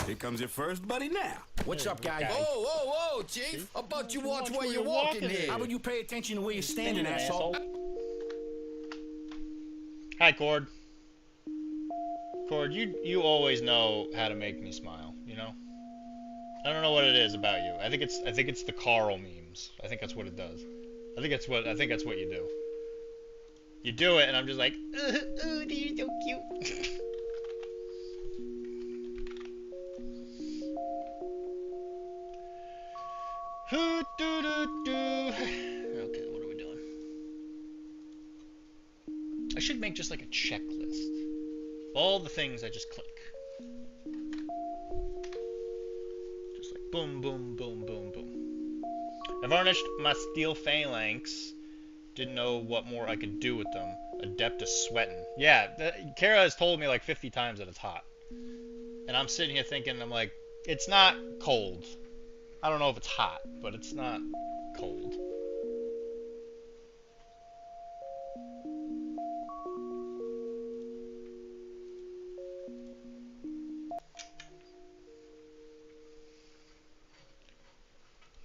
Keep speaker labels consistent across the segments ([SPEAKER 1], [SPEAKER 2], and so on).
[SPEAKER 1] Here comes your first buddy now.
[SPEAKER 2] What's up, guy?
[SPEAKER 3] Whoa, whoa, whoa, Chief! How about you watch where you're walking here?
[SPEAKER 2] How about you pay attention to where you're standing, asshole?
[SPEAKER 4] Hi, Cord. Cord, you always know how to make me smile, you know? I don't know what it is about you. I think it's the Carl memes. I think that's what it does. I think that's what you do. You do it and I'm just like, ooh, you're so cute. Okay, what are we doing? I should make just like a checklist. All the things I just click. Just like boom, boom, boom, boom, boom. I varnished my steel phalanx. Didn't know what more I could do with them. Adept at sweating. Yeah, Kara has told me like 50 times that it's hot. And I'm sitting here thinking, I'm like, it's not cold. I don't know if it's hot, but it's not cold.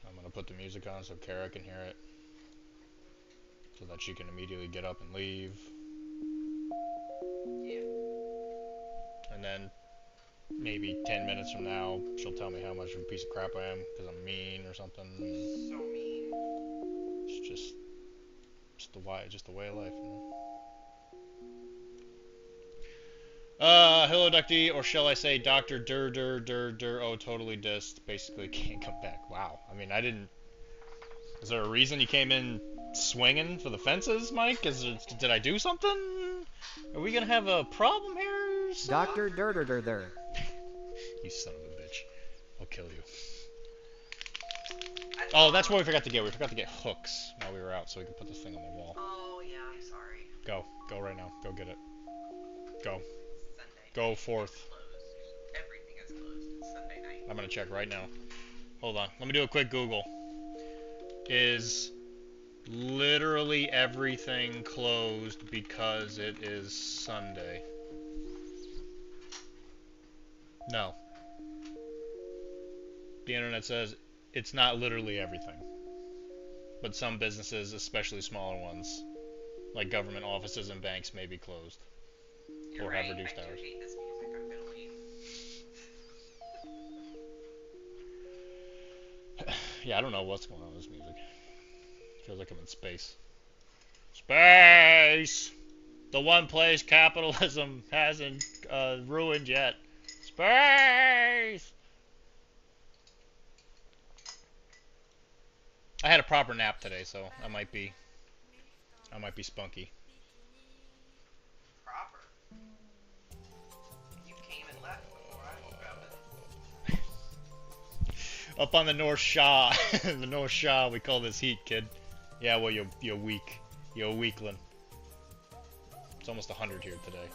[SPEAKER 4] I'm gonna put the music on so Kara can hear it. So that she can immediately get up and leave.
[SPEAKER 5] Yeah.
[SPEAKER 4] And then maybe 10 minutes from now, she'll tell me how much of a piece of crap I am because I'm mean or something.
[SPEAKER 5] So mean.
[SPEAKER 4] It's just the way of life. You know? Hello, Dr.D, or shall I say Dr.D, oh, totally dissed. Basically can't come back. Wow. I mean, I didn't... Is there a reason you came in swinging for the fences, Mike? Did I do something? Are we gonna have a problem here?
[SPEAKER 6] Dr. Durder.
[SPEAKER 4] You son of a bitch. I'll kill you. Oh, that's what we forgot to get. We forgot to get hooks while we were out so we could put this thing on the wall.
[SPEAKER 5] Oh, yeah, I'm sorry.
[SPEAKER 4] Go. Go right now. Go get it. Go.
[SPEAKER 5] Sunday.
[SPEAKER 4] Go forth.
[SPEAKER 5] It's closed. Everything is closed. It's Sunday night.
[SPEAKER 4] I'm gonna check right now. Hold on. Let me do a quick Google. Is literally everything closed because it is Sunday? No. The internet says it's not literally everything. But some businesses, especially smaller ones, like government offices and banks, may be closed.
[SPEAKER 5] You're
[SPEAKER 4] or
[SPEAKER 5] right.
[SPEAKER 4] have reduced hours.
[SPEAKER 5] I hate this music. I'm gonna leave.
[SPEAKER 4] Yeah, I don't know what's going on with this music. Feels like I'm in space. Space! The one place capitalism hasn't ruined yet. Space! I had a proper nap today, so I might be spunky.
[SPEAKER 5] Proper. You came and left before I woke up.
[SPEAKER 4] Up on the North Shaw. The North Shaw, we call this heat, kid. Yeah, well, you're weak. You're a weakling. It's almost 100 here today.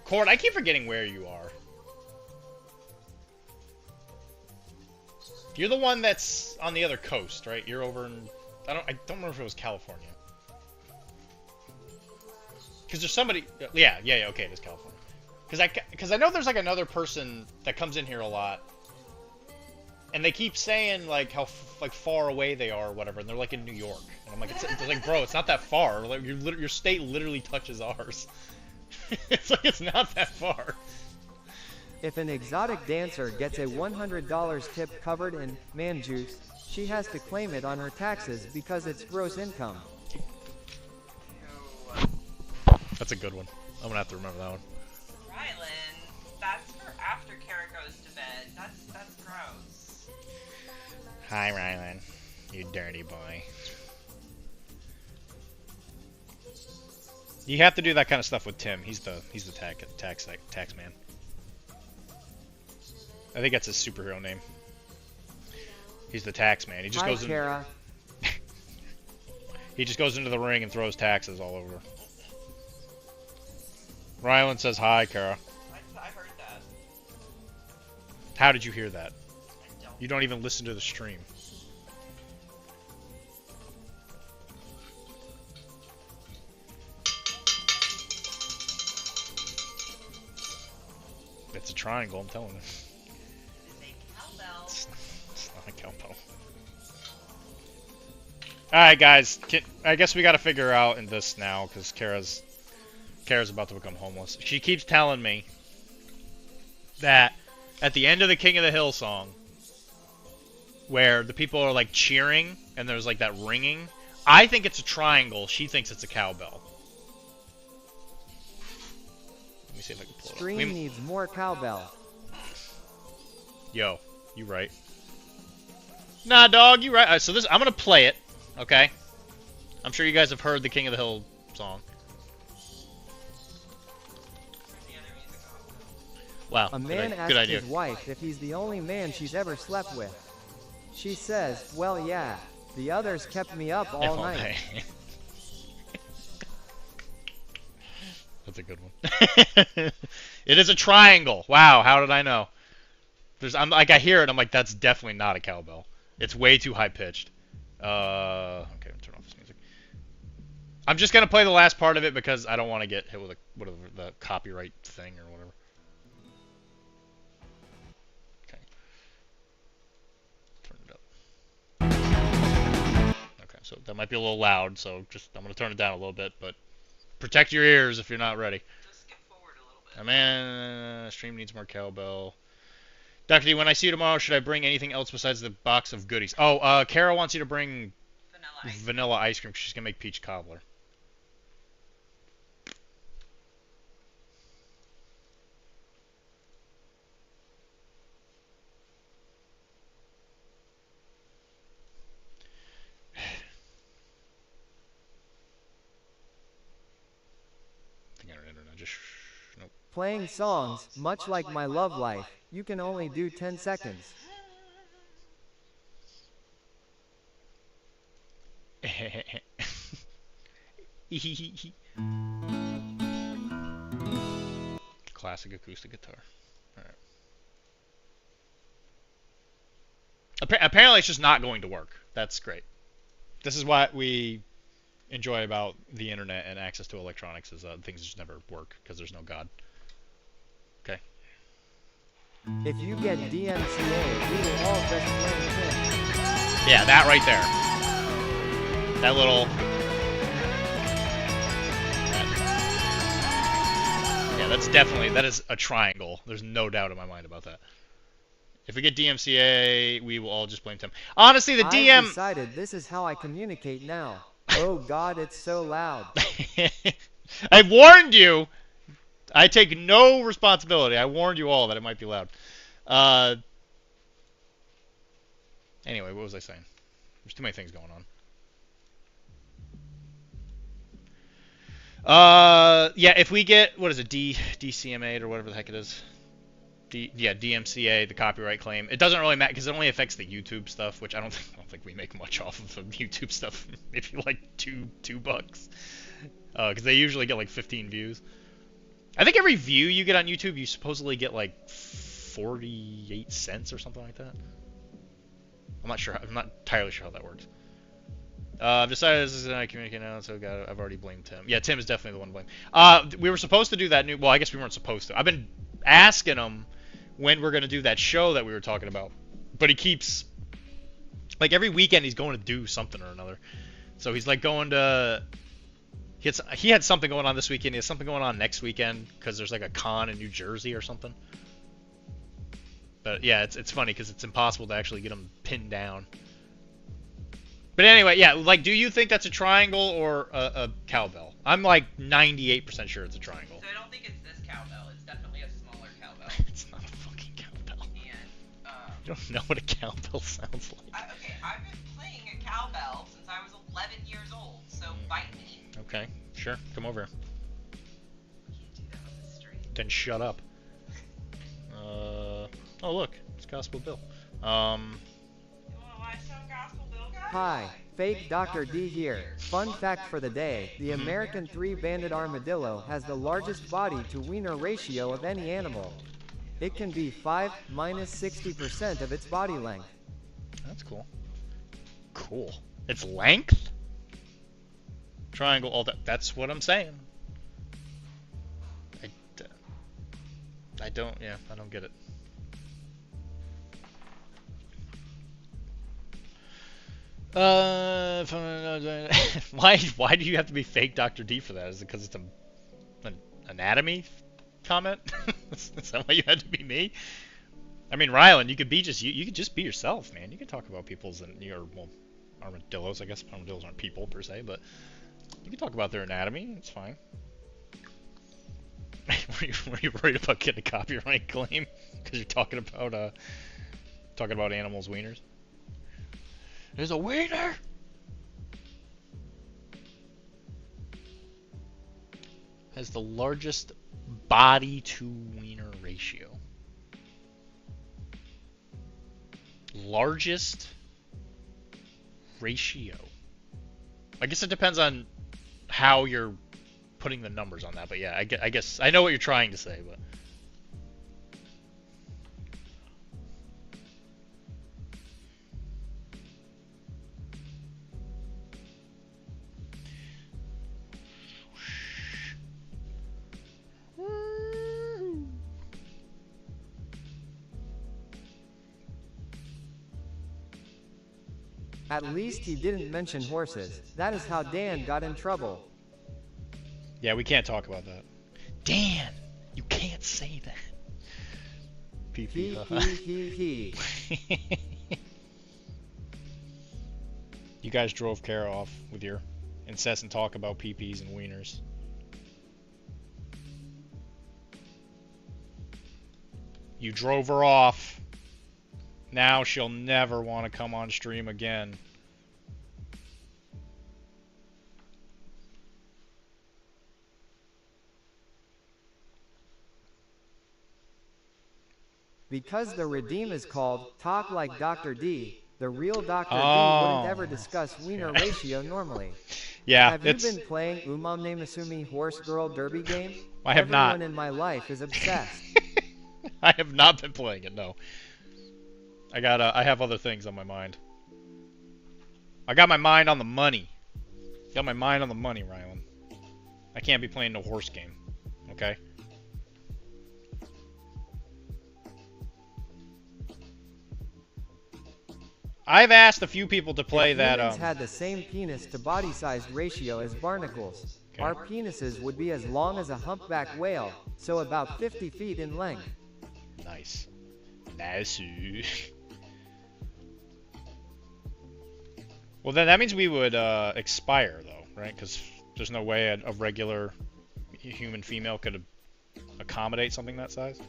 [SPEAKER 4] Cord, I keep forgetting where you are. You're the one that's on the other coast, right? You're over in... I don't remember if it was California. Because there's somebody... Yeah, okay, it is California. Because I know there's like another person that comes in here a lot. And they keep saying like how far away they are or whatever, and they're like in New York. And I'm like, it's like, bro, it's not that far. Like your state literally touches ours. It's like it's not that far.
[SPEAKER 6] If an exotic dancer gets a $100 tip covered in man juice, she has to claim it on her taxes because it's gross income.
[SPEAKER 4] That's a good one. I'm gonna have to remember that one.
[SPEAKER 5] Rylan, that's for after Kara goes to bed. That's gross.
[SPEAKER 4] Hi, Rylan. You dirty boy. You have to do that kind of stuff with Tim. He's the tax man. I think that's his superhero name. He's the tax man. He just goes in.
[SPEAKER 6] Kara.
[SPEAKER 4] He just goes into the ring and throws taxes all over. Rylan says hi, Kara.
[SPEAKER 5] I heard that.
[SPEAKER 4] How did you hear that?
[SPEAKER 5] I don't.
[SPEAKER 4] You don't even listen to the stream. It's a triangle, I'm telling you. not a cowbell. Alright, guys. I guess we gotta figure out in this now, because Kara's about to become homeless. She keeps telling me that at the end of the King of the Hill song, where the people are like cheering, and there's like that ringing, I think it's a triangle. She thinks it's a cowbell. Let me see if I can pull it up.
[SPEAKER 6] Stream needs more cowbell.
[SPEAKER 4] Yo, you right. Nah, dog, you right. So I'm gonna play it, okay? I'm sure you guys have heard the King of the Hill song. Wow,
[SPEAKER 6] A man
[SPEAKER 4] good
[SPEAKER 6] asks
[SPEAKER 4] idea.
[SPEAKER 6] his wife if he's the only man she's ever slept with. She says, well, yeah. The others kept me up all night.
[SPEAKER 4] That's a good one. It is a triangle. Wow, how did I know? I'm like, I hear it, I'm like, that's definitely not a cowbell. It's way too high pitched. Okay, turn off this music. I'm just gonna play the last part of it because I don't want to get hit with whatever the copyright thing or whatever. Okay. Turn it up. Okay, so that might be a little loud, so I'm gonna turn it down a little bit, but protect your ears if you're not ready.
[SPEAKER 5] Just skip forward a little bit.
[SPEAKER 4] Man, stream needs more cowbell. Dr. D, when I see you tomorrow, should I bring anything else besides the box of goodies? Oh, Kara wants you to bring vanilla ice cream. She's going to make peach cobbler. I think our internet just... Nope.
[SPEAKER 6] Playing songs, much like my love life, you can only do 10 seconds.
[SPEAKER 4] Classic acoustic guitar. Alright. Apparently it's just not going to work. That's great. This is what we enjoy about the internet and access to electronics, is things just never work because there's no God. Okay.
[SPEAKER 6] If you get DMCA, we will all just blame Tim.
[SPEAKER 4] Yeah, that right there. That little... Yeah, that is a triangle. There's no doubt in my mind about that. If we get DMCA, we will all just blame Tim. Honestly, the DM...
[SPEAKER 6] I've decided this is how I communicate now. Oh God, it's so loud.
[SPEAKER 4] I warned you! I take no responsibility. I warned you all that it might be loud. Anyway, what was I saying? There's too many things going on. Yeah, if we get, what is it, DCMA or whatever the heck it is. DMCA, the copyright claim. It doesn't really matter because it only affects the YouTube stuff, which I don't think we make much off of the YouTube stuff. Maybe like $2. Because they usually get like 15 views. I think every view you get on YouTube, you supposedly get like 48 cents or something like that. I'm not entirely sure how that works. I've decided this is how I communicate now, so I've already blamed Tim. Yeah, Tim is definitely the one to blame. We were supposed to do that well, I guess we weren't supposed to. I've been asking him when we're going to do that show that we were talking about. But he keeps, like every weekend he's going to do something or another. So he's like going to, he had something going on this weekend, he has something going on next weekend, because there's like a con in New Jersey or something. But yeah, it's funny because it's impossible to actually get him pinned down. But anyway, yeah, like, do you think that's a triangle or a cowbell? I'm like 98% sure it's a triangle.
[SPEAKER 5] So I don't think it's this cowbell. It's definitely a smaller cowbell.
[SPEAKER 4] It's not a fucking cowbell.
[SPEAKER 5] And,
[SPEAKER 4] you don't know what a cowbell sounds like.
[SPEAKER 5] okay, I've been playing a cowbell since I was 11 years old, so bite me.
[SPEAKER 4] Okay, sure. Come over.
[SPEAKER 5] Can't do that on the street.
[SPEAKER 4] Then shut up. Oh look, it's Gospel Bill.
[SPEAKER 5] You wanna watch some Gospel Bill, guys?
[SPEAKER 6] Hi, fake Dr.D here. Fun fact for the day, the American three-banded armadillo has the largest body to wiener ratio of any animal. It can be 5 minus 60% of its body length.
[SPEAKER 4] That's cool. Cool. Its length? Triangle, all that. That's what I'm saying. I don't get it. Why do you have to be fake Dr. D for that? Is it because it's an anatomy comment? Is that why you had to be me? I mean, Rylan, you could be just you could just be yourself, man. You could talk about people's and your armadillos. I guess armadillos aren't people per se, but you can talk about their anatomy. It's fine. were you worried about getting a copyright claim because you're talking about animals' wieners? There's a wiener. Has the largest body to wiener ratio. Largest ratio. I guess it depends on how you're putting the numbers on that, but yeah, I guess I know what you're trying to say, but
[SPEAKER 6] At least he didn't mention horses. That is how Dan got in trouble.
[SPEAKER 4] yeah, we can't talk about that. Dan, you can't say that.
[SPEAKER 6] He.
[SPEAKER 4] You guys drove Kara off with your incessant talk about PPs and wieners. You drove her off. Now she'll never want to come on stream again.
[SPEAKER 6] Because the redeem is called Talk Like Dr. D, the real Dr. D wouldn't ever discuss wiener ratio normally.
[SPEAKER 4] Yeah,
[SPEAKER 6] Have you been playing Umamne Masumi Horse Girl Derby game?
[SPEAKER 4] I have not.
[SPEAKER 6] Everyone in my life is obsessed.
[SPEAKER 4] I have not been playing it, no. I have other things on my mind. I got my mind on the money. Got my mind on the money, Rylan. I can't be playing no horse game. Okay? I've asked a few people to play that.
[SPEAKER 6] Humans had the same penis to body size ratio as barnacles.
[SPEAKER 4] Okay.
[SPEAKER 6] Our penises would be as long as a humpback whale, so about 50 feet in length.
[SPEAKER 4] Nice. Nice. Well, then that means we would expire, though, right? Because there's no way a regular human female could accommodate something that size.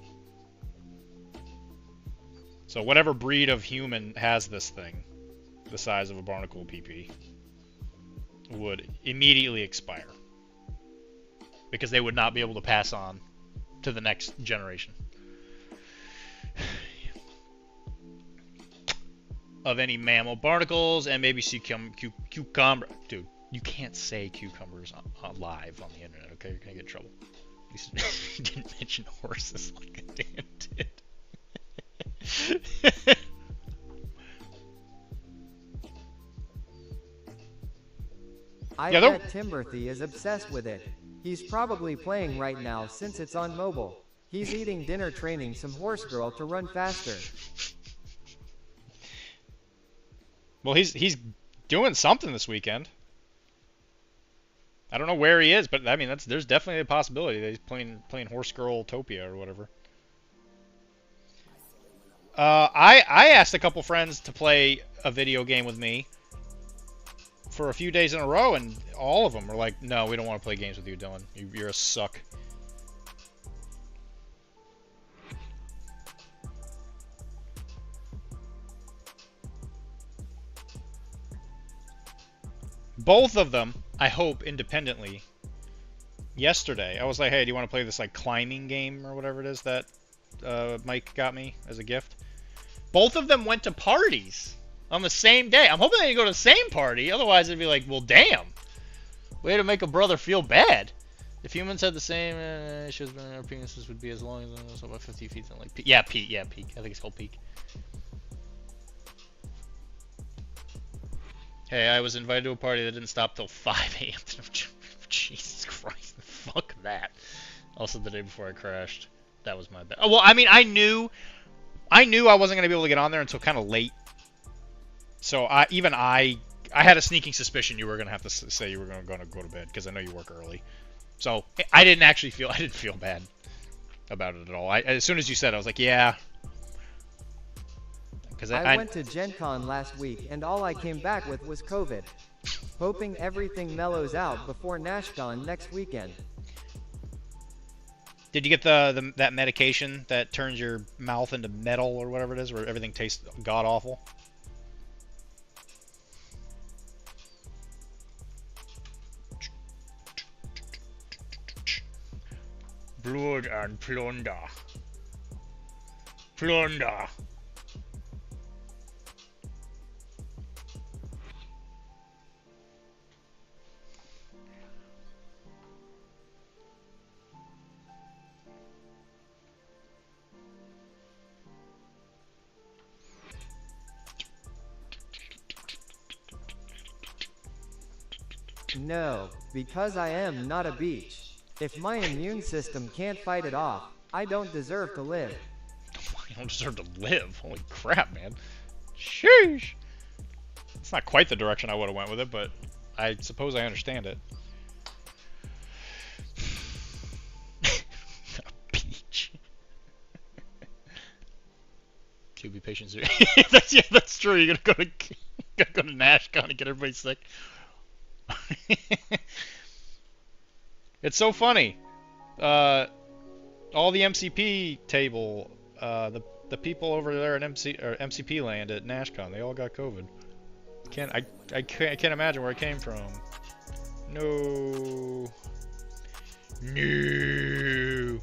[SPEAKER 4] So whatever breed of human has this thing, the size of a barnacle PP, would immediately expire. Because they would not be able to pass on to the next generation. Of any mammal barnacles and maybe cucumber. Dude, you can't say cucumbers live on the internet, okay? You're gonna get in trouble. You didn't mention horses like a damn did.
[SPEAKER 6] I bet Timberthy is obsessed with it. He's probably playing right now since it's on mobile. He's eating dinner training some horse girl to run faster.
[SPEAKER 4] Well, he's doing something this weekend. I don't know where he is, but I mean there's definitely a possibility that he's playing Horse Girl Topia or whatever. I asked a couple friends to play a video game with me for a few days in a row, and all of them were like, "No, we don't want to play games with you, Dylan. You're a suck." Both of them, I hope, independently. Yesterday, I was like, "Hey, do you want to play this like climbing game or whatever it is that Mike got me as a gift?" Both of them went to parties on the same day. I'm hoping they didn't go to the same party. Otherwise, it'd be like, well, damn. Way to make a brother feel bad. If humans had the same issues, our penises would be as long as about 50 feet. Like, yeah, peak. Yeah, peak. I think it's called peak. Hey, I was invited to a party that didn't stop till 5 a.m. Jesus Christ. Fuck that. Also, the day before I crashed. That was my bad. Oh, well, I mean, I knew I wasn't going to be able to get on there until kind of late. So I I had a sneaking suspicion you were gonna have to say you were gonna go to bed because I know you work early. So I didn't feel bad about it at all. As soon as you said it, I was like, yeah. Because
[SPEAKER 6] I went to Gen Con last week and all I came back with was COVID. Hoping everything mellows out before NashCon next weekend.
[SPEAKER 4] Did you get that medication that turns your mouth into metal or whatever it is, where everything tastes god awful? Blood and plunder. Plunder.
[SPEAKER 6] No, because I am not a beach. If my immune system can't fight it off, I don't deserve to live.
[SPEAKER 4] You don't deserve to live. Holy crap, man. Sheesh. It's not quite the direction I would have went with it, but I suppose I understand it. A beach. QB patients. Yeah, that's true. You're gonna go to NashCon and get everybody sick. It's so funny. All the MCP table, the people over there at MCP land at NashCon, they all got COVID. I can't imagine where it came from. No. No.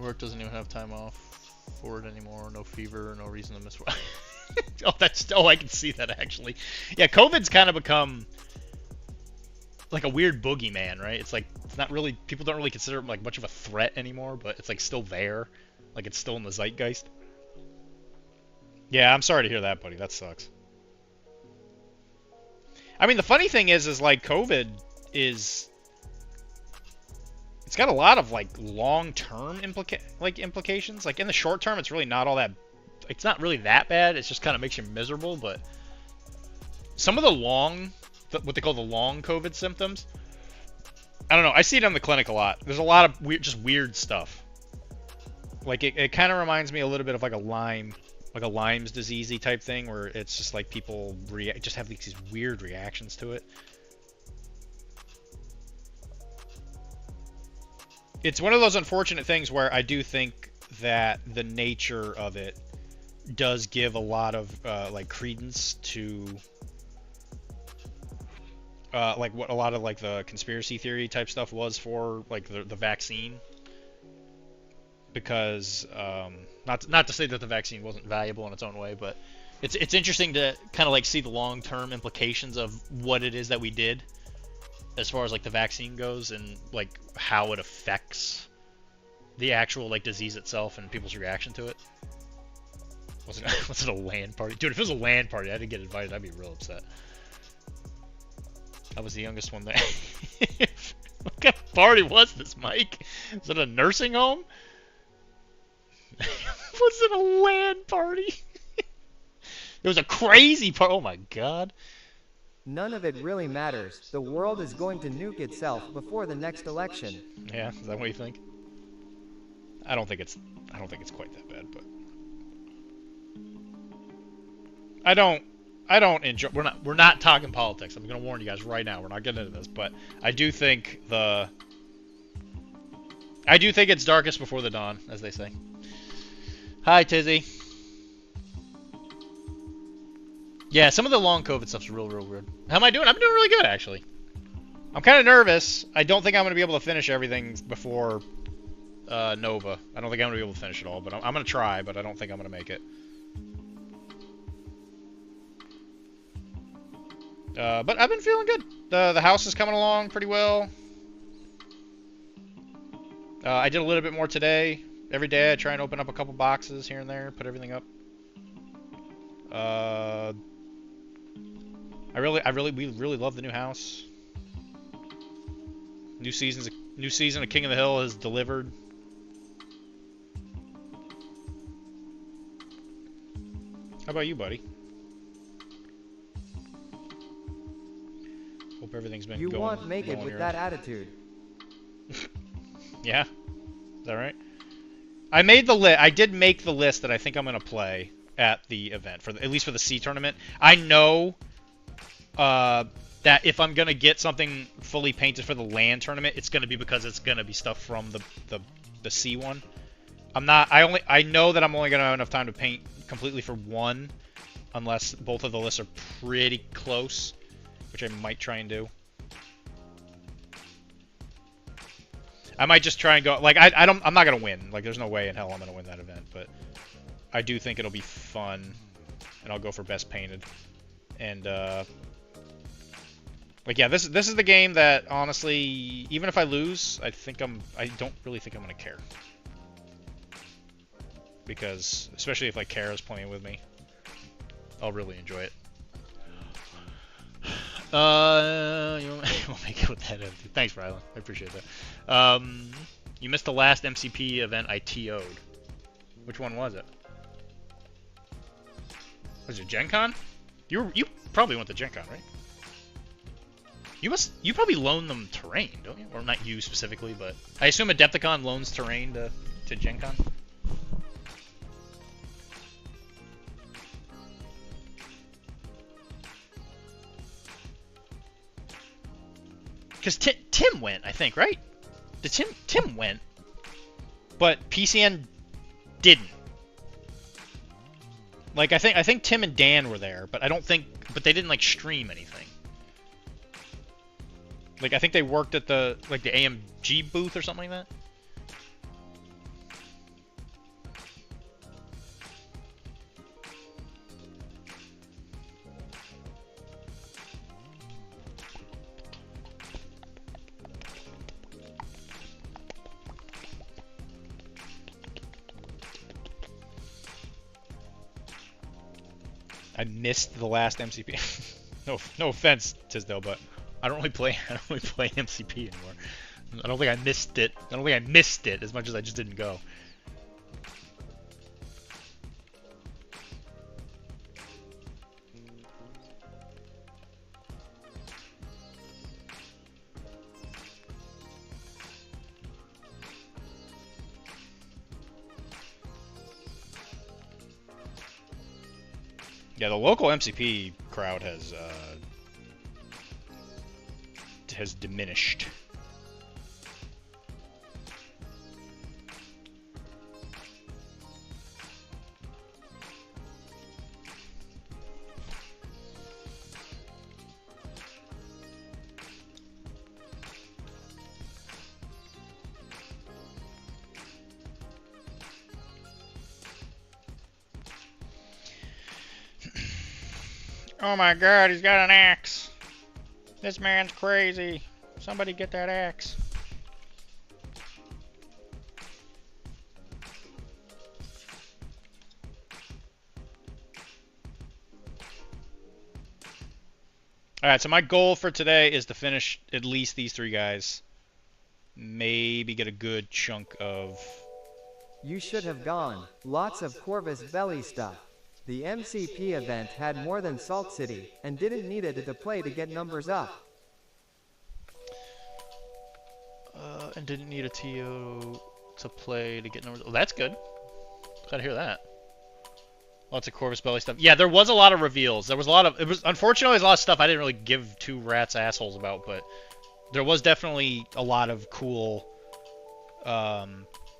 [SPEAKER 4] Work doesn't even have time off for it anymore. No fever, no reason to miss work. Oh, I can see that actually. Yeah, COVID's kind of become like a weird boogeyman, right? It's like it's not really, people don't really consider it like much of a threat anymore, but it's like still there, like it's still in the zeitgeist. Yeah, I'm sorry to hear that, buddy. That sucks. I mean, the funny thing is like COVID is. It's got a lot of like long-term implications. Like in the short term, it's really not all that. It's not really that bad. It just kind of makes you miserable. But some of the what they call the long COVID symptoms, I don't know. I see it in the clinic a lot. There's a lot of just weird stuff. Like it kind of reminds me a little bit of like a Lyme's disease-y type thing, where it's just like people just have these weird reactions to it. It's one of those unfortunate things where I do think that the nature of it does give a lot of like credence to like what a lot of like the conspiracy theory type stuff was for like the vaccine, because not to say that the vaccine wasn't valuable in its own way, but it's interesting to kind of like see the long-term implications of what it is that we did as far as like the vaccine goes, and like how it affects the actual like disease itself and people's reaction to it. Was it a LAN party? Dude, if it was a LAN party, I didn't get invited, I'd be real upset. I was the youngest one there. What kind of party was this, Mike? Was it a nursing home? Was it a LAN party? It was a crazy party. Oh my god.
[SPEAKER 6] None of it really matters. The world is going to nuke itself before the next election.
[SPEAKER 4] Yeah, is that what you think? I don't think it's quite that bad, but I don't enjoy. We're not talking politics. I'm gonna warn you guys right now. We're not getting into this, but I do think it's darkest before the dawn, as they say. Hi, Tizzy. Yeah, some of the long COVID stuff's real weird. How am I doing? I'm doing really good, actually. I'm kind of nervous. I don't think I'm going to be able to finish everything before Nova. I don't think I'm going to be able to finish it all, but I'm going to try, but I don't think I'm going to make it. But I've been feeling good. The house is coming along pretty well. I did a little bit more today. Every day I try and open up a couple boxes here and there, put everything up. We really love the new house. New season of King of the Hill has delivered. How about you, buddy? Hope everything's been going.
[SPEAKER 6] You won't make it
[SPEAKER 4] going
[SPEAKER 6] with
[SPEAKER 4] your
[SPEAKER 6] that
[SPEAKER 4] end.
[SPEAKER 6] attitude.
[SPEAKER 4] Yeah? Is that right? I made the list. I did make the list that I think I'm gonna play at the event at least for the C tournament. I know that if I'm gonna get something fully painted for the land tournament, it's gonna be because it's gonna be stuff from the C one. I know that I'm only gonna have enough time to paint completely for one, unless both of the lists are pretty close, which I might try and do. I might just try and go like I'm not gonna win. Like there's no way in hell I'm gonna win that event, but I do think it'll be fun, and I'll go for best painted. And like yeah, this is the game that honestly, even if I lose, I don't really think I'm gonna care. Because especially if like Kara's playing with me, I'll really enjoy it. You won't make it with that empty. Thanks, Rylan. I appreciate that. You missed the last MCP event I TO'd. Which one was it? Was it Gen Con? You probably went to Gen Con, right? You probably loan them terrain, don't you? Or not you specifically, but I assume Adepticon loans terrain to Gen Con. Because Tim went, I think, right? Tim went, but PCN didn't. Like I think Tim and Dan were there, but they didn't like stream anything. Like I think they worked at the AMG booth or something like that. I missed the last MCP. no offense, Tisdale, but I don't really play MCP anymore. I don't think I missed it. I don't think I missed it as much as I just didn't go. Yeah, the local MCP crowd has diminished. Oh my god, he's got an axe. This man's crazy. Somebody get that axe. Alright, so my goal for today is to finish at least these three guys. Maybe get a good chunk of...
[SPEAKER 6] You should have gone. Lots of Corvus Belly stuff. The MCP event had more than Salt City, and didn't need it to play to get numbers up.
[SPEAKER 4] And didn't need a TO to play to get numbers. Oh, that's good. Glad to hear that. Lots of Corvus Belly stuff. Yeah, there was a lot of reveals. There was a lot of... Unfortunately, there's a lot of stuff I didn't really give two rats assholes about, but there was definitely a lot of cool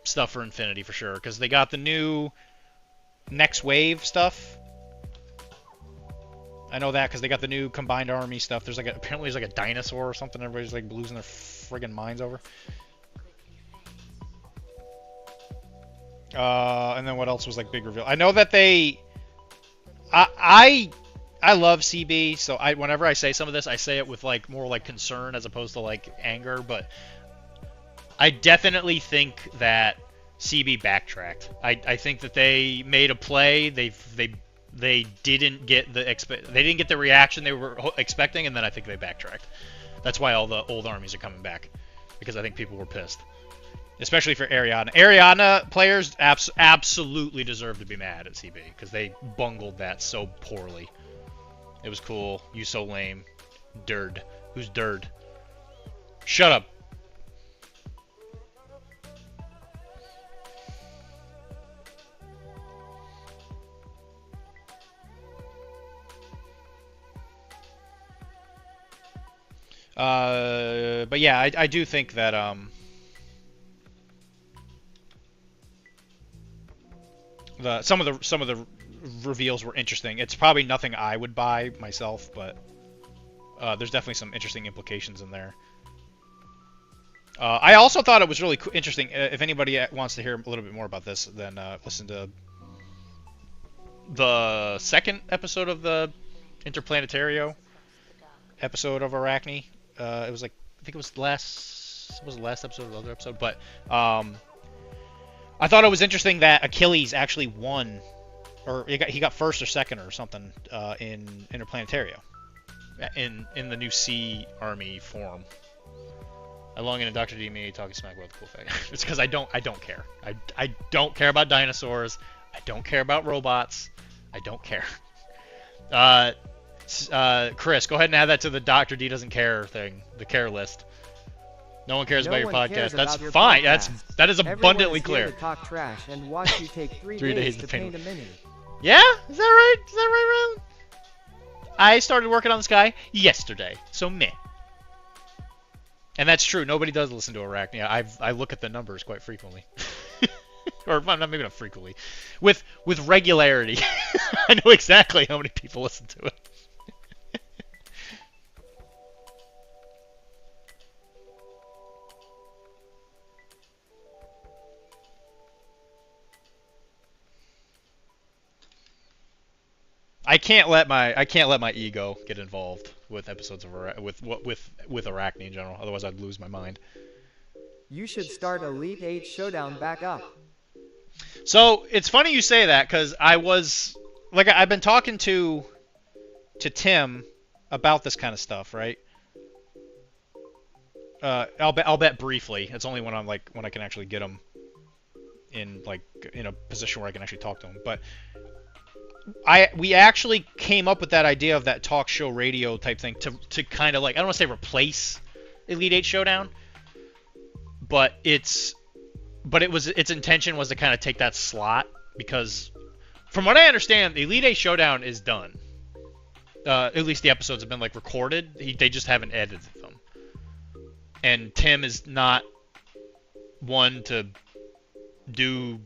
[SPEAKER 4] stuff for Infinity, for sure. Because they got the new Next Wave stuff. I know that because they got the new Combined Army stuff. There's apparently there's like a dinosaur or something everybody's like losing their friggin' minds over. And then what else was like big reveal? I know that I love CB, so whenever I say some of this, I say it with like more like concern as opposed to like anger. But I definitely think that CB backtracked. I think that they made a play. They didn't get the reaction they were expecting, and then I think they backtracked. That's why all the old armies are coming back, because I think people were pissed, especially for Ariana. Ariana players absolutely deserve to be mad at CB because they bungled that so poorly. It was cool. You so lame. Dird. Who's Dird? Shut up. But yeah, I do think that some of the reveals were interesting. It's probably nothing I would buy myself, but there's definitely some interesting implications in there. I also thought it was really interesting. If anybody wants to hear a little bit more about this, then listen to the second episode of the Interplanetario episode of Arachne. It was like, I think it was the last episode or the other episode, but I thought it was interesting that Achilles actually won, or he got first or second or something in Interplanetario, in the new Sea Army form. I long into Dr.D me talking smack about the cool thing. It's because I don't care. I don't care about dinosaurs. I don't care about robots. I don't care. Chris, go ahead and add that to the Dr. D doesn't care thing, the care list. No one cares about your podcast. That's fine. That is abundantly clear.
[SPEAKER 6] To talk trash and watch you take 3 days to paint a mini.
[SPEAKER 4] Yeah? Is that right? Is that right, Ron? I started working on this guy yesterday, so meh. And that's true. Nobody does listen to Arachne. I look at the numbers quite frequently. Or maybe not frequently. With regularity. I know exactly how many people listen to it. I can't let my ego get involved with episodes of with Arachne in general. Otherwise, I'd lose my mind.
[SPEAKER 6] You should start Elite 8 Showdown back up.
[SPEAKER 4] So it's funny you say that, because I've been talking to Tim about this kind of stuff, right? I'll bet briefly. It's only when when I can actually get him in a position where I can actually talk to him, but. We actually came up with that idea of that talk show radio type thing to kind of I don't want to say replace Elite 8 Showdown, but its intention was to kind of take that slot, because from what I understand, the Elite 8 Showdown is done. At least the episodes have been recorded. They just haven't edited them. And Tim is not one to do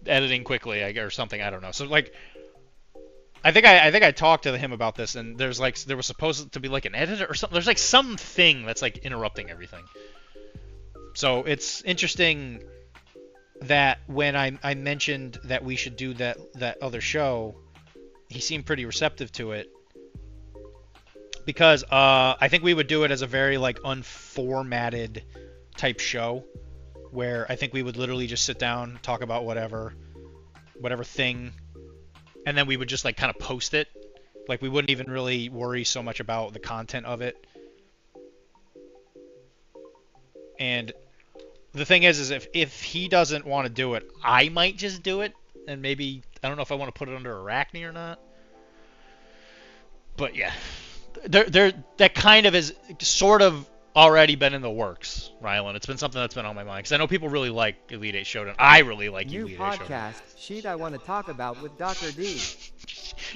[SPEAKER 4] editing quickly, or something. I don't know. So I think I talked to him about this, and there was supposed to be an editor or something. There's something that's interrupting everything. So it's interesting that when I mentioned that we should do that other show, he seemed pretty receptive to it, because I think we would do it as a very unformatted type show, where I think we would literally just sit down, talk about whatever thing, and then we would just kind of post it. We wouldn't even really worry so much about the content of it. And the thing is if he doesn't want to do it, I might just do it, and maybe, I don't know if I want to put it under Arachne or not. But yeah, that kind of is sort of already been in the works, Rylan. It's been something that's been on my mind, because I know people really like Elite 8 Showdown. I really like Elite 8 Showdown.
[SPEAKER 6] New podcast, sheet I want to talk about with Dr. D.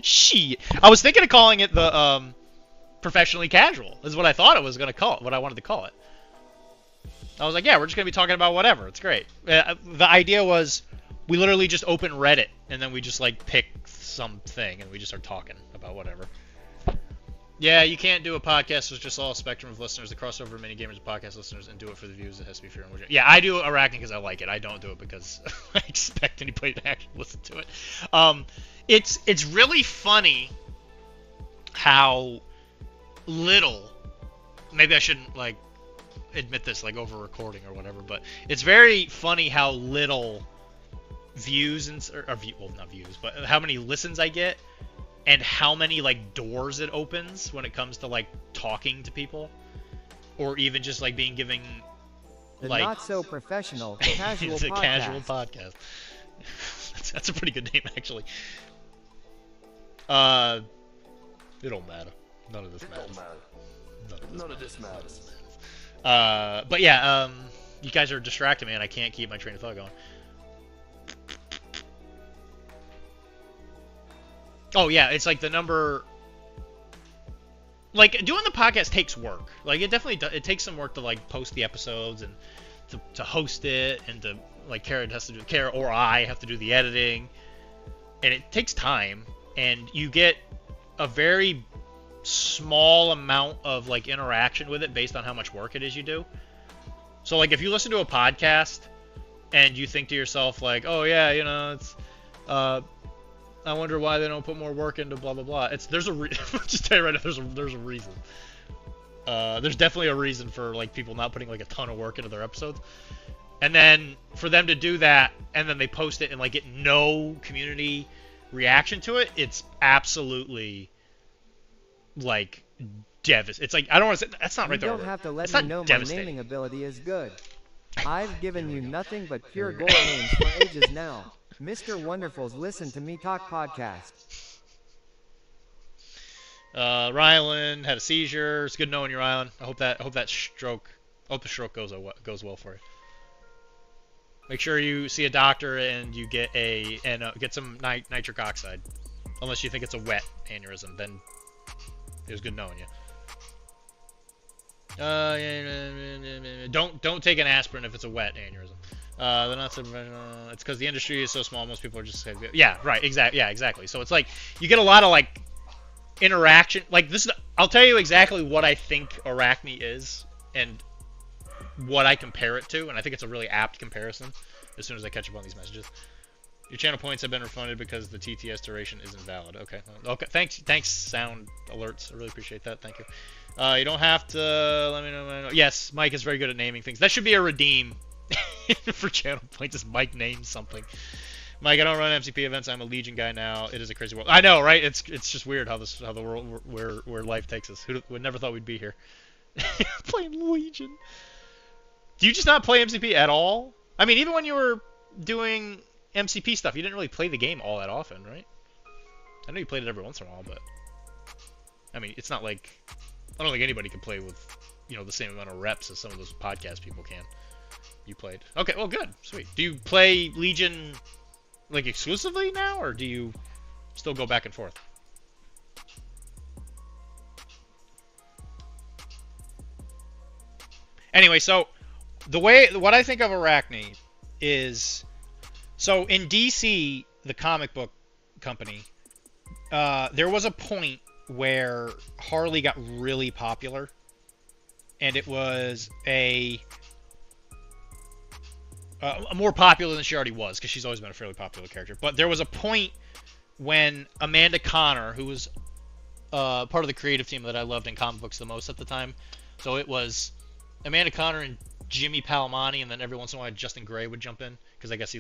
[SPEAKER 4] Sheet. I was thinking of calling it the professionally casual. Is what I thought it was going to call it, what I wanted to call it. I was like, yeah, we're just going to be talking about whatever. It's great. The idea was we literally just open Reddit, and then we just pick something, and we just start talking about whatever. Yeah, you can't do a podcast with just all spectrum of listeners, the crossover mini gamers and podcast listeners, and do it for the views. It has to be fair and legit. Yeah, I do Arachne because I like it. I don't do it because I expect anybody to actually listen to it. It's really funny how little. Maybe I shouldn't admit this like over recording or whatever, but it's very funny how little views well, not views, but how many listens I get and how many like doors it opens when it comes to like talking to people or even just like giving
[SPEAKER 6] The
[SPEAKER 4] like
[SPEAKER 6] not so professional casual
[SPEAKER 4] it's a
[SPEAKER 6] podcast.
[SPEAKER 4] casual podcast. That's a pretty good name actually. It don't matter. None of this matters.
[SPEAKER 3] None of this matters.
[SPEAKER 4] But yeah, you guys are distracting me and I can't keep my train of thought going. Oh yeah, it's like the number. Like doing the podcast takes work. Like it definitely it takes some work to like post the episodes and to host it and to like Kara or I have to do the editing, and it takes time and you get a very small amount of like interaction with it based on how much work it is you do. So like if you listen to a podcast and you think to yourself like, oh yeah, you know, it's I wonder why they don't put more work into blah blah blah. There's a just tell you right now, there's a reason. There's definitely a reason for like people not putting like a ton of work into their episodes. And then for them to do that and then they post it and like get no community reaction to it, it's absolutely like devastating. It's like I don't want to say that's not right there.
[SPEAKER 6] You don't have to let
[SPEAKER 4] it's
[SPEAKER 6] me
[SPEAKER 4] not
[SPEAKER 6] know my
[SPEAKER 4] devastating.
[SPEAKER 6] naming ability is good. I've given you nothing but pure gold names for ages now. Mr. Wonderful's Listen to Me Talk podcast.
[SPEAKER 4] Rylan had a seizure. It's good knowing you, Rylan. I hope the stroke goes well for you. Make sure you see a doctor and you get get some nitric oxide. Unless you think it's a wet aneurysm, then it was good knowing you. Don't take an aspirin if it's a wet aneurysm. They're not so it's because the industry is so small. Most people are just yeah, right, exactly, yeah, exactly. So it's like you get a lot of like interaction. Like this, I'll tell you exactly what I think Arachne is and what I compare it to, and I think it's a really apt comparison. As soon as I catch up on these messages, your channel points have been refunded because the TTS duration isn't valid. Okay, okay. Thanks, sound alerts. I really appreciate that. Thank you. You don't have to let me know. Yes, Mike is very good at naming things. That should be a redeem. For channel points, as Mike names something. Mike, I don't run MCP events. I'm a Legion guy now. It is a crazy world. I know, right? It's just weird how the world where life takes us. Who would never thought we'd be here playing Legion? Do you just not play MCP at all? I mean, even when you were doing MCP stuff, you didn't really play the game all that often, right? I know you played it every once in a while, but I mean, it's not like I don't think anybody can play with the same amount of reps as some of those podcast people can. You played. Okay, well, good. Sweet. Do you play Legion, like, exclusively now, or do you still go back and forth? Anyway, so, what I think of Arachne is, so in DC, the comic book company, there was a point where Harley got really popular, and it was more popular than she already was, because she's always been a fairly popular character. But there was a point when Amanda Conner, who was part of the creative team that I loved in comic books the most at the time, so it was Amanda Conner and Jimmy Palmiotti, and then every once in a while Justin Gray would jump in, because I guess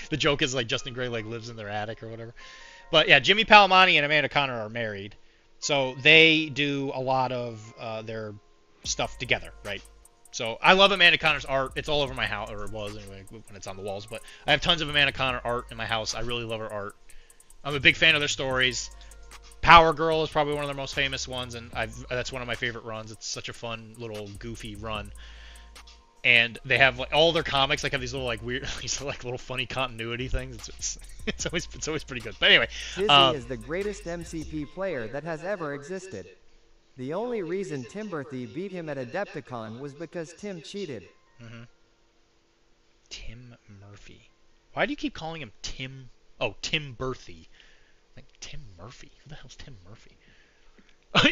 [SPEAKER 4] the joke is like Justin Gray like lives in their attic or whatever. But yeah, Jimmy Palmiotti and Amanda Conner are married, so they do a lot of their stuff together, right? So I love Amanda Conner's art. It's all over my house, or it was anyway when it's on the walls. But I have tons of Amanda Conner art in my house. I really love her art. I'm a big fan of their stories. Power Girl is probably one of their most famous ones, and that's one of my favorite runs. It's such a fun little goofy run. And they have like all their comics like have these little like weird, these like little funny continuity things. It's always pretty good. But anyway,
[SPEAKER 6] Dizzy is the greatest MCP player that has ever existed. The only reason Timberthy beat him at Adepticon was because Tim cheated.
[SPEAKER 4] Mm-hmm. Tim Murphy. Why do you keep calling him Tim? Oh, Tim Berthy. Like Tim Murphy. Who the hell's Tim Murphy?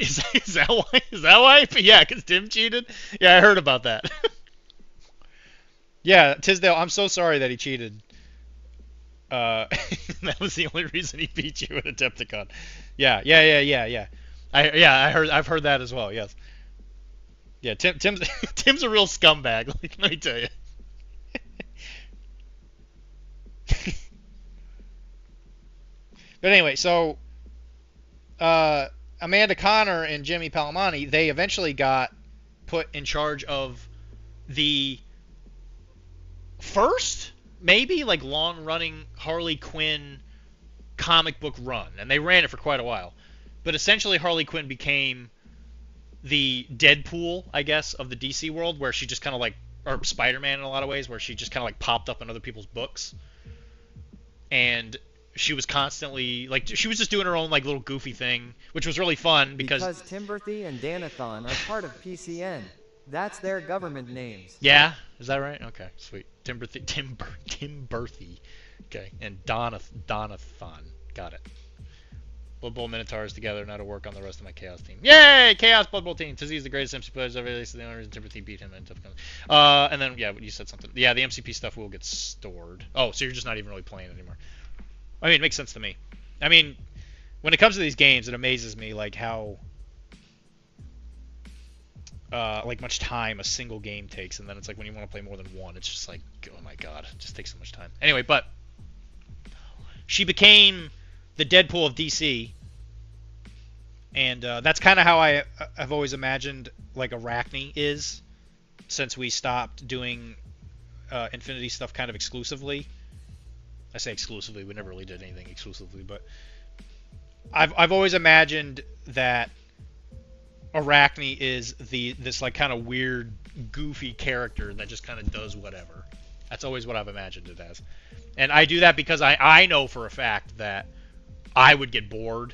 [SPEAKER 4] Is that why? Is that why? Yeah, because Tim cheated. Yeah, I heard about that. Yeah, Tisdale. I'm so sorry that he cheated. That was the only reason he beat you at Adepticon. Yeah. I've heard that as well. Yes. Yeah, Tim's Tim's a real scumbag. Let me tell you. But anyway, so Amanda Connor and Jimmy Palmiotti, they eventually got put in charge of the first, maybe like long-running Harley Quinn comic book run, and they ran it for quite a while. But essentially, Harley Quinn became the Deadpool, I guess, of the DC world, where she just kind of like, or Spider-Man in a lot of ways, where she just kind of like popped up in other people's books, and she was constantly like, she was just doing her own like little goofy thing, which was really fun because
[SPEAKER 6] Timberthy and Danathon are part of PCN. That's their government names.
[SPEAKER 4] Yeah, is that right? Okay, sweet. Timberthy. Okay, and Donathon. Got it. Blood Bowl Minotaurs together now to work on the rest of my Chaos team. Yay! Chaos Blood Bowl team. Tizzy is the greatest MC players ever released. The only reason Timberthy beat him in tough comes. And then, yeah, you said something. Yeah, the MCP stuff will get stored. Oh, so you're just not even really playing anymore. I mean, it makes sense to me. I mean, when it comes to these games, it amazes me, like, how like much time a single game takes, and then it's like when you want to play more than one, it's just like, oh my god, it just takes so much time. Anyway, but she became the Deadpool of DC, and that's kind of how I've always imagined like Arachne is, since we stopped doing Infinity stuff kind of exclusively. I say exclusively, we never really did anything exclusively, but I've always imagined that Arachne is this like kind of weird, goofy character that just kind of does whatever. That's always what I've imagined it as. And I do that because I know for a fact that I would get bored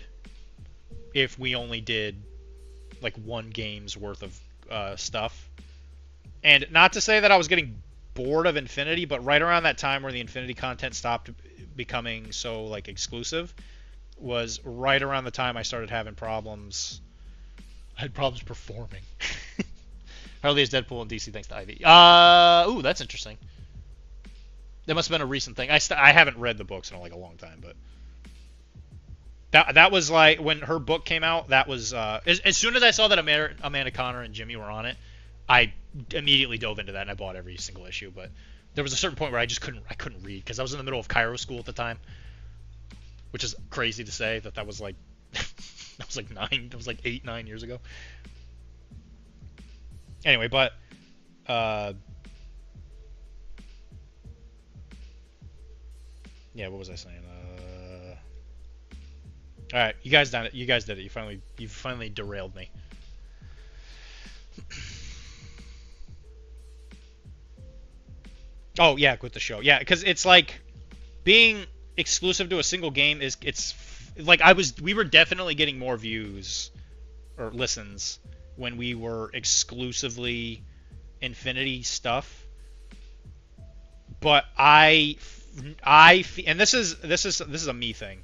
[SPEAKER 4] if we only did like one game's worth of stuff. And not to say that I was getting bored of Infinity, but right around that time where the Infinity content stopped becoming so like exclusive was right around the time I started having problems. I had problems performing. Harley is Deadpool in DC thanks to Ivy. Ooh, that's interesting. That must have been a recent thing. I haven't read the books in like a long time, but that was like when her book came out. That was as soon as I saw that Amanda Connor and Jimmy were on it, I immediately dove into that and I bought every single issue. But there was a certain point where I just couldn't read because I was in the middle of Cairo school at the time, which is crazy to say that was like that was like 8-9 years ago. Anyway, but yeah, what was I saying? All right, you guys done it. You guys did it. You finally derailed me. Oh yeah, quit the show. Yeah, because it's like being exclusive to a single game it's like we were definitely getting more views or listens when we were exclusively Infinity stuff. But and this is a me thing.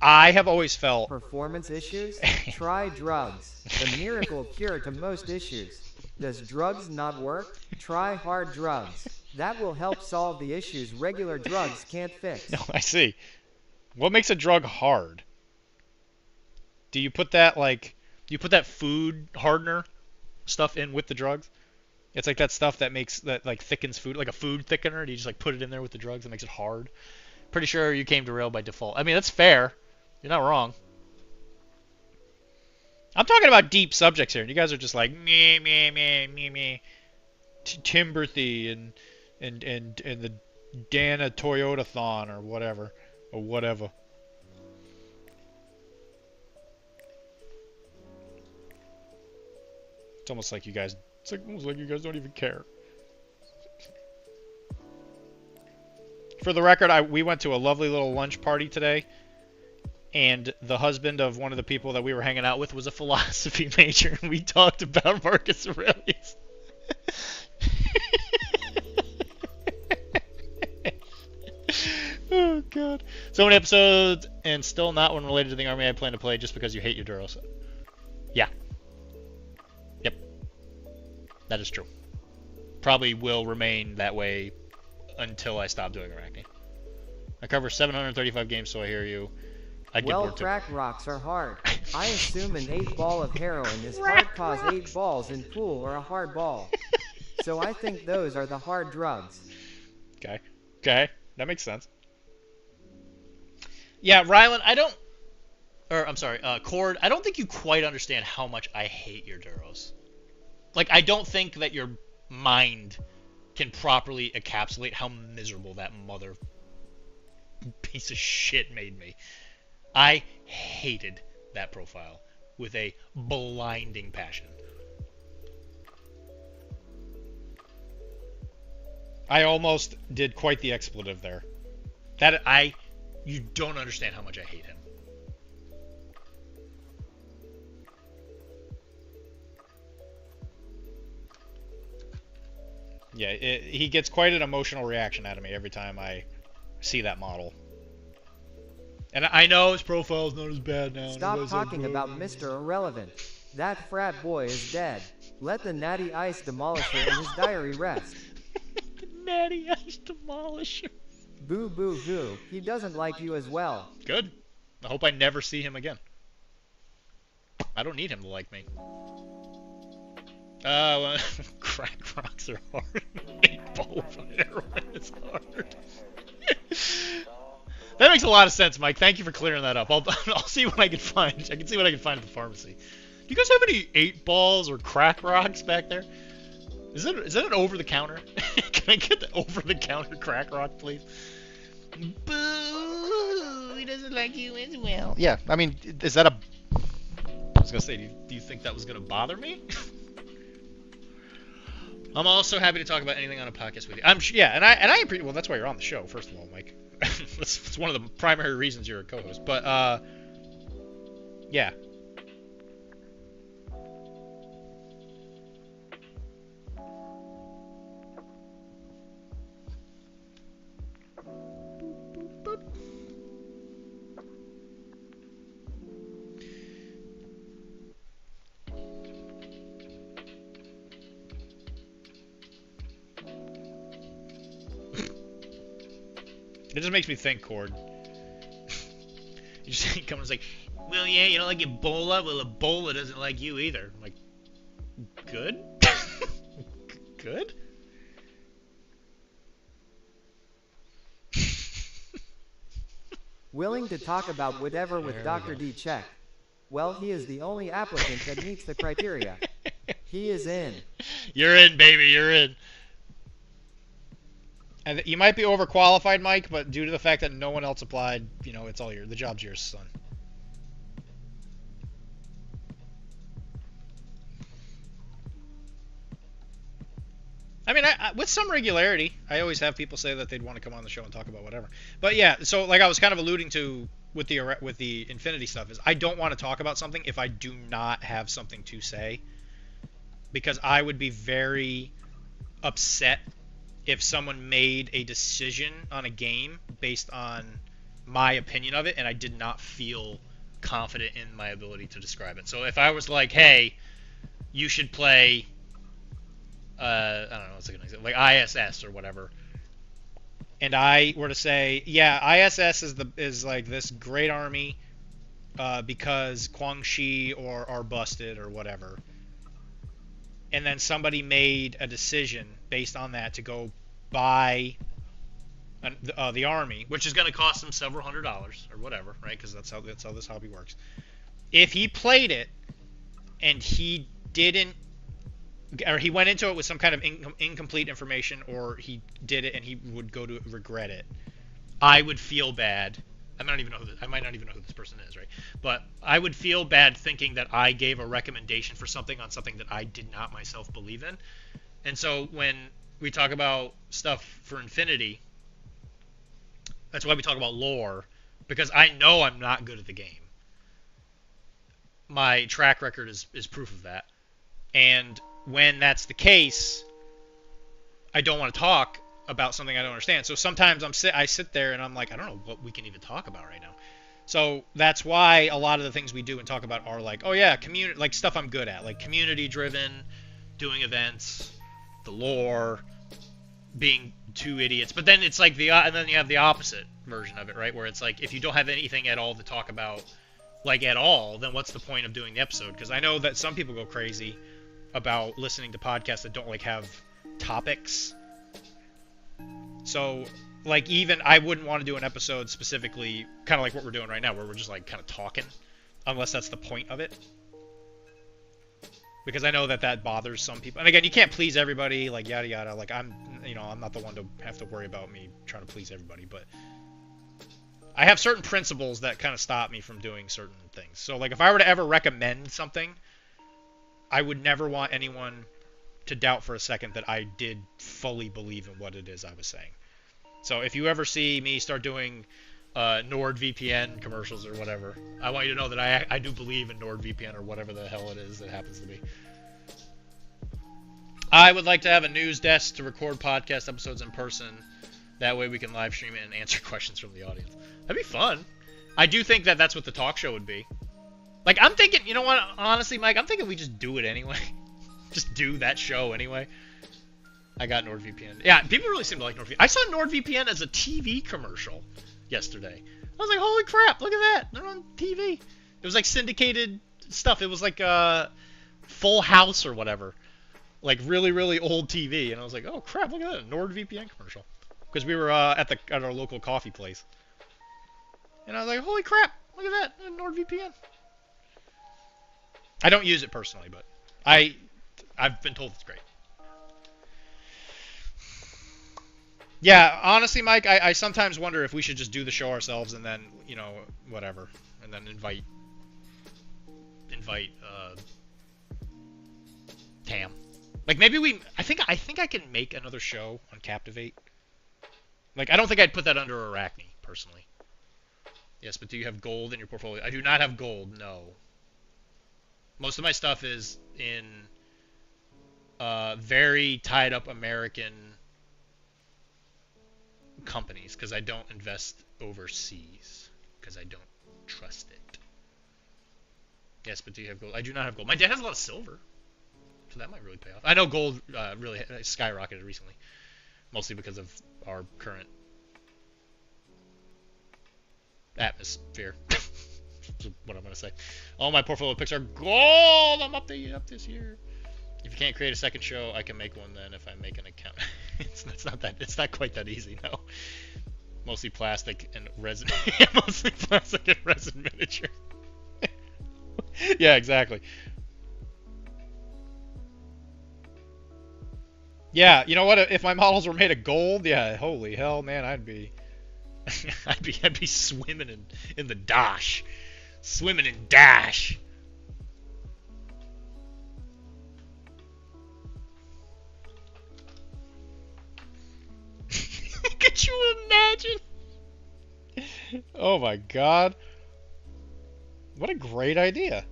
[SPEAKER 4] I have always felt
[SPEAKER 6] performance issues? Try drugs. The miracle cure to most issues. Does drugs not work? Try hard drugs. That will help solve the issues regular drugs can't fix.
[SPEAKER 4] No, I see. What makes a drug hard? Do you put that food hardener stuff in with the drugs? It's like that stuff that like thickens food, like a food thickener. Do you just like put it in there with the drugs that makes it hard? Pretty sure you came to rail by default. I mean, that's fair. You're not wrong. I'm talking about deep subjects here, and you guys are just like me. Timberthy and the Dana Toyotathon or whatever. It's almost like you guys don't even care. For the record, we went to a lovely little lunch party today, and the husband of one of the people that we were hanging out with was a philosophy major, and we talked about Marcus Aurelius. Oh god. So many episodes and still not one related to the army I plan to play just because you hate your Duros. Yeah. Yep. That is true. Probably will remain that way until I stop doing Arachne. I cover 735 games, so I hear you. I'd get
[SPEAKER 6] Well,
[SPEAKER 4] bored too.
[SPEAKER 6] crack rocks are hard. I assume an 8-ball of heroin is hard cause 8 balls in pool or a hard ball. So I think those are the hard drugs.
[SPEAKER 4] Okay. Okay. That makes sense. Yeah, Rylan, Cord, I don't think you quite understand how much I hate your Duros. Like, I don't think that your mind can properly encapsulate how miserable that mother piece of shit made me. I hated that profile with a blinding passion. I almost did quite the expletive there. You don't understand how much I hate him. Yeah, he gets quite an emotional reaction out of me every time I see that model. And I know his profile's not as bad now.
[SPEAKER 6] Stop talking about Mr. Irrelevant. That frat boy is dead. Let the Natty Ice Demolisher in his diary rest.
[SPEAKER 4] The Natty Ice Demolisher.
[SPEAKER 6] Boo boo hoo, he doesn't like you as well.
[SPEAKER 4] Good. I hope I never see him again. I don't need him to like me. Well, crack rocks are hard. 8-ball of heroin is hard. That makes a lot of sense, Mike. Thank you for clearing that up. I'll see what I can find. I can see what I can find at the pharmacy. Do you guys have any 8-balls or crack rocks back there? Is that an over-the-counter? Can I get the over-the-counter crack rock, please? Boo! He doesn't like you as well. Yeah, I mean, is that a... I was gonna say, do you think that was gonna bother me? I'm also happy to talk about anything on a podcast with you. And I appreciate. Well, that's why you're on the show, first of all, Mike. That's one of the primary reasons you're a co-host. But yeah. It just makes me think, Cord. You just come and say, well, yeah, you don't like Ebola? Well, Ebola doesn't like you either. I'm like, good? Good?
[SPEAKER 6] Willing to talk about whatever with Dr.D check. Well, he is the only applicant that meets the criteria. He is in.
[SPEAKER 4] You're in, baby, you're in. And you might be overqualified, Mike, but due to the fact that no one else applied, you know, it's all yours. The job's yours, son. I mean, with some regularity, I always have people say that they'd want to come on the show and talk about whatever. But yeah, so like I was kind of alluding to with the Infinity stuff is I don't want to talk about something if I do not have something to say, because I would be very upset if someone made a decision on a game based on my opinion of it and I did not feel confident in my ability to describe it. So if I was like, hey, you should play, I don't know, what's a good example, like ISS or whatever, and I were to say, yeah, ISS is like this great army because Guangxi are busted or whatever, and then somebody made a decision based on that to go buy the army, which is going to cost them several $100s or whatever, right? Because that's how this hobby works. If he played it and he didn't, or he went into it with some kind of incomplete information, or he did it and he would go to regret it, I would feel bad. I might not even know who this person is, right? But I would feel bad thinking that I gave a recommendation for something on something that I did not myself believe in. And so when we talk about stuff for Infinity, that's why we talk about lore, because I know I'm not good at the game. My track record is proof of that. And when that's the case, I don't want to talk about something I don't understand. So sometimes I sit there and I'm like, I don't know what we can even talk about right now. So that's why a lot of the things we do and talk about are like, oh yeah, community, like stuff I'm good at, like community driven, doing events, the lore, being two idiots. But then it's like and then you have the opposite, version of it, right? Where it's like, if you don't have anything at all to talk about, like, at all, then what's the point of doing the episode? Because I know that some people go crazy about listening to podcasts that don't, like, have topics. So, like, even I wouldn't want to do an episode specifically, kind of like what we're doing right now, where we're just, like, kind of talking, unless that's the point of it. Because I know that that bothers some people. And again, you can't please everybody, like, yada yada. Like, I'm not the one to have to worry about me trying to please everybody, but I have certain principles that kind of stop me from doing certain things. So, like, if I were to ever recommend something, I would never want anyone to doubt for a second that I did fully believe in what it is I was saying. So if you ever see me start doing NordVPN commercials or whatever, I want you to know that I do believe in NordVPN or whatever the hell it is that happens to be. I would like to have a news desk to record podcast episodes in person. That way we can live stream it and answer questions from the audience. That'd be fun. I do think that that's what the talk show would be. Like, I'm thinking, you know what, honestly, Mike, I'm thinking we just do it anyway. Just do that show anyway. I got NordVPN. Yeah, people really seem to like NordVPN. I saw NordVPN as a TV commercial yesterday. I was like, holy crap, look at that. They're on TV. It was like syndicated stuff. It was like Full House or whatever. Like really, really old TV. And I was like, oh crap, look at that, a NordVPN commercial. Because we were at our local coffee place. And I was like, holy crap, look at that, NordVPN. I don't use it personally, but I've been told it's great. Yeah, honestly, Mike, I sometimes wonder if we should just do the show ourselves and then, you know, whatever, and then invite Tam. Like maybe I think I can make another show on Captivate. Like I don't think I'd put that under Arachne personally. Yes, but do you have gold in your portfolio? I do not have gold. No. Most of my stuff is in very tied up American companies because I don't invest overseas because I don't trust it. Yes, but do you have gold? I do not have gold. My dad has a lot of silver, so that might really pay off. I know gold really skyrocketed recently, mostly because of our current atmosphere. That's what I'm gonna say. All my portfolio picks are gold. I'm up this year. If you can't create a second show, I can make one then if I make an account. It's not quite that easy, no. Mostly plastic and resin. Mostly plastic and resin miniature. Yeah, exactly. Yeah, you know what? If my models were made of gold, yeah, holy hell, man, I'd be swimming in the dash. Swimming in dash. Could you imagine? Oh my god. What a great idea.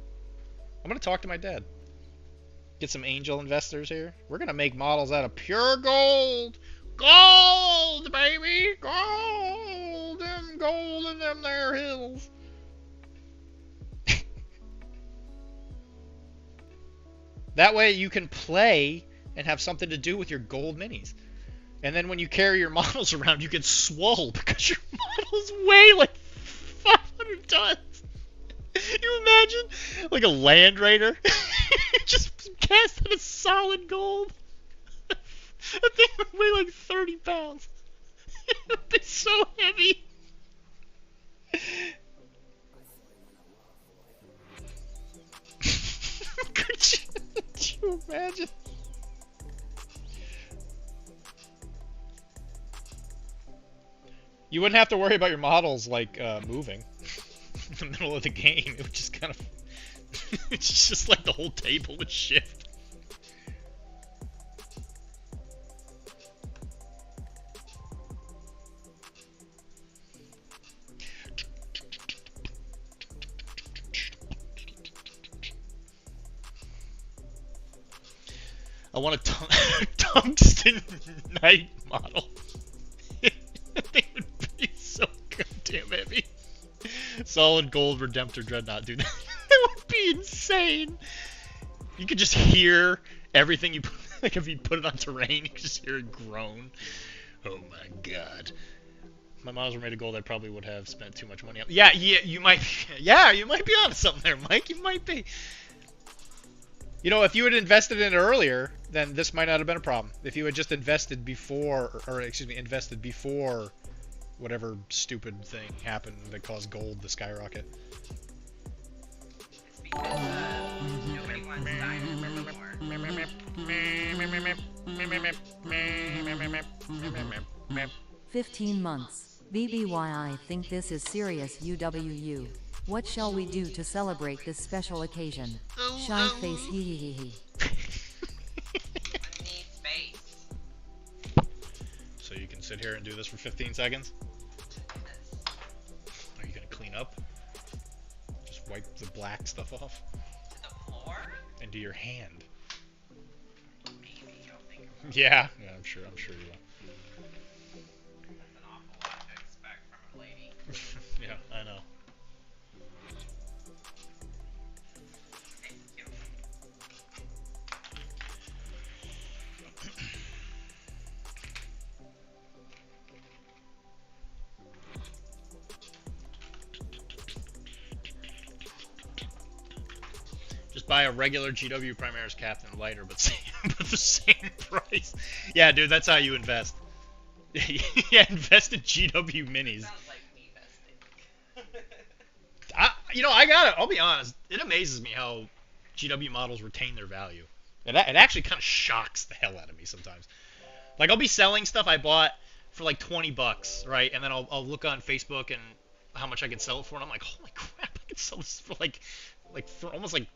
[SPEAKER 4] I'm gonna talk to my dad. Get some angel investors here. We're gonna make models out of pure gold. Gold, baby! Gold! Them gold in them there hills. That way you can play and have something to do with your gold minis. And then when you carry your models around, you get swole because your models weigh like 500 tons. You imagine? Like a Land Raider? Just cast out of solid gold. That thing would weigh like 30 pounds. It would be so heavy. Could you imagine? You wouldn't have to worry about your models like moving in the middle of the game. It would just kind of it's just like the whole table would shift. I want a tungsten knight model. They would be so goddamn heavy. Solid gold Redemptor Dreadnought, dude. That would be insane. You could just hear everything you put, like if you put it on terrain, you could just hear it groan. Oh my god. my models were made of gold, I probably would have spent too much money on. Yeah, you might. Yeah, you might be onto something there, Mike. You might be. You know, if you had invested in it earlier, then this might not have been a problem. If you had just invested before, or excuse me, invested before whatever stupid thing happened that caused gold to skyrocket.
[SPEAKER 5] It's because nobody wants diamonds anymore.
[SPEAKER 1] 15 months. BBY, I think this is serious UWU. What shall we do to celebrate this special occasion? Shy face hee hee hee hee.
[SPEAKER 5] I need space.
[SPEAKER 4] So you can sit here and do this for 15 seconds? Are you gonna clean up? Just wipe the black stuff off?
[SPEAKER 5] To the floor?
[SPEAKER 4] Into your hand.
[SPEAKER 5] Maybe, I don't think it
[SPEAKER 4] Yeah, I'm sure you will.
[SPEAKER 5] That's an awful lot to expect from a lady.
[SPEAKER 4] Yeah, I know.
[SPEAKER 5] Thank you.
[SPEAKER 4] Just buy a regular GW Primaris Captain lighter, but the same price. Yeah, dude, that's how you invest. Yeah, invest in GW minis.
[SPEAKER 5] Sounds like me vesting.
[SPEAKER 4] I'll be honest. It amazes me how GW models retain their value. It actually kind of shocks the hell out of me sometimes. Like, I'll be selling stuff I bought for like $20, right? And then I'll look on Facebook and how much I can sell it for, and I'm like, holy crap, I can sell this for like for almost like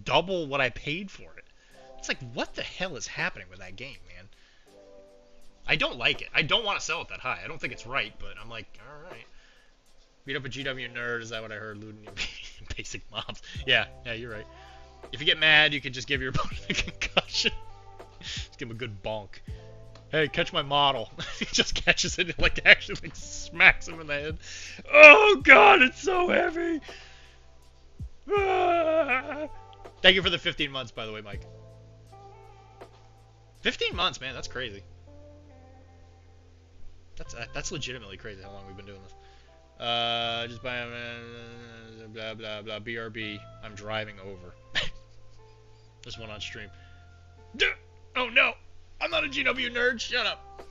[SPEAKER 4] double what I paid for it. It's like, what the hell is happening with that game, man? I don't like it. I don't want to sell it that high. I don't think it's right, but I'm like, alright. Beat up a GW nerd, is that what I heard? Looting basic mobs. Yeah, you're right. If you get mad, you can just give your opponent a concussion. Just give him a good bonk. Hey, catch my model. He just catches it and actually smacks him in the head. Oh god, it's so heavy! Ah! Thank you for the 15 months, by the way, Mike. 15 months, man, that's crazy. That's legitimately crazy how long we've been doing this. Just buy blah blah blah BRB. I'm driving over. This one on stream. Oh no! I'm not a GW nerd. Shut up.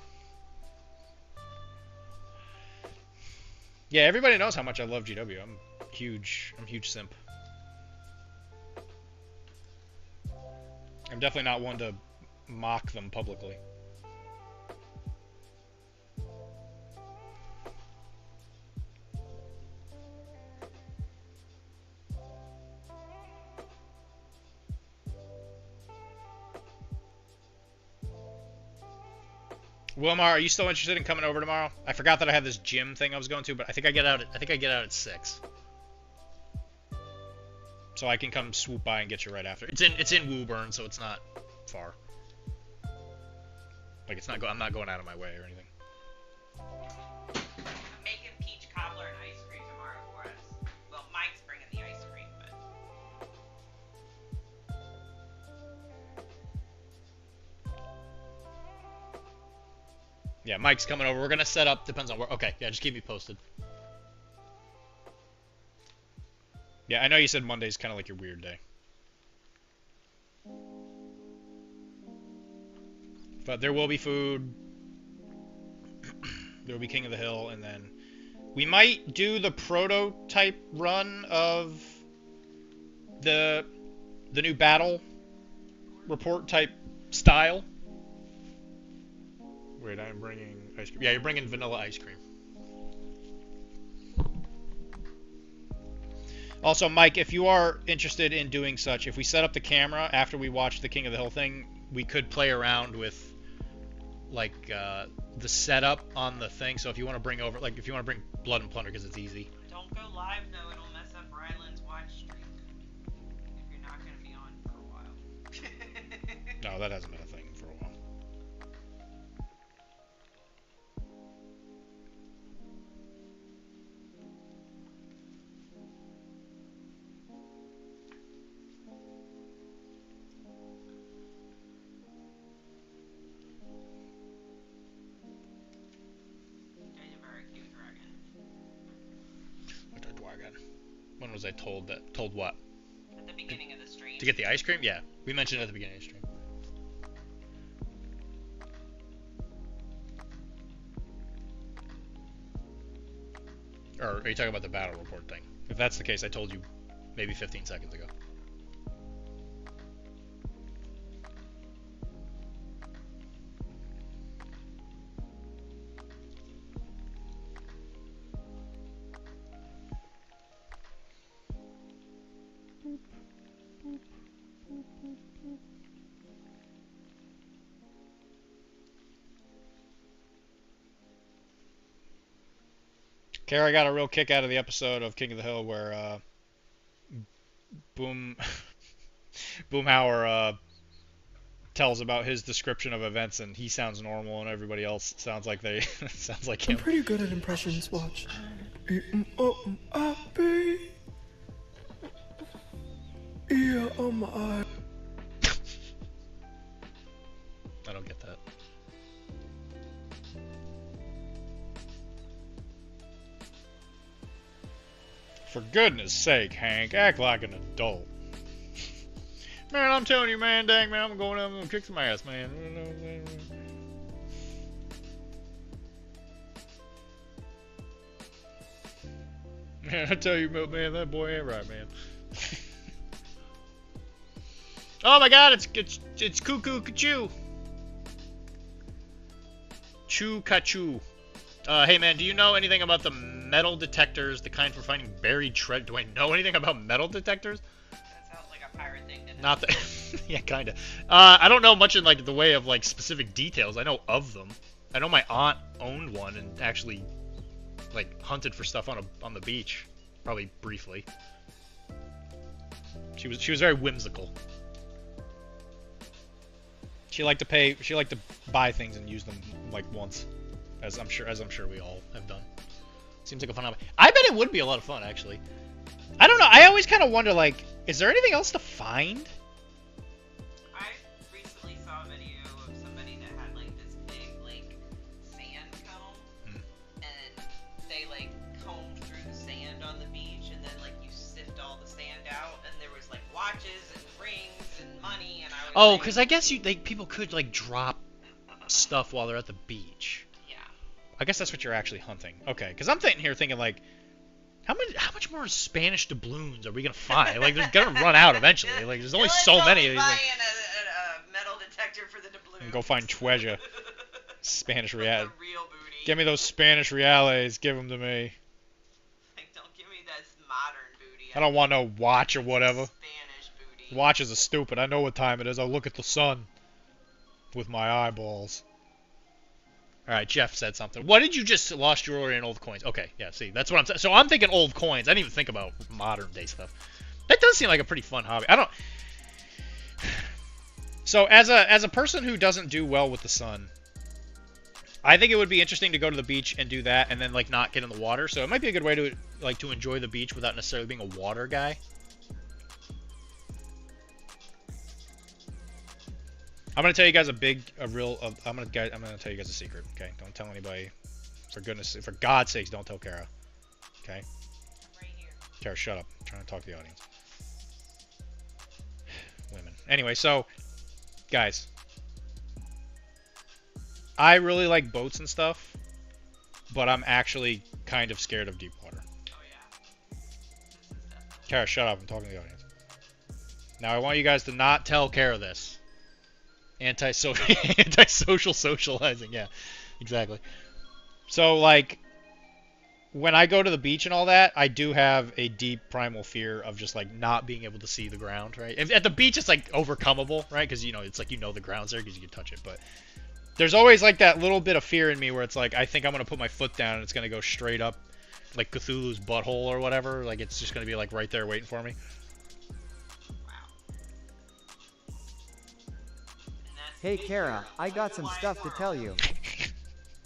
[SPEAKER 4] Yeah, everybody knows how much I love GW. I'm huge simp. I'm definitely not one to mock them publicly. Wilmar, are you still interested in coming over tomorrow? I forgot that I had this gym thing I was going to, but I think I get out at 6. So I can come swoop by and get you right after. It's in Woburn, so it's not far. Like I'm not going out of my way or anything.
[SPEAKER 5] I'm making peach cobbler and ice cream tomorrow for us. Well, Mike's bringing the ice cream, but...
[SPEAKER 4] Yeah, Mike's coming over. We're gonna set up. Depends on where. Okay, yeah, just keep me posted. Yeah, I know you said Monday's kind of like your weird day. But there will be food. There will be King of the Hill, and then we might do the prototype run of the new battle report type style. Wait, I'm bringing ice cream. Yeah, you're bringing vanilla ice cream. Also, Mike, if you are interested in doing such, if we set up the camera after we watch the King of the Hill thing, we could play around with, like, the setup on the thing. So if you want to bring over, like, if you want to bring Blood and Plunder, because it's easy.
[SPEAKER 5] Don't go live, though. It'll mess up Ryland's watch streak. If you're not going to be on for a while.
[SPEAKER 4] No, that hasn't been a thing for a while.
[SPEAKER 5] He's a very cute dragon.
[SPEAKER 4] was I told that? Told what?
[SPEAKER 5] At the beginning of the stream.
[SPEAKER 4] To get the ice cream? Yeah, we mentioned it at the beginning of the stream. Or are you talking about the battle report thing? If that's the case, I told you maybe 15 seconds ago. Kara got a real kick out of the episode of King of the Hill where Boomhauer tells about his description of events, and he sounds normal, and everybody else sounds like they sounds like him.
[SPEAKER 7] I'm pretty good at impressions. Watch. Yeah, my.
[SPEAKER 4] I don't get that. For goodness sake, Hank, act like an adult. Man, I'm telling you, man, dang, man, I'm going up and kick some ass, man. Man, I tell you, man, that boy ain't right, man. Oh my God, it's cuckoo choo. Choo ka-choo. Hey man, do you know anything about the metal detectors, the kind for finding buried treasure? Do I know anything about metal detectors?
[SPEAKER 5] That sounds like a pirate thing to know.
[SPEAKER 4] Not that. Yeah, kinda. I don't know much in like the way of like specific details. I know of them. I know my aunt owned one and actually like hunted for stuff on the beach, probably briefly. She was very whimsical. She liked to buy things and use them like once. As I'm sure we all have done. Seems like a fun hobby. I bet it would be a lot of fun, actually. I don't know. I always kind of wonder, like, is there anything else to find?
[SPEAKER 5] I recently saw a video of somebody that had like this big like sand comb, and they like combed through the sand on the beach, and then like you sift all the sand out, and there was like watches and rings and money, and I was
[SPEAKER 4] Oh,
[SPEAKER 5] like,
[SPEAKER 4] because I guess people could like drop stuff while they're at the beach. I guess that's what you're actually hunting. Okay, because I'm sitting here thinking like, how much more Spanish doubloons are we gonna find? Like, they're gonna run out eventually. Like, there's only so many of these.
[SPEAKER 5] Buying a metal detector for the doubloons.
[SPEAKER 4] And go find treasure. Spanish real.
[SPEAKER 5] The real booty.
[SPEAKER 4] Give me those Spanish reales. Give them to me.
[SPEAKER 5] Like, don't give me that modern booty.
[SPEAKER 4] I don't want no watch or whatever.
[SPEAKER 5] Spanish booty.
[SPEAKER 4] Watches are stupid. I know what time it is. I'll look at the sun with my eyeballs. Alright, Jeff said something. What did you just lost jewelry and old coins? Okay, yeah, see, that's what I'm saying. So I'm thinking old coins. I didn't even think about modern day stuff. That does seem like a pretty fun hobby. I don't... So as a person who doesn't do well with the sun, I think it would be interesting to go to the beach and do that and then like not get in the water. So it might be a good way to like to enjoy the beach without necessarily being a water guy. I'm gonna tell you guys I'm gonna tell you guys a secret. Okay, don't tell anybody. For God's sakes, don't tell Kara. Okay.
[SPEAKER 5] I'm right here.
[SPEAKER 4] Kara, shut up. I'm trying to talk to the audience. Women. Anyway, so guys, I really like boats and stuff, but I'm actually kind of scared of deep water.
[SPEAKER 5] Oh yeah. This is definitely.
[SPEAKER 4] Kara, shut up. I'm talking to the audience. Now I want you guys to not tell Kara this. Antisocial socializing, yeah, exactly. So, like, when I go to the beach and all that, I do have a deep primal fear of just, like, not being able to see the ground, right? At the beach, it's, like, overcomeable, right? Because, you know, it's like, you know the ground's there because you can touch it. But there's always, like, that little bit of fear in me where it's like, I think I'm going to put my foot down and it's going to go straight up, like Cthulhu's butthole or whatever. Like, it's just going to be, like, right there waiting for me.
[SPEAKER 6] Hey Kara, I got some stuff to tell you.
[SPEAKER 5] In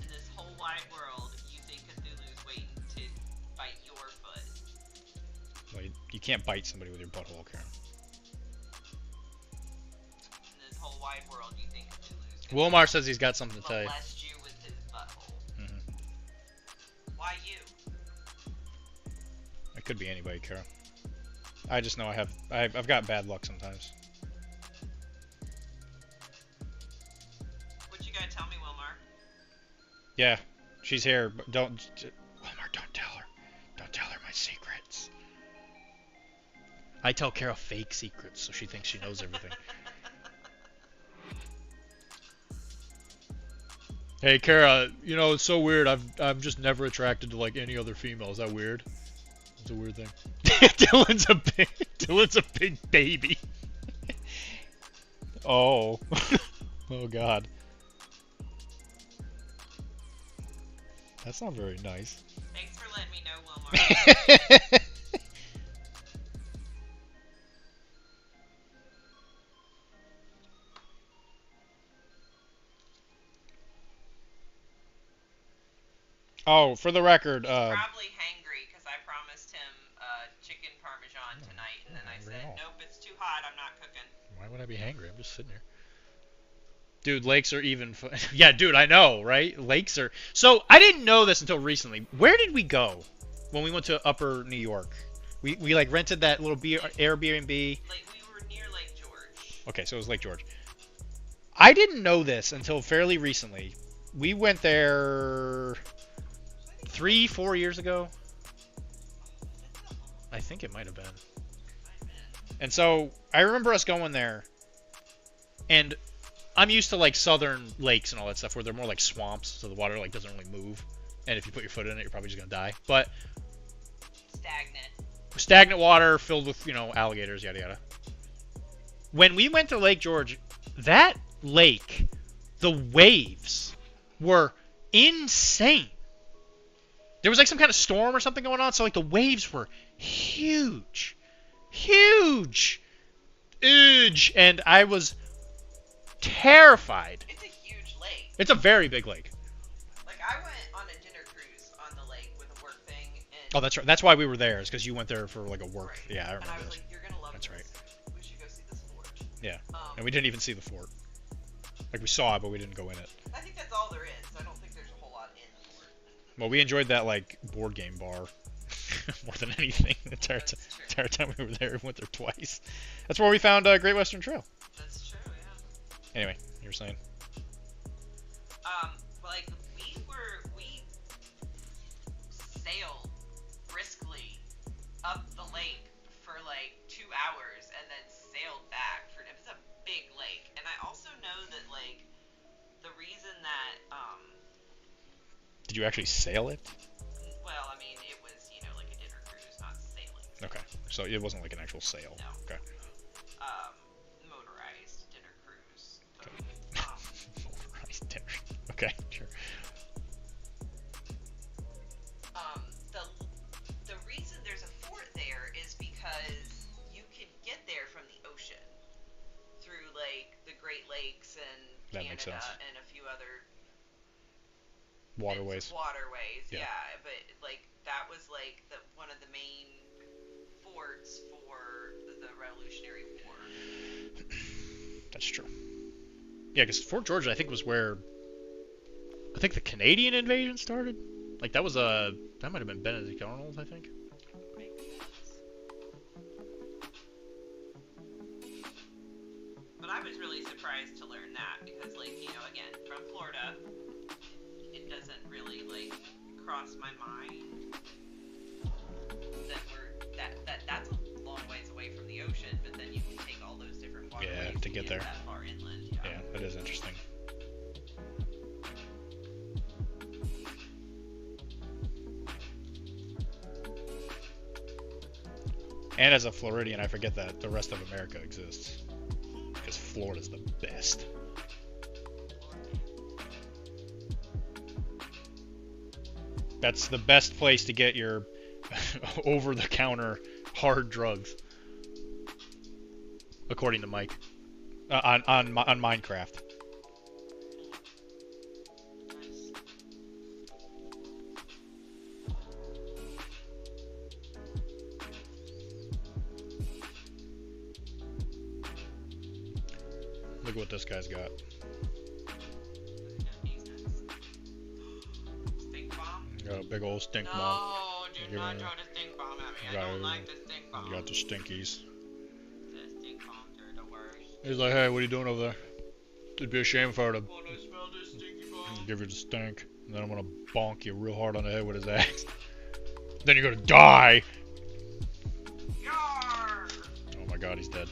[SPEAKER 5] this whole wide world, you think Cthulhu's waiting to bite your foot.
[SPEAKER 4] Well, you can't bite somebody with your butthole, Kara.
[SPEAKER 5] In this whole wide world, you think Cthulhu's
[SPEAKER 4] Wilmar says he's got something to tell you.
[SPEAKER 5] molest you with his butthole.
[SPEAKER 4] Mm-hmm.
[SPEAKER 5] Why you?
[SPEAKER 4] It could be anybody, Kara. I just know I've got bad luck sometimes.
[SPEAKER 5] What you gotta tell me, Wilmar?
[SPEAKER 4] Yeah, she's here, but Wilmar, don't tell her. Don't tell her my secrets. I tell Kara fake secrets, so she thinks she knows everything. Hey, Kara, you know, it's so weird. I'm just never attracted to, like, any other female. Is that weird? It's a weird thing. Dylan's a big baby. Oh. Oh, God. That's not very nice.
[SPEAKER 5] Thanks for letting me know, Wilmar.
[SPEAKER 4] Oh, for the record,
[SPEAKER 5] He's probably hangry because I promised him chicken parmesan tonight, and then I said, nope, it's too hot, I'm not cooking.
[SPEAKER 4] Why would I be hangry? I'm just sitting here. Dude, lakes are even yeah, dude, I know, right? Lakes are... So, I didn't know this until recently. Where did we go when we went to Upper New York? We like, rented that little Airbnb.
[SPEAKER 5] Like, we were near Lake George.
[SPEAKER 4] Okay, so it was Lake George. I didn't know this until fairly recently. We went there 3-4 years ago. I think it might have been. And so I remember us going there, and I'm used to like southern lakes and all that stuff where they're more like swamps, so the water like doesn't really move, and if you put your foot in it, you're probably just gonna die. But stagnant water filled with, you know, alligators, yada yada. When we went to Lake George, that lake, the waves were insane. There was like some kind of storm or something going on, so like the waves were huge. Huge. And I was terrified.
[SPEAKER 5] It's a huge lake.
[SPEAKER 4] It's a very big lake.
[SPEAKER 5] Like, I went on a dinner cruise on the lake with a work thing, and...
[SPEAKER 4] Oh, that's right. That's why we were there, is because you went there for like a work.
[SPEAKER 5] Right.
[SPEAKER 4] Yeah, I remember
[SPEAKER 5] And I was
[SPEAKER 4] this.
[SPEAKER 5] like, you're gonna love
[SPEAKER 4] That's
[SPEAKER 5] this.
[SPEAKER 4] right.
[SPEAKER 5] We should go see this fort.
[SPEAKER 4] Yeah. And we didn't even see the fort. Like, we saw it, but we didn't go in it.
[SPEAKER 5] I think that's all there is. I don't think there's a whole lot in the fort.
[SPEAKER 4] Well, we enjoyed that, like, board game bar more than anything. The entire time we were there. We went there twice. That's where we found Great Western Trail.
[SPEAKER 5] That's true, yeah.
[SPEAKER 4] Anyway, you were saying?
[SPEAKER 5] Like, we sailed briskly up the lake for like 2 hours and then sailed back for, it was a big lake. And I also know that, like, the reason that,
[SPEAKER 4] Did you actually sail it?
[SPEAKER 5] well, I mean, it was, you know, like a dinner cruise, not sailing.
[SPEAKER 4] Okay. So it wasn't like an actual sail.
[SPEAKER 5] No.
[SPEAKER 4] Okay.
[SPEAKER 5] Motorized dinner cruise.
[SPEAKER 4] Motorized dinner. Okay, sure.
[SPEAKER 5] The reason there's a fort there is because you can get there from the ocean through, like, the Great Lakes and
[SPEAKER 4] That
[SPEAKER 5] Canada
[SPEAKER 4] makes sense.
[SPEAKER 5] and a few other
[SPEAKER 4] Waterways.
[SPEAKER 5] Yeah.
[SPEAKER 4] Yeah.
[SPEAKER 5] But, like, that was like one of the main forts for the Revolutionary War.
[SPEAKER 4] That's true. Yeah, because Fort George, I think, was where I think the Canadian invasion started. Like, that was that might have been Benedict Arnold, I think.
[SPEAKER 5] But I was really surprised to learn that because, like, you know, again, from Florida, it doesn't really, like, cross my mind that that's a long ways away from the ocean, but then you can take all those different waterways
[SPEAKER 4] to get there.
[SPEAKER 5] that far inland.
[SPEAKER 4] Yeah, that is interesting. And as a Floridian, I forget that the rest of America exists. Because Florida's the best. That's the best place to get your over-the-counter hard drugs. According to Mike. On Minecraft. Look what this guy's got.
[SPEAKER 5] Stink bomb?
[SPEAKER 4] Got a big old stink bomb.
[SPEAKER 5] No, do
[SPEAKER 4] You're
[SPEAKER 5] not
[SPEAKER 4] gonna-
[SPEAKER 5] throw the stink bomb at me. I
[SPEAKER 4] Right.
[SPEAKER 5] don't like the stink bombs.
[SPEAKER 4] You got the stinkies.
[SPEAKER 5] The stink bombs are the worst.
[SPEAKER 4] He's like, hey, what are you doing over there? It'd be a shame if I were to
[SPEAKER 5] Want to smell this stinky bomb?
[SPEAKER 4] give you the stink, and then I'm gonna bonk you real hard on the head with his axe. Then you're gonna die!
[SPEAKER 5] Yarr!
[SPEAKER 4] Oh my god, he's dead.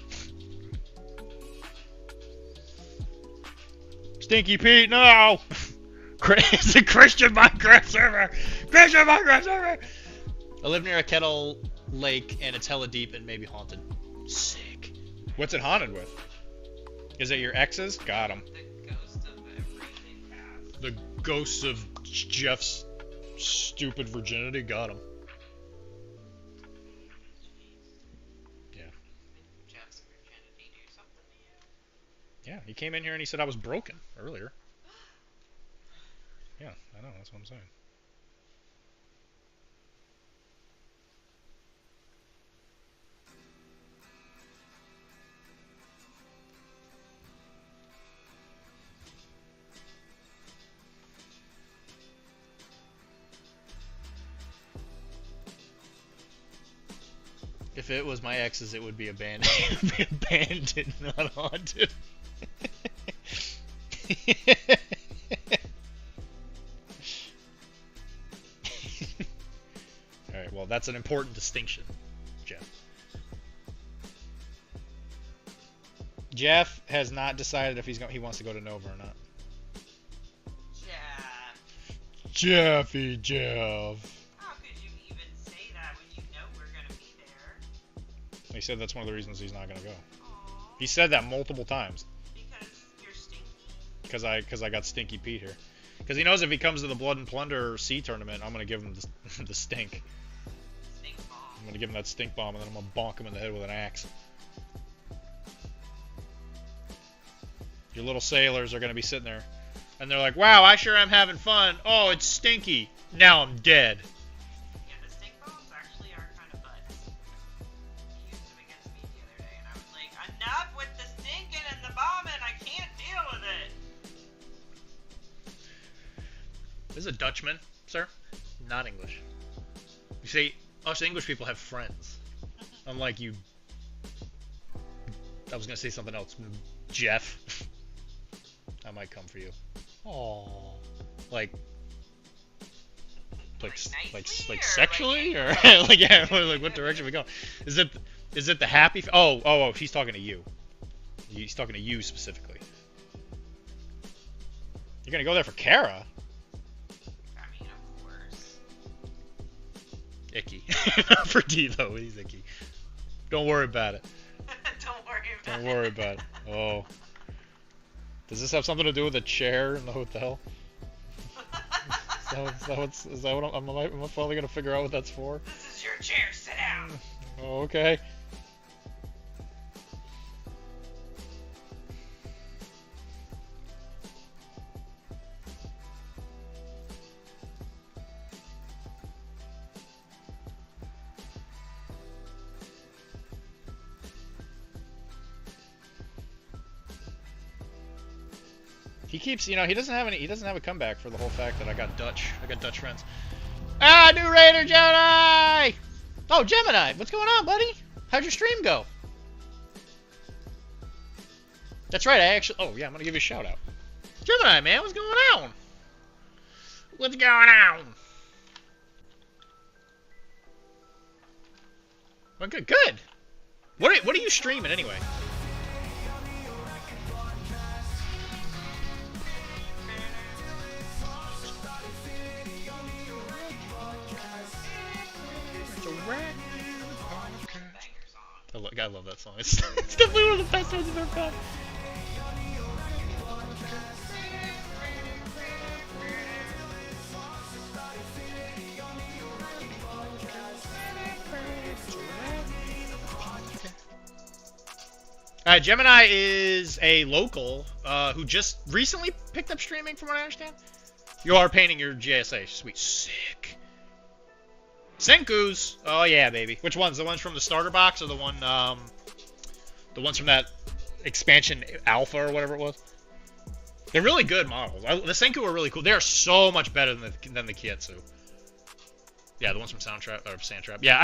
[SPEAKER 4] Stinky Pete, no! It's a Christian Minecraft server! Christian Minecraft server! I live near a kettle lake, and it's hella deep and maybe haunted. Sick. What's it haunted with? Is it your exes? Got him.
[SPEAKER 5] The ghost of everything past.
[SPEAKER 4] The ghosts of Jeff's stupid virginity? Got him. Yeah.
[SPEAKER 5] Jeff's virginity do something to you?
[SPEAKER 4] Yeah, he came in here and he said I was broken earlier. Yeah, I know, that's what I'm saying. If it was my exes, it would be abandoned. It would be abandoned, not haunted. Alright, well, that's an important distinction, Jeff. Jeff has not decided if he wants to go to Nova or not.
[SPEAKER 5] Jeff.
[SPEAKER 4] Jeffy Jeff.
[SPEAKER 5] How could you even say that when you know we're gonna be there?
[SPEAKER 4] He said that's one of the reasons he's not gonna go.
[SPEAKER 5] Aww.
[SPEAKER 4] He said that multiple times.
[SPEAKER 5] Because you're stinky?
[SPEAKER 4] Because I got Stinky Pete here. Because he knows if he comes to the Blood and Plunder Sea tournament, I'm gonna give him the stink.
[SPEAKER 5] Stink bomb.
[SPEAKER 4] I'm gonna give him that stink bomb, and then I'm gonna bonk him in the head with an axe. Your little sailors are gonna be sitting there, and they're like, "Wow, I sure am having fun. Oh, it's stinky. Now I'm dead."
[SPEAKER 5] Yeah, the stink bombs actually are kind of butts. He used them against me the other day, and I was like, enough with the stinking and the bombing, I can't deal with it.
[SPEAKER 4] This is a Dutchman, sir. Not English. You see, us English people have friends. Unlike you. I was gonna say something else. Jeff. I might come for you. Aww. Like
[SPEAKER 5] nicely, or
[SPEAKER 4] sexually, or
[SPEAKER 5] like-
[SPEAKER 4] like, yeah, like what direction are we going? Is it the happy? Oh, he's talking to you. He's talking to you specifically. You're gonna go there for Kara?
[SPEAKER 5] I mean, of course.
[SPEAKER 4] Icky. Not for D though. He's icky. Don't worry about it.
[SPEAKER 5] Don't worry about
[SPEAKER 4] Don't worry about it. Oh. Does this have something to do with a chair in the hotel? Is that what am I finally gonna figure out what that's for?
[SPEAKER 5] This is your chair, sit down.
[SPEAKER 4] Oh, okay. He keeps, he doesn't have a comeback for the whole fact that I got Dutch friends. Ah, new Raider Gemini! Oh, Gemini, what's going on, buddy? How'd your stream go? That's right, oh yeah, I'm gonna give you a shout out. Gemini, man, what's going on? What's going on? Well, good. What are you streaming anyway? I love that song. It's definitely one of the best ones I've ever found. Gemini is a local who just recently picked up streaming, from what I understand. You are painting your JSA. Sweet. Sick. Senku's. Oh yeah, baby. Which ones? The ones from the starter box, or the the ones from that expansion alpha or whatever it was? They're really good models. The Senku are really cool. They are so much better than the Kietsu. Yeah, the ones from Sandtrap. Yeah,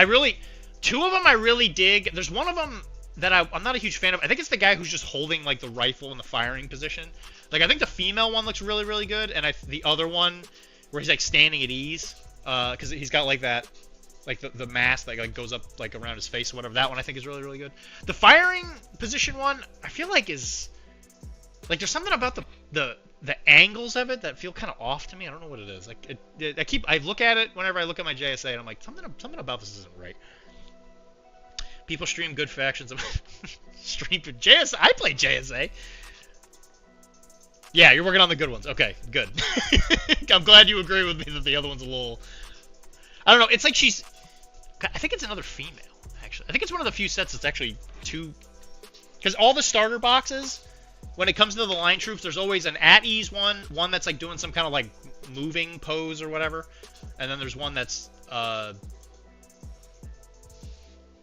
[SPEAKER 4] Two of them I really dig. There's one of them that I'm not a huge fan of. I think it's the guy who's just holding like the rifle in the firing position. Like I think the female one looks really, really good, and the other one where he's like standing at ease, because he's got like that, like the mask that like goes up like around his face or whatever. That one I think is really, really good. The firing position one I feel like is like there's something about the angles of it that feel kind of off to me. I don't know what it is. Like I look at it whenever I look at my JSA and I'm like something about this isn't right. People stream good factions of stream for JSA. I play JSA. Yeah, you're working on the good ones. Okay, good. I'm glad you agree with me that the other one's a little... I don't know. It's like she's... I think it's another female, actually. I think it's one of the few sets that's actually two... Because all the starter boxes, when it comes to the line troops, there's always an at-ease one that's like doing some kind of like moving pose or whatever. And then there's one that's...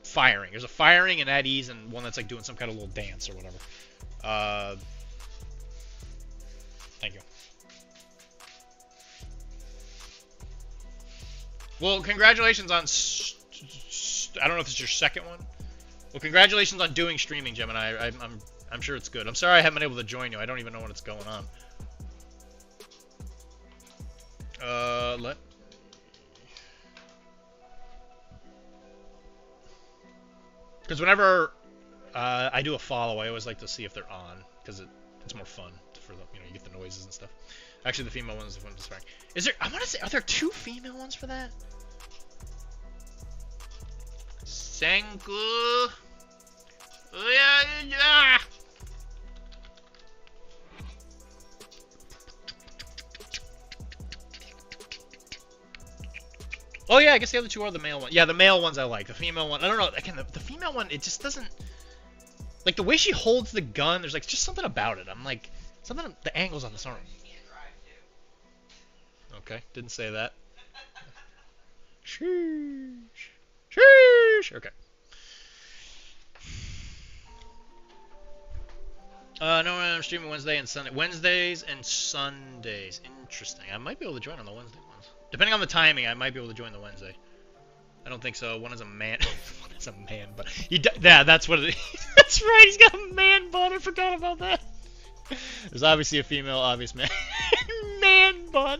[SPEAKER 4] firing. There's a firing and at ease and one that's like doing some kind of little dance or whatever. Thank you. Well, congratulations on... I don't know if it's your second one. Well, congratulations on doing streaming, Gemini. I'm sure it's good. I'm sorry I haven't been able to join you. I don't even know what's going on. Because whenever I do a follow, I always like to see if they're on, because it's more fun for the, you get the noises and stuff. Actually, the female one is the one that's firing. Is there? I want to say, are there two female ones for that? Senku. Yeah. Oh yeah, I guess the other two are the male ones. Yeah, the male ones I like. The female one, I don't know. Again, the female one, it just doesn't... Like, the way she holds the gun, there's like just something about it. I'm like, something... The angles on this aren't... Okay, didn't say that. Sheesh. Sheesh. Okay. No, I'm streaming Wednesday and Sunday. Wednesdays and Sundays. Interesting. I might be able to join on the Wednesday ones. Depending on the timing, I might be able to join the Wednesday. I don't think so. One is a man. One is a man bun. Yeah, that's what it is. That's right. He's got a man bun. I forgot about that. There's obviously a female, obvious man. Man bun.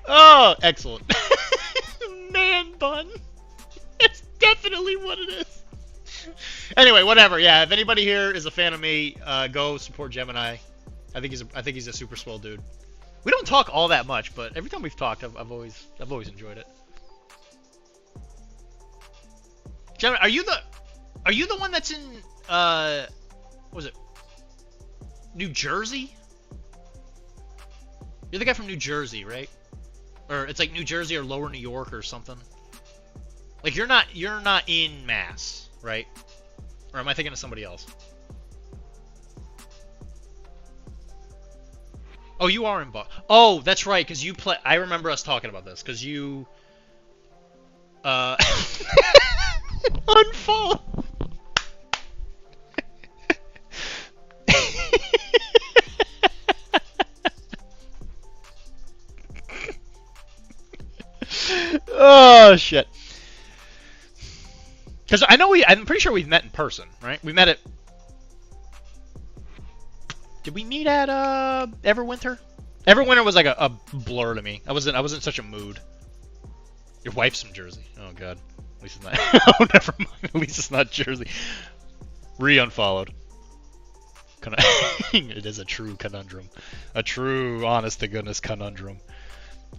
[SPEAKER 4] Oh, excellent. Man bun. That's definitely what it is. Anyway, whatever. Yeah, if anybody here is a fan of me, go support Gemini. I think he's a super swell dude. We don't talk all that much, but every time we've talked, I've always enjoyed it. Gemini, are you the one that's in what was it? New Jersey? You're the guy from New Jersey, right? Or it's like New Jersey or Lower New York or something. Like you're not in Mass, right? Or am I thinking of somebody else? Oh, you are in Boston. Oh, that's right, because you play... I remember us talking about this, because you... Unfollow! Oh, shit. Because I know I'm pretty sure we've met in person, right? We met at... Did we meet at Everwinter? Everwinter was like a blur to me. I wasn't in such a mood. Your wife's from Jersey. Oh god. At least it's not. Oh, never mind. At least it's not Jersey. Re-unfollowed. It is a true conundrum. A true, honest to goodness conundrum.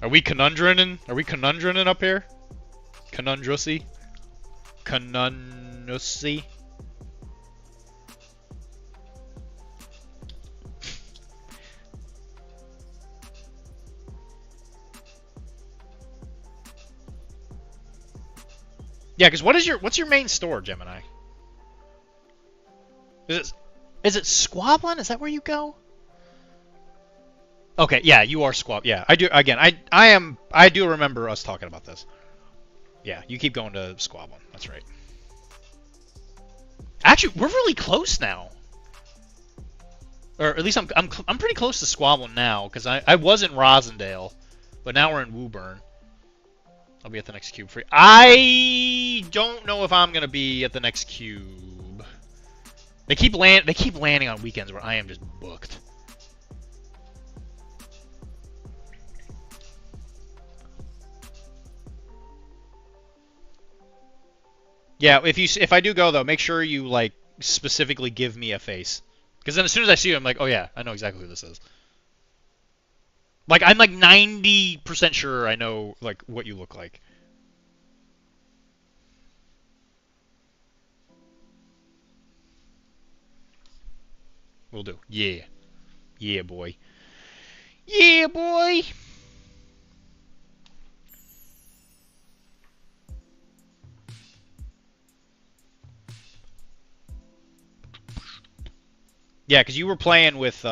[SPEAKER 4] Are we conundrumin'? Are we conundrumin' up here? Conundrussy? Conundrussy? Yeah, because what's your main store, Gemini? Is it Squablin? Is that where you go? Okay, yeah, you are Squab. Yeah, I do. Again, I do remember us talking about this. Yeah, you keep going to Squablin. That's right. Actually, we're really close now. Or at least I'm pretty close to Squablin now because I was in Rosendale, but now we're in Woburn. I'll be at the next cube free. I don't know if I'm gonna be at the next cube. They keep landing on weekends where I am just booked. Yeah, if I do go though, make sure you like specifically give me a face, because then as soon as I see you, I'm like, oh yeah, I know exactly who this is. Like I'm like 90% sure I know like what you look like. We'll do. Yeah. Yeah, boy. Yeah, boy. Yeah, because you were playing with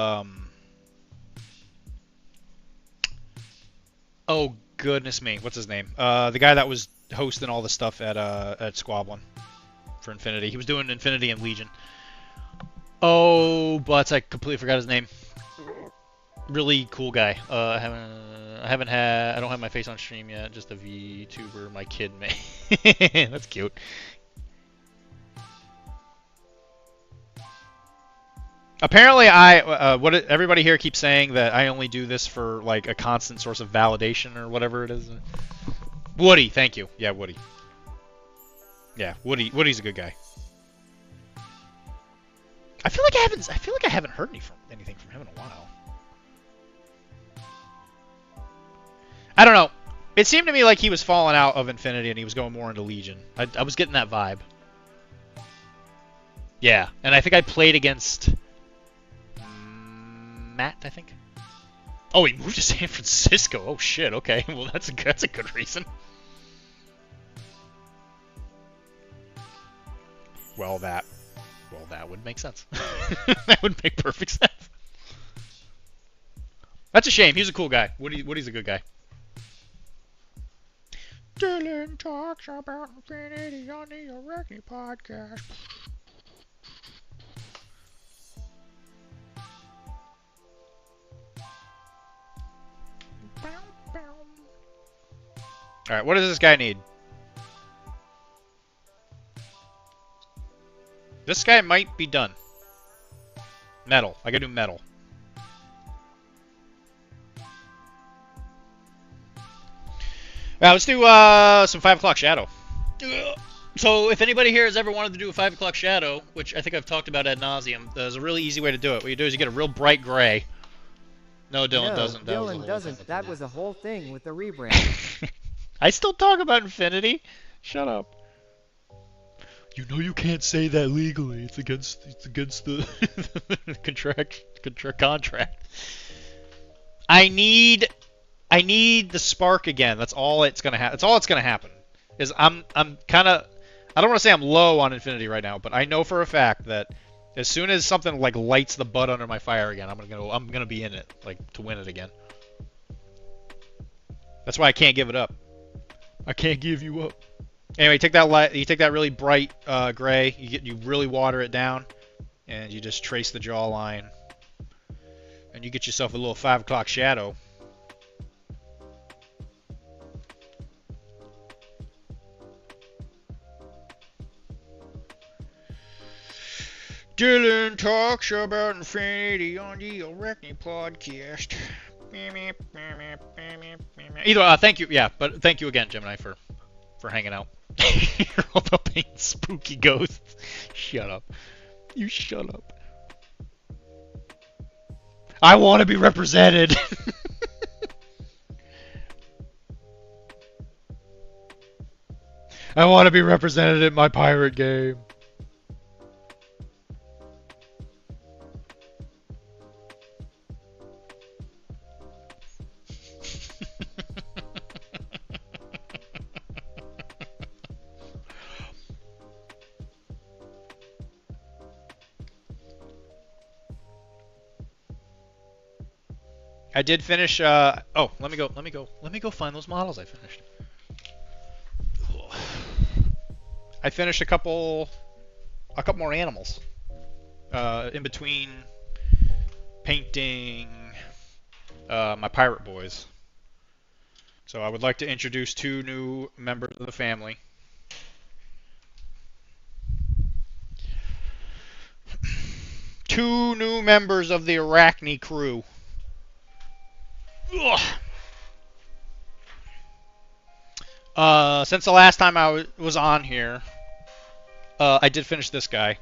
[SPEAKER 4] oh goodness me, what's his name? The guy that was hosting all the stuff at Squablin for Infinity. He was doing Infinity and Legion. Oh, but I completely forgot his name. Really cool guy. I don't have my face on stream yet. Just a VTuber my kid made. That's cute. Apparently, everybody here keeps saying that I only do this for like a constant source of validation or whatever it is. Woody, thank you. Yeah, Woody. Yeah, Woody's a good guy. I feel like I haven't heard anything from him in a while. I don't know. It seemed to me like he was falling out of Infinity and he was going more into Legion. I was getting that vibe. Yeah, and I think I played against Matt, I think. Oh, he moved to San Francisco. Oh shit. Okay. Well, that's a good reason. Well, that would make sense. That would make perfect sense. That's a shame. He's a cool guy. Woody's a good guy. Dylan talks about Infinity on the Arachne podcast. Alright, what does this guy need? This guy might be done. Metal. I gotta do metal. Now let's do some 5 o'clock shadow. So if anybody here has ever wanted to do a 5 o'clock shadow, which I think I've talked about ad nauseum, there's a really easy way to do it. What you do is you get a real bright gray. No, Dylan doesn't.
[SPEAKER 6] Dylan doesn't. That was a whole thing with the rebrand.
[SPEAKER 4] I still talk about Infinity. Shut up. You know you can't say that legally. It's against the contract. I need the spark again. That's all it's gonna happen. That's all it's gonna happen. Is I'm kind of, I don't want to say I'm low on Infinity right now, but I know for a fact that as soon as something like lights the butt under my fire again, I'm gonna be in it, like, to win it again. That's why I can't give it up. I can't give you up. Anyway, you take that really bright gray, you really water it down, and you just trace the jawline, and you get yourself a little 5 o'clock shadow. Dylan talks about Infinity on the Arachne podcast. Either thank you, yeah, but thank you again, Gemini, for hanging out. You're all about painting spooky ghosts. Shut up. You shut up. I want to be represented. I want to be represented in my pirate game. I did finish. Oh, let me go find those models I finished. I finished a couple more animals. In between painting my pirate boys. So I would like to introduce 2 new members of the family. Two new members of the Arachne crew. Since the last time I was on here, I did finish this guy.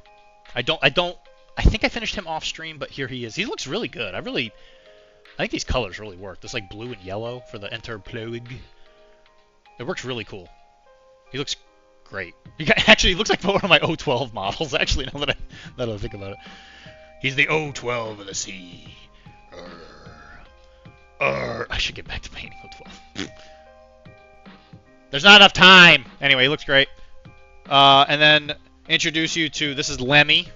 [SPEAKER 4] I think I finished him off stream, but here he is. He looks really good. I think these colors really work. This like blue and yellow for the Enterpluig. It works really cool. He looks great. Actually, he looks like one of my O12 models. Actually, now that I think about it, he's the O12 of the sea. I should get back to painting O12. There's not enough time. Anyway, he looks great. And then introduce you to, this is Lemmy.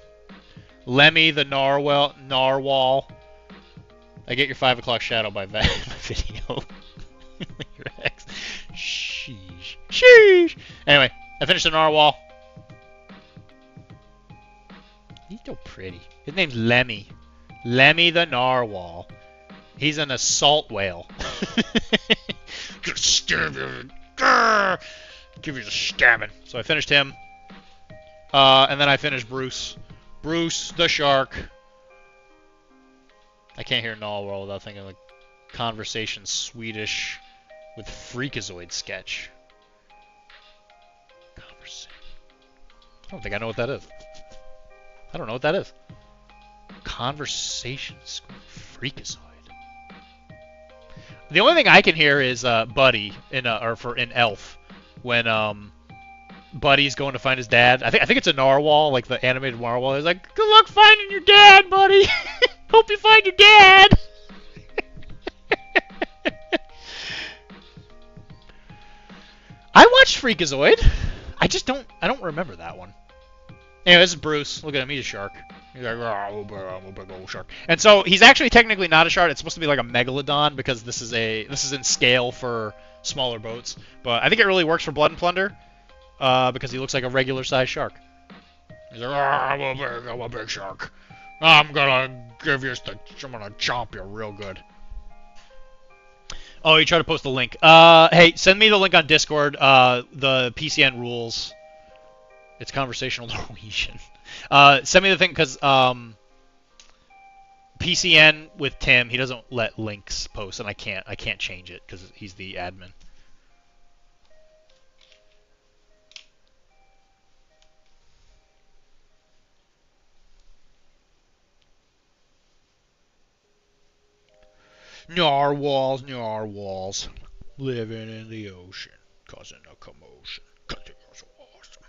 [SPEAKER 4] Lemmy the Narwhal. I get your 5 o'clock shadow by video. Your ex. Sheesh. Sheesh. Anyway, I finished the Narwhal. He's so pretty. His name's Lemmy. Lemmy the Narwhal. He's an assault whale. Gonna stab you. Give you the stabbing. So I finished him. And then I finished Bruce. Bruce the shark. I can't hear Narwhal without thinking of a conversation Swedish with Freakazoid sketch. Conversation. I don't think I know what that is. I don't know what that is. Conversations with Freakazoid. The only thing I can hear is Buddy in Elf when Buddy's going to find his dad. I think it's a narwhal, like the animated narwhal. He's like, "Good luck finding your dad, Buddy. Hope you find your dad." I watched Freakazoid. I don't remember that one. Anyway, this is Bruce. Look at him. He's a shark. He's like, "Oh, I'm a big old shark." And so he's actually technically not a shark. It's supposed to be like a megalodon because this is in scale for smaller boats. But I think it really works for Blood and Plunder because he looks like a regular sized shark. He's like, I'm a big shark. I'm gonna chomp you real good. Oh, you tried to post the link. Hey, send me the link on Discord. The PCN rules. It's conversational Norwegian. Send me the thing because PCN with Tim, he doesn't let links post, and I can't change it because he's the admin. Narwhals, narwhals, living in the ocean, causing a commotion. Awesome.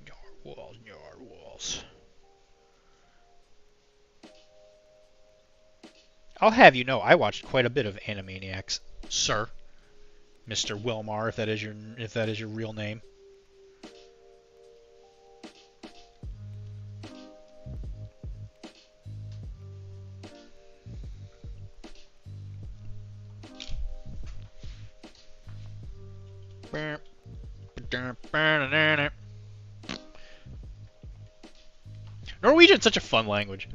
[SPEAKER 4] Narwhals, narwhals. I'll have you know, I watched quite a bit of Animaniacs, sir, Mr. Wilmar, if that is your real name. Norwegian's such a fun language.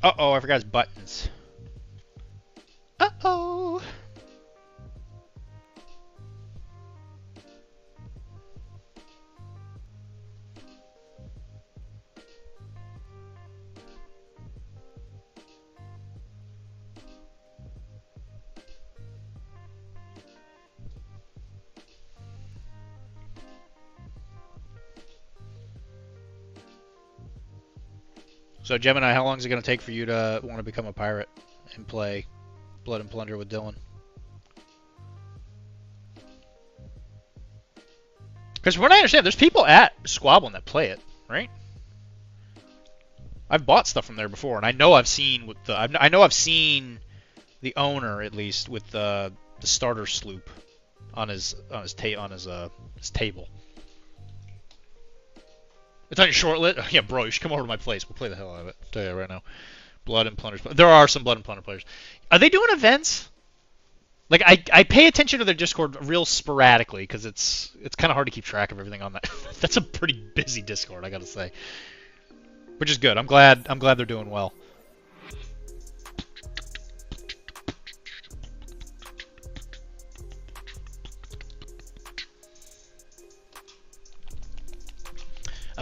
[SPEAKER 4] Uh-oh, I forgot his buttons. Uh-oh. So, Gemini, how long is it going to take for you to want to become a pirate and play Blood and Plunder with Dylan? Because from what I understand, there's people at Squabbling that play it, right? I've bought stuff from there before, and I know I've seen the owner at least with the starter sloop on his table. It's on your short list? Yeah, bro, you should come over to my place. We'll play the hell out of it. I'll tell you that right now. Blood and Plunder. There are some Blood and Plunder players. Are they doing events? Like, I pay attention to their Discord real sporadically, because it's kind of hard to keep track of everything on that. That's a pretty busy Discord, I gotta say. Which is good. I'm glad they're doing well.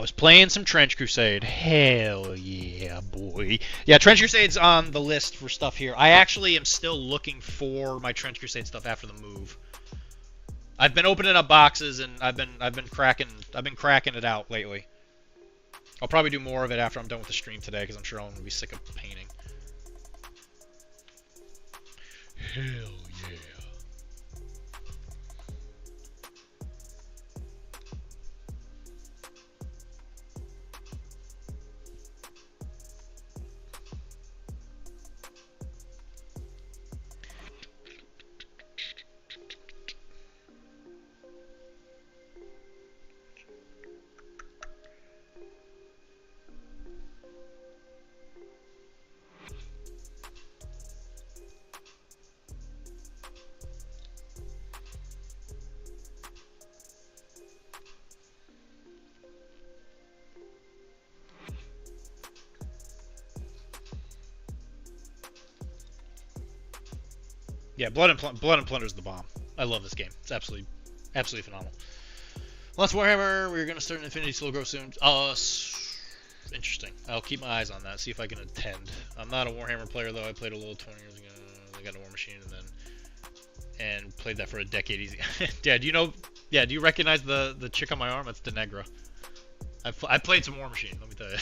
[SPEAKER 4] I was playing some Trench Crusade. Hell yeah, boy. Yeah, Trench Crusade's on the list for stuff here. I actually am still looking for my Trench Crusade stuff after the move. I've been opening up boxes and I've been cracking it out lately. I'll probably do more of it after I'm done with the stream today because I'm sure I'm gonna be sick of painting. Hell yeah. Yeah, Blood and Plunder is the bomb. I love this game. It's absolutely phenomenal. Let's Warhammer. We're gonna start an Infinity Slow Grow soon. Interesting. I'll keep my eyes on that. See if I can attend. I'm not a Warhammer player though. I played a little 20 years ago. I got a War Machine and played that for a decade easy. Yeah, do you know? Yeah, do you recognize the chick on my arm? That's Denegra. I played some War Machine. Let me tell you.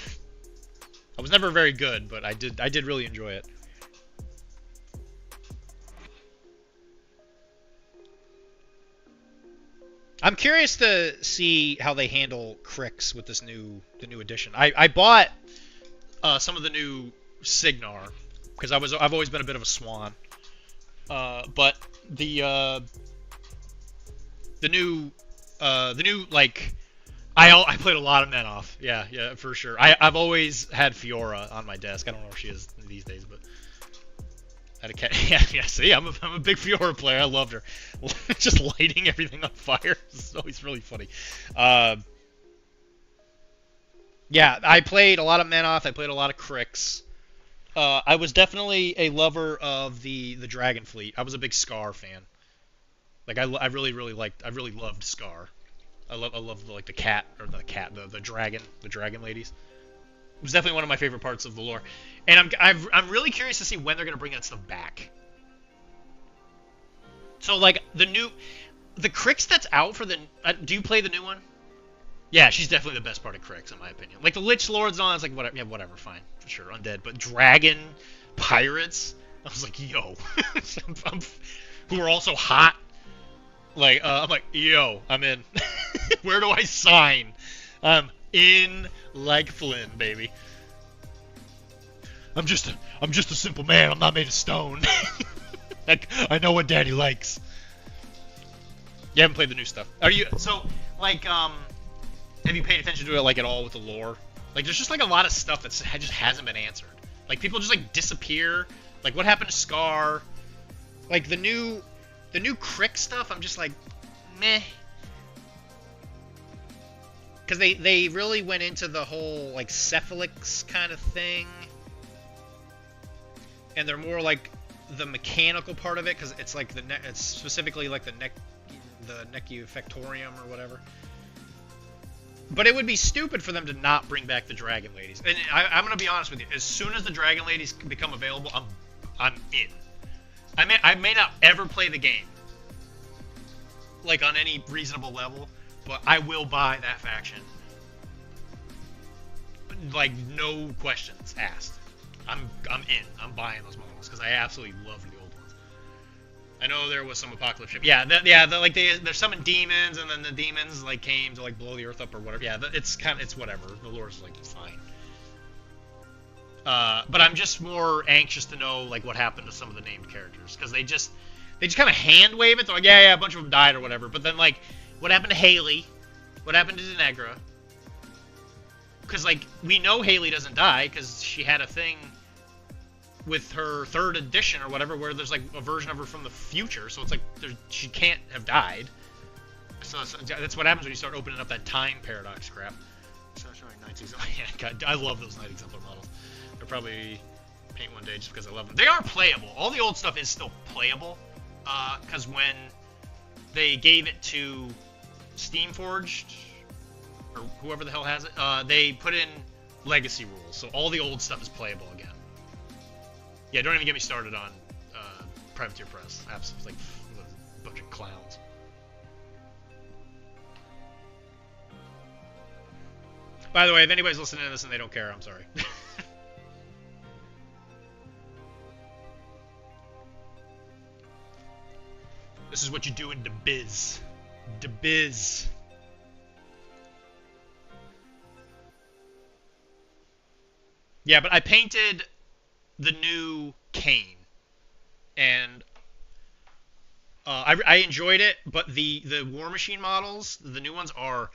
[SPEAKER 4] I was never very good, but I did really enjoy it. I'm curious to see how they handle Crix with the new edition. I bought some of the new Signar because I've always been a bit of a Swan. But the new like I played a lot of Men Off. Yeah, for sure. I've always had Fiora on my desk. I don't know where she is these days, but yeah. See, I'm a big Fiora player. I loved her. Just lighting everything on fire. It's always really funny. Yeah, I played a lot of Men Off. I played a lot of Crix. I was definitely a lover of the Dragon Fleet. I was a big Scar fan. Like I really loved Scar. I love like the dragon ladies. It was definitely one of my favorite parts of the lore, and I'm really curious to see when they're gonna bring that stuff back. So like the Crix that's out for the do you play the new one? Yeah, she's definitely the best part of Crix in my opinion. Like the Lich Lords and all, it's like whatever, yeah, whatever, fine, for sure, undead, but dragon pirates, I was like, yo, who are also hot. Like I'm like, yo, I'm in. Where do I sign? I'm in like Flynn, baby. I'm just a simple man. I'm not made of stone. Like, I know what Daddy likes. You haven't played the new stuff. Are you so like have you paid attention to it like at all with the lore? Like there's just like a lot of stuff that just hasn't been answered. Like people just like disappear. Like what happened to Scar? Like the new Crick stuff, I'm just like meh. Because they really went into the whole, like, Cephalix kind of thing. And they're more like the mechanical part of it, because it's like it's specifically like the Necufectorium or whatever. But it would be stupid for them to not bring back the Dragon Ladies. And I'm going to be honest with you. As soon as the Dragon Ladies become available, I'm in. I may not ever play the game, like, on any reasonable level. But I will buy that faction. Like, no questions asked. I'm in. I'm buying those models because I absolutely love the old ones. I know there was some apocalypse ship. Yeah, they're summoned demons, and then the demons like came to like blow the earth up or whatever. Yeah, it's whatever. The lore's like fine. But I'm just more anxious to know like what happened to some of the named characters because they just kind of hand wave it. They're like, yeah, a bunch of them died or whatever. But then like. What happened to Haley? What happened to Denegra? Because, like, we know Haley doesn't die because she had a thing with her 3rd edition or whatever where there's, like, a version of her from the future. So it's like she can't have died. So that's what happens when you start opening up that time paradox crap. So showing Knights Exemplar. Yeah, God, I love those Knight Exemplar models. They'll probably paint one day just because I love them. They are playable. All the old stuff is still playable. Because when they gave it to Steamforged, or whoever the hell has it, they put in legacy rules, so all the old stuff is playable again. Yeah, don't even get me started on Privateer Press. Absolutely, like a bunch of clowns. By the way, if anybody's listening to this and they don't care, I'm sorry. This is what you do in the biz. The biz. Yeah, but I painted the new Kane, and I enjoyed it. But the War Machine models, the new ones, are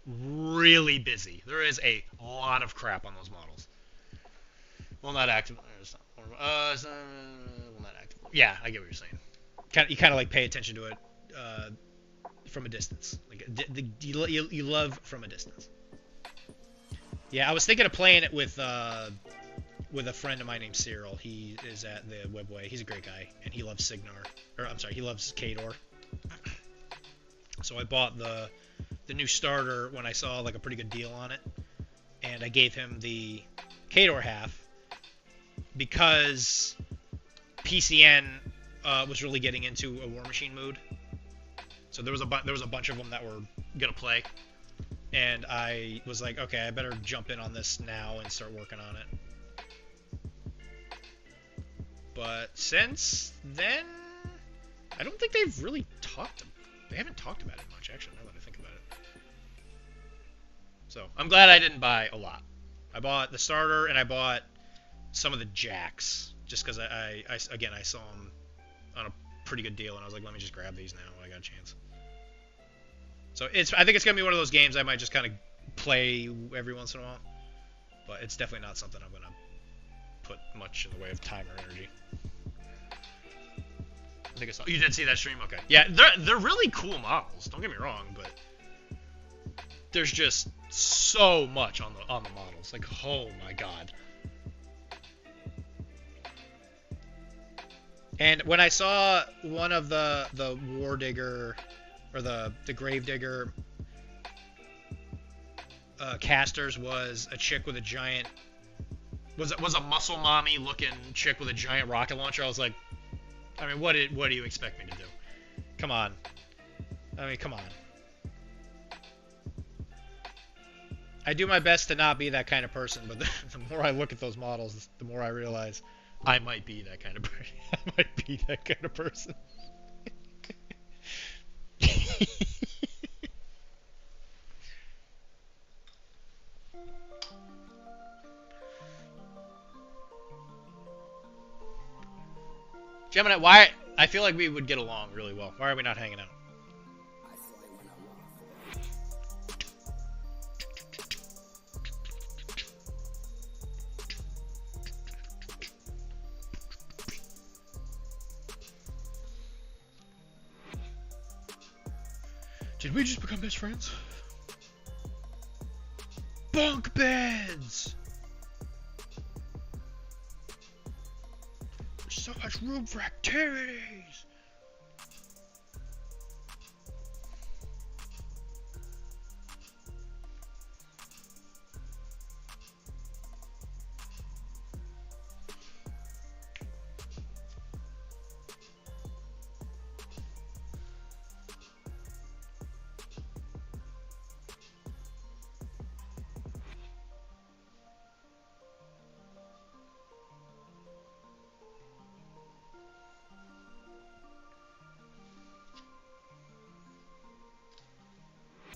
[SPEAKER 4] really busy. There is a lot of crap on those models. Well, not active. Well, not active. Yeah, I get what you're saying. You kind of like pay attention to it from a distance. Like you love from a distance. Yeah, I was thinking of playing it with a friend of mine named Cyril. He is at the Webway. He's a great guy, and he loves Signar. Or I'm sorry, he loves Khador. So I bought the new starter when I saw like a pretty good deal on it, and I gave him the Khador half because PCN was really getting into a War Machine mood. So there was a bunch of them that were gonna play, and I was like, okay, I better jump in on this now and start working on it. But since then, I don't think they've really they haven't talked about it much, actually, now that I think about it. So I'm glad I didn't buy a lot. I bought the starter and I bought some of the jacks just because I saw them on a pretty good deal, and I was like, let me just grab these now when I got a chance. So I think it's gonna be one of those games I might just kind of play every once in a while, but it's definitely not something I'm gonna put much in the way of time or energy. I think I saw you did see that stream. Okay, yeah, they're really cool models. Don't get me wrong, but there's just so much on the models. Like, oh my god. And when I saw one of the War Digger or the Grave Digger casters was a chick with a giant was a muscle mommy looking chick with a giant rocket launcher, I was like, I mean, what do you expect me to do? Come on. I mean, come on. I do my best to not be that kind of person, but the more I look at those models, the more I realize I might be that kind of person. I might be that kind of person. Gemini, why? I feel like we would get along really well. Why are we not hanging out? Did we just become best friends? Bunk beds! There's so much room for activities!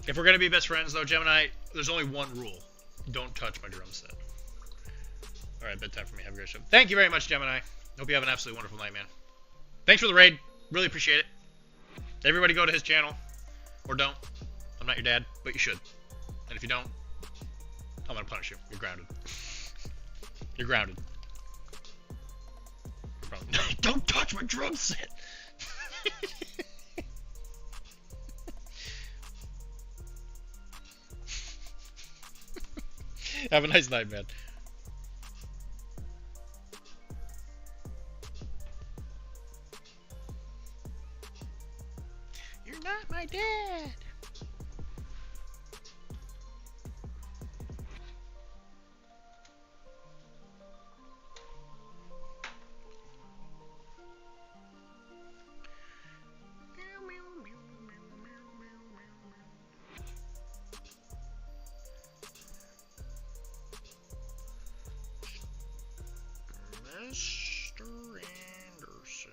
[SPEAKER 4] If we're gonna be best friends, though, Gemini, there's only one rule: don't touch my drum set. All right, bedtime for me. Have a great show. Thank you very much, Gemini. Hope you have an absolutely wonderful night, man. Thanks for the raid. Really appreciate it. Everybody go to his channel, or don't. I'm not your dad, but you should. And if you don't, I'm gonna punish you. You're grounded. You're grounded. Don't touch my drum set. Have a nice night, man. You're not my dad. Mr. Anderson.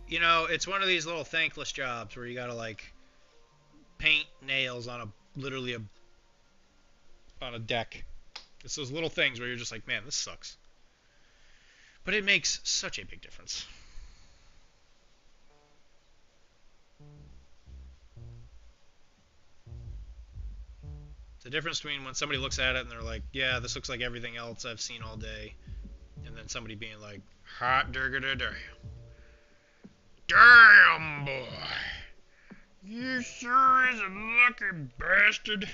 [SPEAKER 4] You know, it's one of these little thankless jobs where you gotta like paint nails on literally on a deck. It's those little things where you're just like, man, this sucks. But it makes such a big difference. The difference between when somebody looks at it and they're like, yeah, this looks like everything else I've seen all day, and then somebody being like, hot diggity damn. Damn, boy. You sure is a lucky bastard.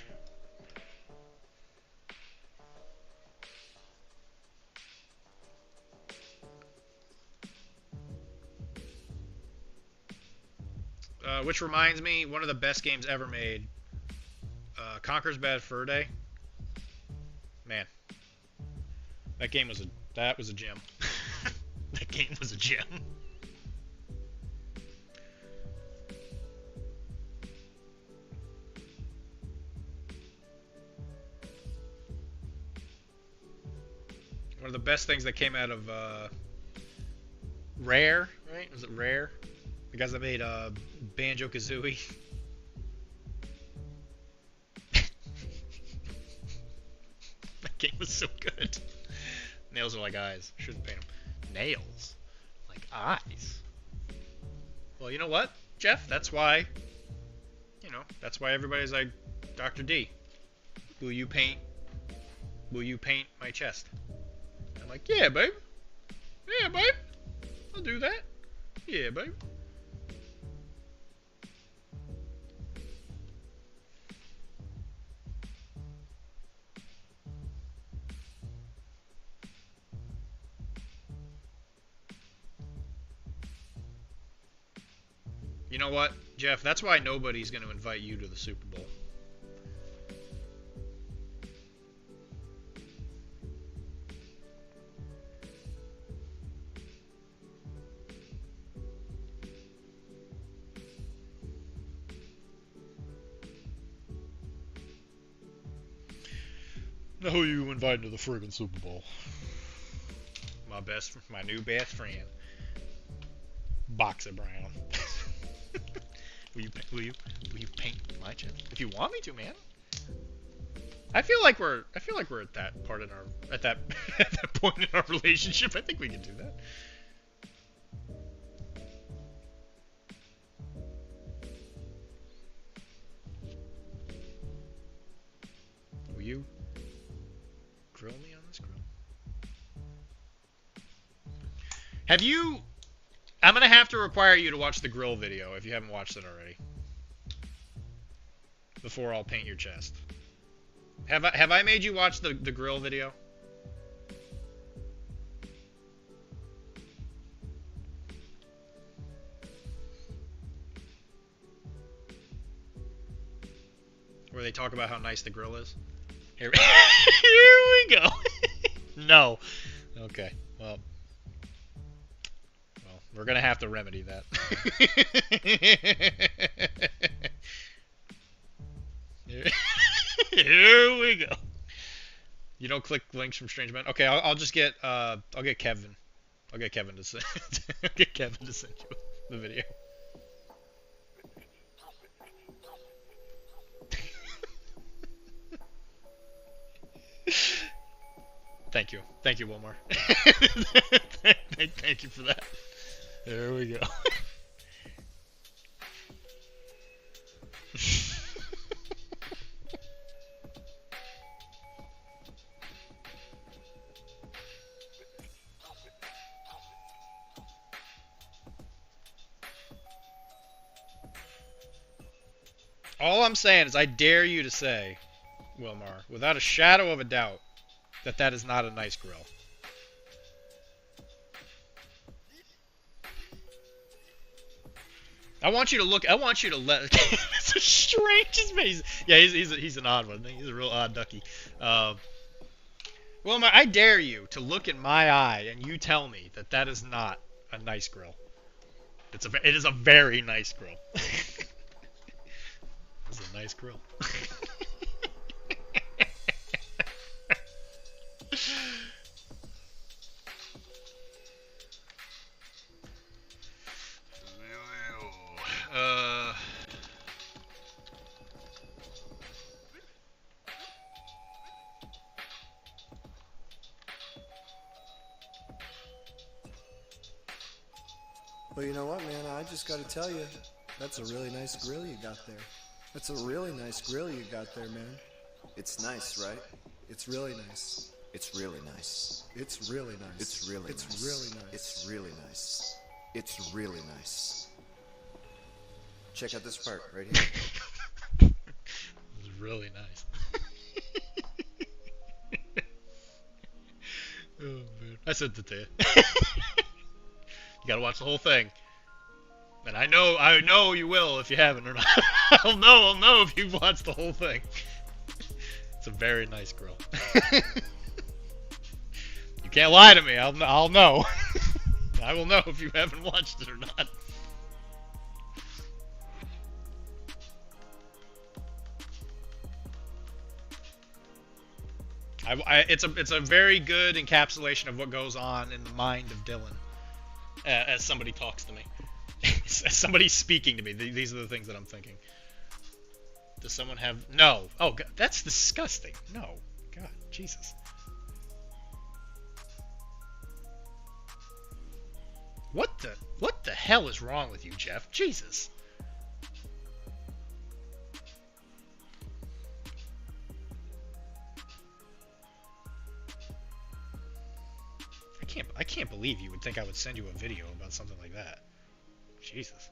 [SPEAKER 4] Which reminds me, one of the best games ever made, Conker's Bad Fur Day. Man, that game was a gem. That game was a gem. One of the best things that came out of Rare, right? Was it Rare? The guys that made Banjo-Kazooie. That game was so good. Nails are like eyes. Shouldn't paint them. Nails? Like eyes. Well, you know what, Jeff? That's why, that's why everybody's like, Dr.D, will you paint my chest? I'm like, yeah, babe. Yeah, babe. I'll do that. Yeah, babe. You know what, Jeff? That's why nobody's going to invite you to the Super Bowl. Now who you inviting to the friggin' Super Bowl? My new best friend, Boxer Brown. Will you paint my chest? If you want me to, man. I feel like we're at that part in our at that point in our relationship. I think we can do that. Will you grill me on this grill? Have you? I'm gonna have to require you to watch the grill video if you haven't watched it already. Before I'll paint your chest. Have I made you watch the grill video? Where they talk about how nice the grill is? Here, here we go. No. Okay. Well, we're gonna have to remedy that. Here we go. You don't click links from strange men. Okay, I'll just get I'll get Kevin. I'll get Kevin to send you the video. Thank you, Wilmar. Thank you for that. There we go. All I'm saying is I dare you to say, Wilmar, without a shadow of a doubt, that that is not a nice grill. I want you to look. I want you to let. It's the strangest face. Yeah, he's an odd one. He's a real odd ducky. Wilma, I dare you to look in my eye and you tell me that that is not a nice grill. It is a very nice grill. This is a nice grill.
[SPEAKER 8] Well, you know what, man? I just got to tell you, that's a really nice grill you got there. That's a really nice grill you got there, man.
[SPEAKER 3] It's nice, right?
[SPEAKER 8] It's really nice.
[SPEAKER 3] It's really nice.
[SPEAKER 8] It's really nice.
[SPEAKER 3] It's really
[SPEAKER 8] It's
[SPEAKER 3] nice.
[SPEAKER 8] really nice.
[SPEAKER 3] It's really nice. It's really nice. Check out this part right here.
[SPEAKER 4] It's really nice. Oh man, I sent it to you. You gotta watch the whole thing. And I know you will if you haven't or not. I'll know if you've watched the whole thing. It's a very nice grill. You can't lie to me. I'll know. I will know if you haven't watched it or not. It's a very good encapsulation of what goes on in the mind of Dylan as somebody talks to me. As somebody speaking to me. These are the things that I'm thinking. Does someone have... No. Oh, God, that's disgusting. No. God, Jesus. What the hell is wrong with you, Jeff? Jesus. I can't believe you would think I would send you a video about something like that. Jesus.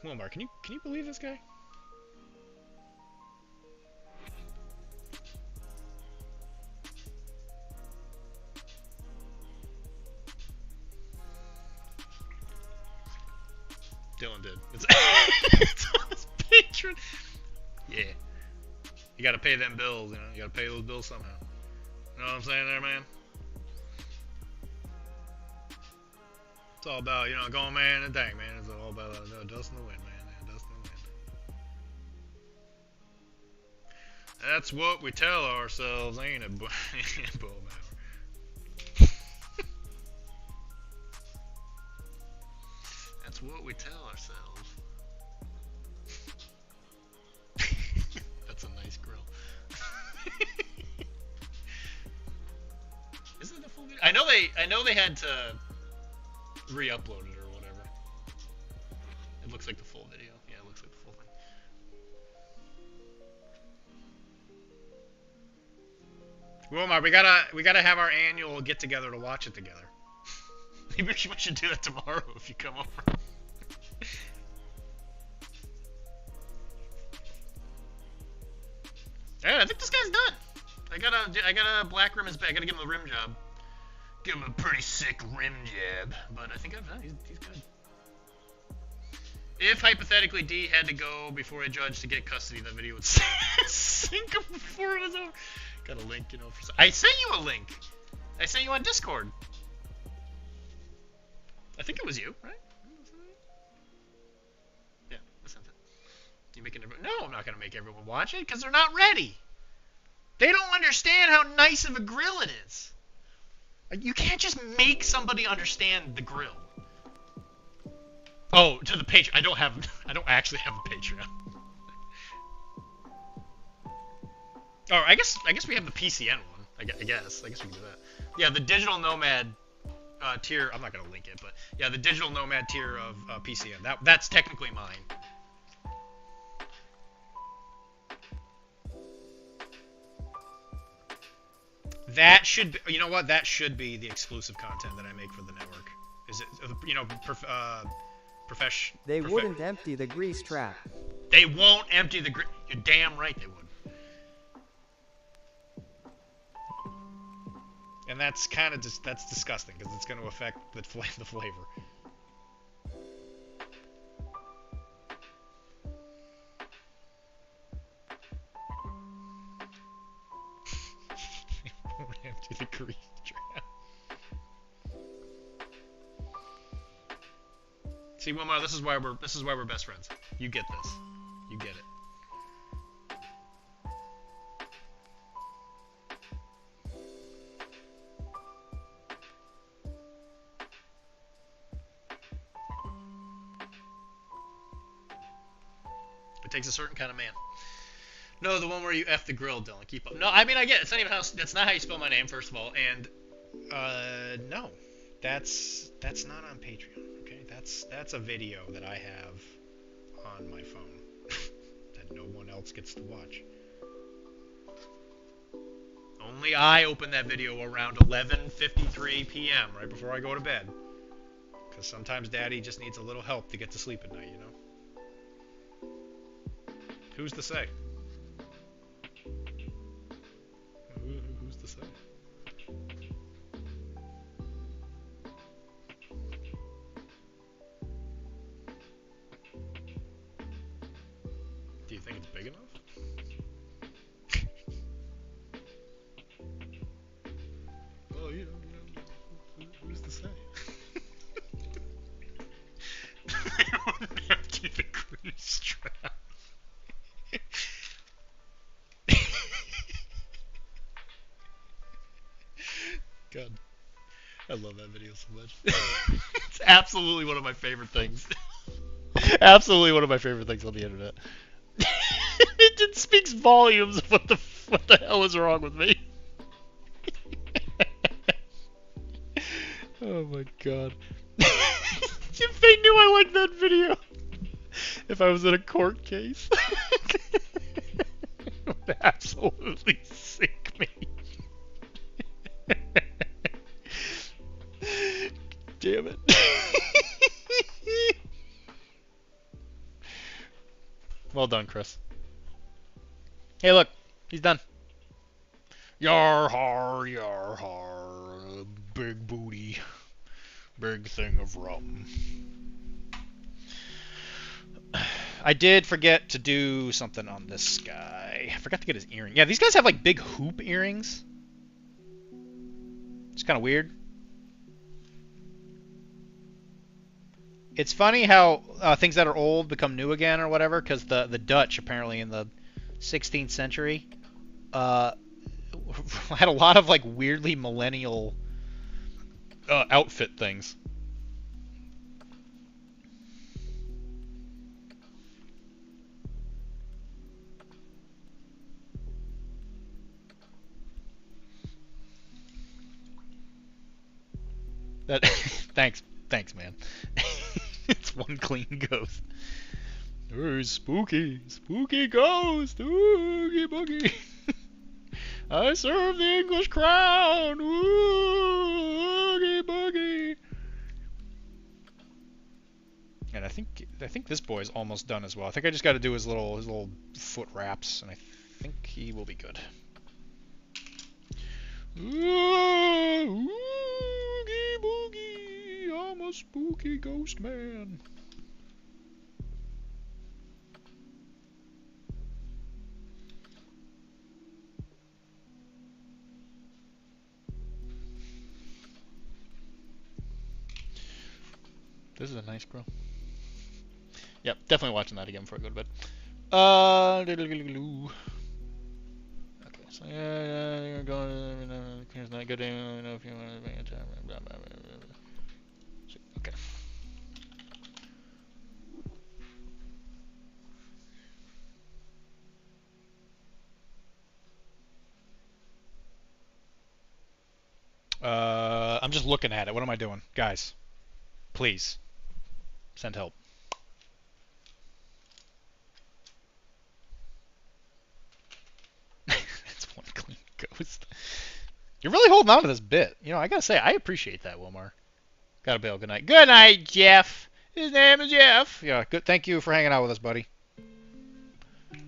[SPEAKER 4] Wilmar, can you believe this guy? Dylan did. It's on his Patreon. Yeah. You gotta pay them bills, you know? You gotta pay those bills somehow. You know what I'm saying there, man? It's all about, going man and dang, man. It's all about dust in the wind, man. Yeah, dust in the wind. That's what we tell ourselves, ain't it, Bo Bauer? That's what we tell ourselves. That's a nice grill. Isn't it a full video? I know they had to re-upload it or whatever. It looks like the full video. Yeah, it looks like the full thing. Wilmar, we gotta have our annual get together to watch it together. Maybe we should do that tomorrow if you come over. Yeah, I think this guy's done. I got a black rim. I gotta give him a rim job. Give him a pretty sick rim job. But I think I've done. He's good. If hypothetically D had to go before a judge to get custody, that video would sync up before it was over. Got a link, for. I sent you a link. I sent you on Discord. I think it was you, right? Yeah, I sent it. You making everyone? No, I'm not gonna make everyone watch it because they're not ready. They don't understand how nice of a grill it is. You can't just make somebody understand the grill. Oh, to the Patreon. I don't actually have a Patreon. Oh, I guess we have the PCN one. I guess we can do that. Yeah, the Digital Nomad tier. I'm not gonna link it, but yeah, the Digital Nomad tier of PCN. That's technically mine. That should be, you know what? That should be the exclusive content that I make for the network. Is it,
[SPEAKER 6] They wouldn't empty the grease trap.
[SPEAKER 4] They won't empty the grease. You're damn right they would. And that's kind of just, that's disgusting because it's going to affect the flavor. Empty the grease trap. See, Wilmar, this is why we're best friends. You get this. You get it. It takes a certain kind of man. No, the one where you F the grill, Dylan. Keep up. No, I mean, I get it. It's not even how, that's not how you spell my name, first of all. And, no. That's not on Patreon, okay? That's a video that I have on my phone that no one else gets to watch. Only I open that video around 11:53 p.m. right before I go to bed. Because sometimes Daddy just needs a little help to get to sleep at night, you know? Who's to say? Who's to say? Do you think it's big enough? Well, you know, who's to say? Empty the grease trap. God, I love that video so much. It's absolutely one of my favorite things. Absolutely one of my favorite things on the internet. It just speaks volumes of what the hell is wrong with me. Oh my god. If they knew I liked that video. If I was in a court case. It would absolutely sink me. Damn it. Well done, Chris. Hey, look. He's done. Yar har, big booty. Big thing of rum. I did forget to do something on this guy. I forgot to get his earring. Yeah, these guys have like big hoop earrings. It's kind of weird. It's funny how things that are old become new again or whatever, because the Dutch, apparently in the 16th century, had a lot of like weirdly millennial outfit things. That thanks, man. It's one clean ghost. Ooh, spooky ghost, oogie boogie. I serve the English crown, oogie boogie. And I think this boy is almost done as well. I think I just got to do his little foot wraps, and I think he will be good. Oogie boogie, I'm a spooky ghost man. This is a nice grill. Yep, definitely watching that again before I go to bed. Okay, so yeah, you're going. Here's not good. I don't know if you want to bring it to. Okay. I'm just looking at it. What am I doing, guys? Please send help. That's one clean ghost. You're really holding on to this bit. You know, I gotta say, I appreciate that, Wilmar. Gotta bail. Good night. Good night, Jeff. His name is Jeff. Yeah, good. Thank you for hanging out with us, buddy.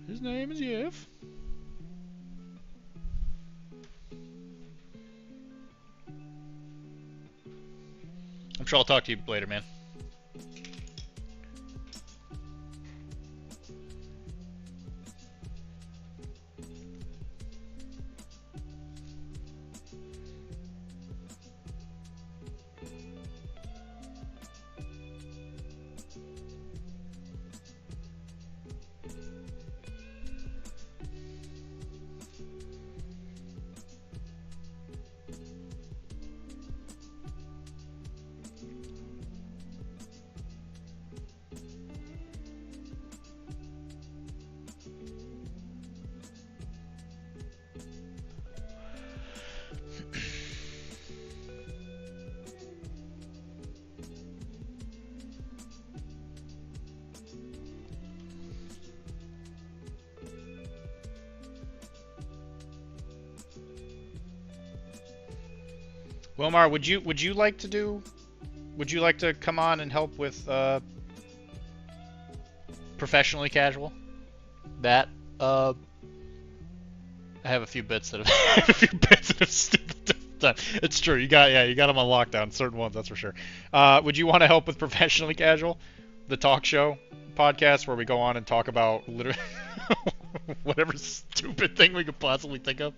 [SPEAKER 4] His name is Jeff. I'm sure I'll talk to you later, man. Wilmar, would you like to come on and help with professionally casual? That I have a few bits that have stupid time. It's true. You got them on lockdown. Certain ones, that's for sure. Would you want to help with professionally casual, the talk show podcast where we go on and talk about literally whatever stupid thing we could possibly think of?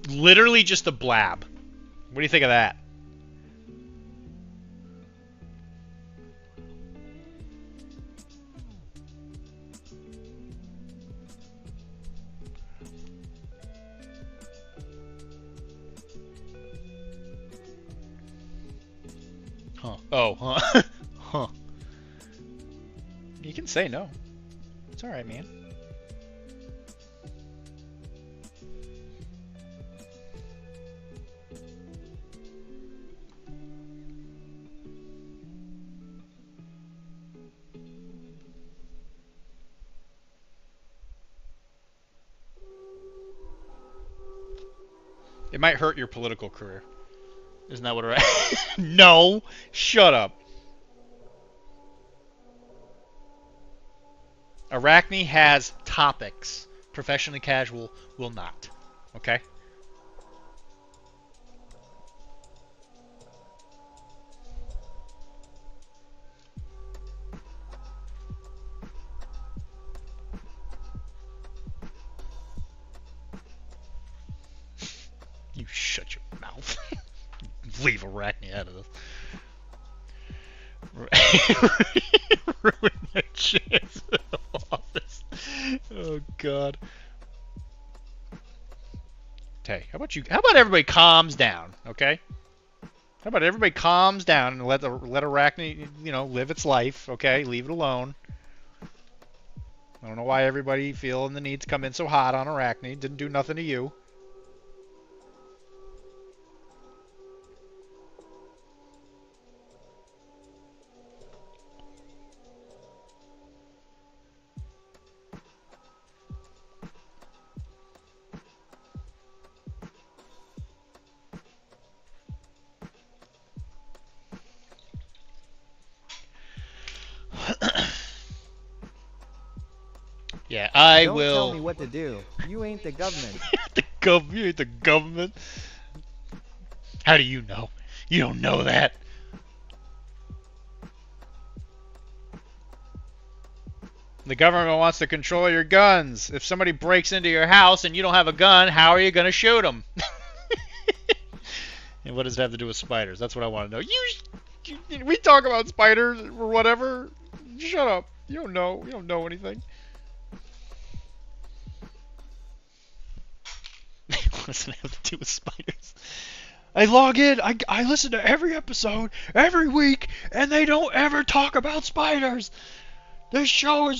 [SPEAKER 4] Literally just a blab. What do you think of that? Huh. Oh, huh. Huh. You can say no. It's alright, man. It might hurt your political career. Isn't that what it No! Shut up. Arachne has topics. Professionally casual will not. Okay? You shut your mouth. Leave Arachne out of this. Ruin my chance at the office. Oh god. Hey, how about everybody calms down, okay? How about everybody calms down and let Arachne, live its life, okay? Leave it alone. I don't know why everybody feeling the need to come in so hot on Arachne. Didn't do nothing to you. Yeah, I
[SPEAKER 6] Don't
[SPEAKER 4] will.
[SPEAKER 6] tell me what to do. You ain't the government.
[SPEAKER 4] You ain't the government. How do you know? You don't know that. The government wants to control your guns. If somebody breaks into your house and you don't have a gun, how are you going to shoot them? And what does it have to do with spiders? That's what I want to know. We talk about spiders or whatever. Shut up. You don't know. You don't know anything. What does it have to do with spiders? I log in, I listen to every episode, every week, and they don't ever talk about spiders. This show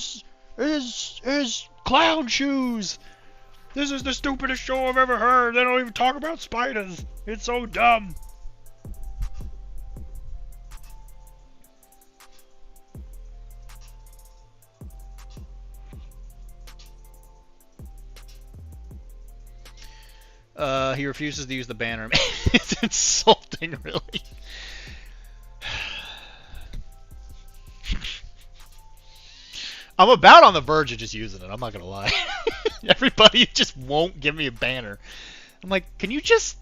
[SPEAKER 4] is clown shoes. This is the stupidest show I've ever heard. They don't even talk about spiders. It's so dumb. He refuses to use the banner. It's insulting, really. I'm about on the verge of just using it, I'm not gonna lie. Everybody just won't give me a banner. I'm like, can you just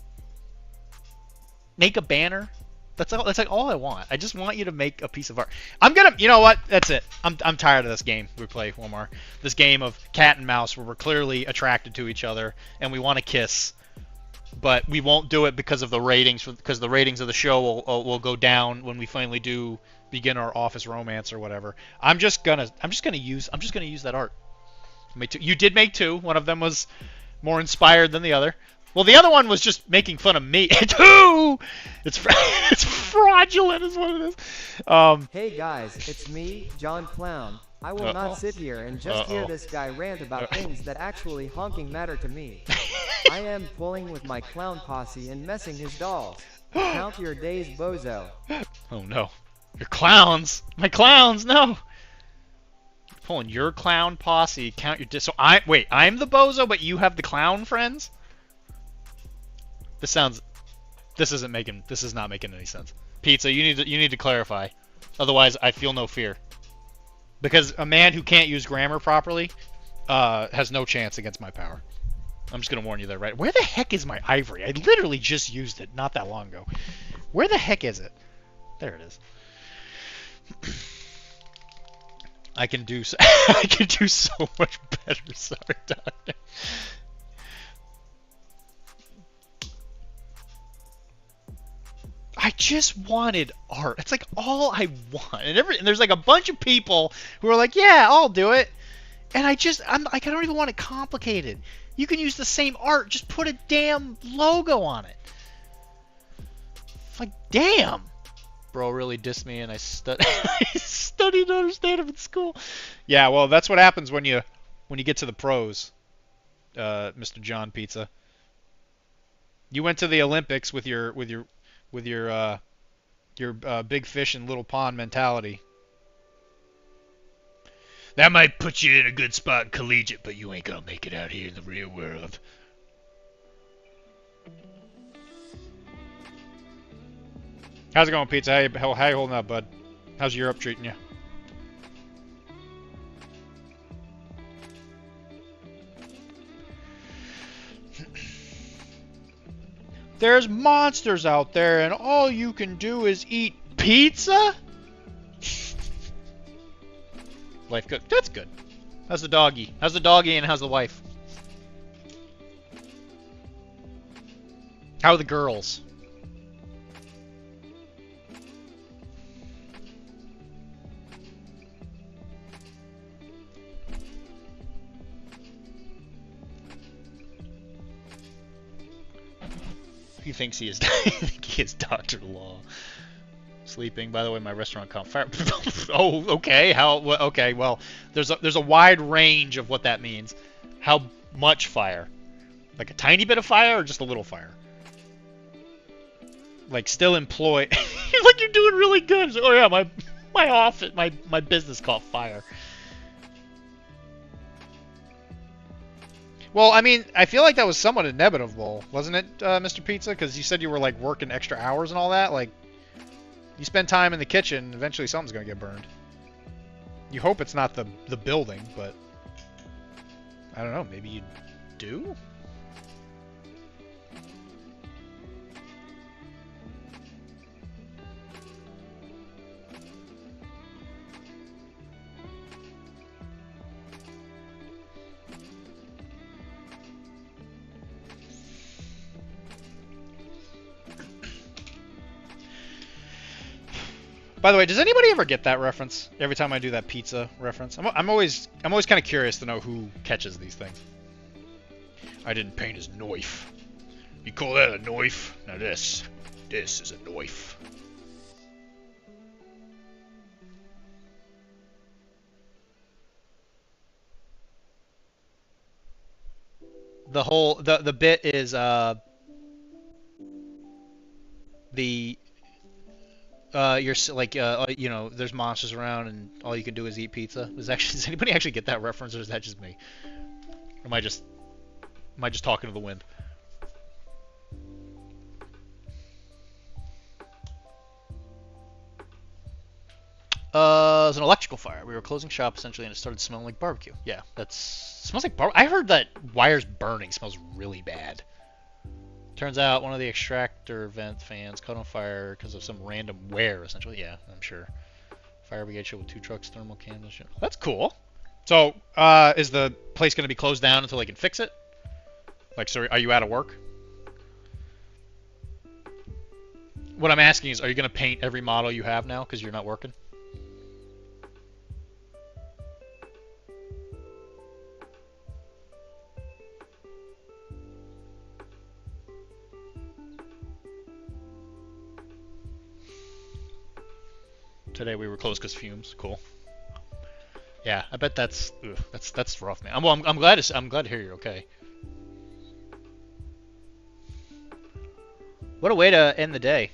[SPEAKER 4] make a banner? That's like all I want. I just want you to make a piece of art. You know what? That's it. I'm tired of this game we play, Wilmar. This game of cat and mouse where we're clearly attracted to each other and we want to kiss. But we won't do it because of the ratings, because the ratings of the show will go down when we finally do begin our office romance or whatever. I'm just gonna use that art. You did make two. One of them was more inspired than the other. Well, the other one was just making fun of me. Two. It's fraudulent, is what it is.
[SPEAKER 6] Hey guys, it's me, John Clown. I will not sit here and just hear this guy rant about things that actually honking matter to me. I am pulling with my clown posse and messing his dolls. Count your days, bozo.
[SPEAKER 4] Oh no. Your clowns! My clowns, no! Pulling your clown posse, count your days. So I'm the bozo, but you have the clown friends? This isn't making. This is not making any sense. Pizza, you need to clarify. Otherwise, I feel no fear. Because a man who can't use grammar properly has no chance against my power. I'm just gonna warn you there, right? Where the heck is my ivory? I literally just used it not that long ago. Where the heck is it? There it is. I can do so, I can do so much better. Sorry, doctor. I just wanted art. It's like all I want. And there's like a bunch of people who are like, yeah, I'll do it. And I'm like, I don't even want it complicated. You can use the same art. Just put a damn logo on it. Like, damn. Bro really dissed me and I studied to understand him in school. Yeah, well, that's what happens when you get to the pros, Mr. John Pizza. You went to the Olympics with your big fish in little pond mentality. That might put you in a good spot in collegiate, but you ain't gonna make it out here in the real world. How's it going, Pizza? How you holding up, bud? How's Europe treating you? There's monsters out there, and all you can do is eat pizza? Life good. That's good. How's the doggy? How's the doggy and how's the wife? How are the girls? He thinks he is. He is Dr. Law. Sleeping. By the way, my restaurant caught fire. Oh, okay. How? Okay. Well, there's a wide range of what that means. How much fire? Like a tiny bit of fire, or just a little fire? Like still employed. Like you're doing really good. Oh yeah, my office, my business caught fire. Well, I mean, I feel like that was somewhat inevitable, wasn't it, Mr. Pizza? Because you said you were, like, working extra hours and all that. Like, you spend time in the kitchen, eventually something's going to get burned. You hope it's not the building, but I don't know. Maybe you do? By the way, does anybody ever get that reference? Every time I do that pizza reference, I'm always kind of curious to know who catches these things. I didn't paint his knife. You call that a knife? Now this is a knife. The whole the bit is you're like you know, there's monsters around and all you can do is eat pizza. Does anybody actually get that reference, or is that just me? Or am I just talking to the wind? It was an electrical fire. We were closing shop essentially, and it started smelling like barbecue. Yeah, smells like I heard that wires burning smells really bad. Turns out one of the extractor vent fans caught on fire because of some random wear, essentially. Yeah, I'm sure. Fire brigade showed with 2 trucks, thermal candles. That's cool. So, is the place going to be closed down until they can fix it? Like, so are you out of work? What I'm asking is, are you going to paint every model you have now because you're not working? Today we were closed because fumes. Cool. Yeah, I bet that's rough, man. I'm glad to hear you're okay. What a way to end the day.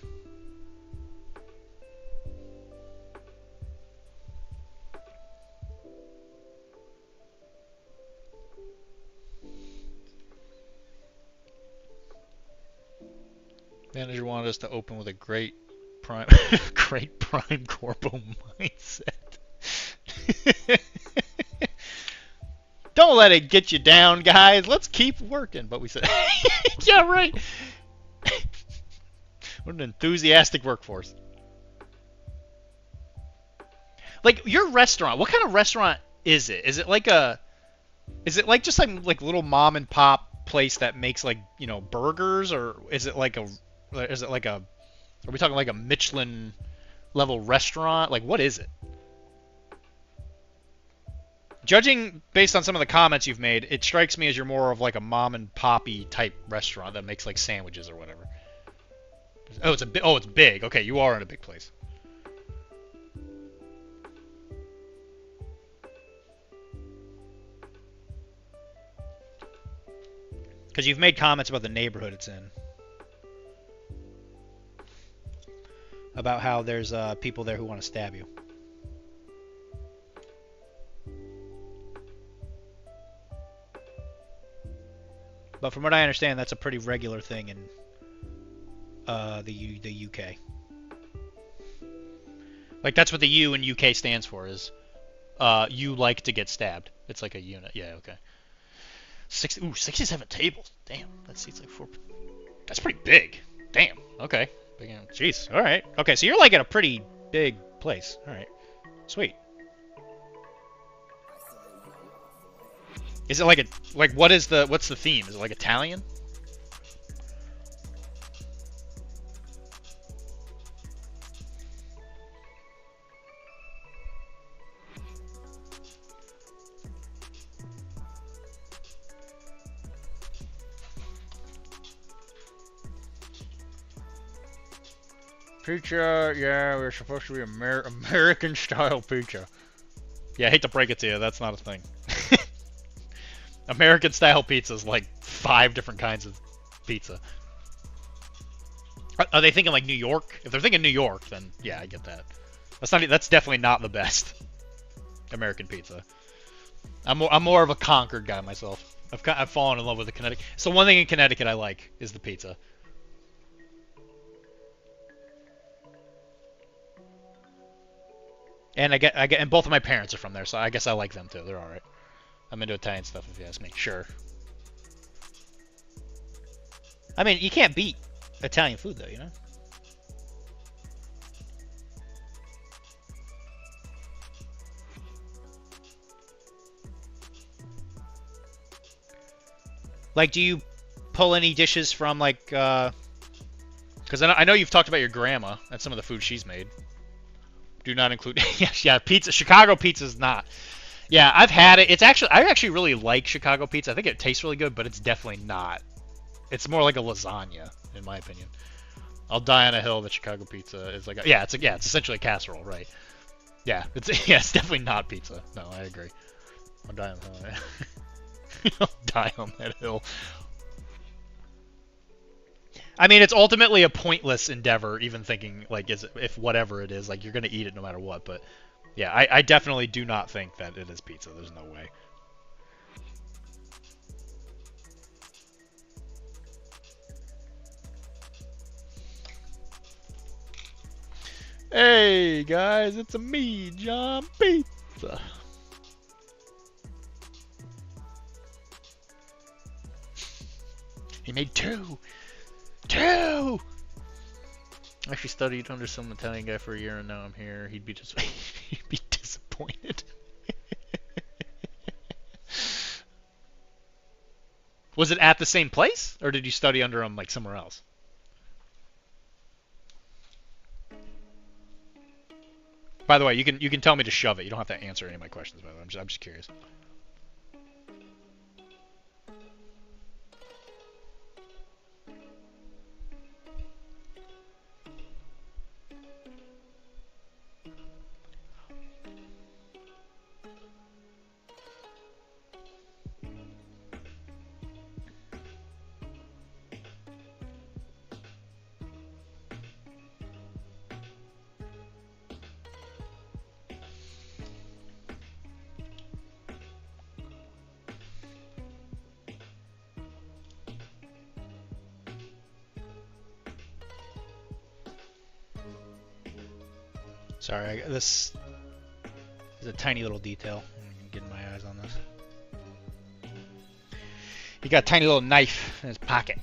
[SPEAKER 4] wanted us to open with a great prime corpo mindset. Don't let it get you down, guys. Let's keep working. But we said, yeah, right. What an enthusiastic workforce. Like your restaurant, what kind of restaurant is it? Is it like just like little mom and pop place that makes like, you know, burgers, or is it like are we talking like a Michelin level restaurant? Like what is it? Judging based on some of the comments you've made, it strikes me as you're more of like a mom and poppy type restaurant that makes like sandwiches or whatever. Oh, it's big. Okay, you are in a big place. Because you've made comments about the neighborhood it's in. About how there's people there who want to stab you. But from what I understand, that's a pretty regular thing in the UK. Like that's what the U in UK stands for, is you like to get stabbed. It's like a unit. Yeah, okay. 67 tables. Damn, that seats like 4. That's pretty big. Damn. Okay. Jeez. All right. Okay, so you're like at a pretty big place. All right. Sweet. Is it like what's the theme? Is it like Italian? Pizza, yeah, we're supposed to be American style pizza. Yeah, I hate to break it to you, that's not a thing. American style pizza is like 5 different kinds of pizza. Are they thinking like New York? If they're thinking New York, then yeah, I get that. That's definitely not the best American pizza. I'm more of a Concord guy myself. I've fallen in love with the Connecticut. So one thing in Connecticut I like is the pizza. And and both of my parents are from there, so I guess I like them too. They're all right. I'm into Italian stuff, if you ask me. Sure. I mean, you can't beat Italian food, though, you know? Like, do you pull any dishes from, like, because I know you've talked about your grandma and some of the food she's made. Do not include... yeah, pizza. Chicago pizza is not... Yeah, I've had it. I actually really like Chicago pizza. I think it tastes really good, but it's definitely not. It's more like a lasagna, in my opinion. I'll die on a hill that Chicago pizza is like it's essentially a casserole, right? Yeah, it's definitely not pizza. No, I agree. I'll die on the hill. I'll die on that hill. I mean, it's ultimately a pointless endeavor, even thinking like if whatever it is, like you're gonna eat it no matter what, but yeah, I definitely do not think that it is pizza. There's no way. Hey guys, it's me, John Pizza. He made 2! I actually studied under some Italian guy for a year, and now I'm here. He'd be disappointed. Was it at the same place, or did you study under him like somewhere else? By the way, you can tell me to shove it. You don't have to answer any of my questions. By the way, I'm just curious. Sorry, this is a tiny little detail. I'm getting my eyes on this. He got a tiny little knife in his pocket.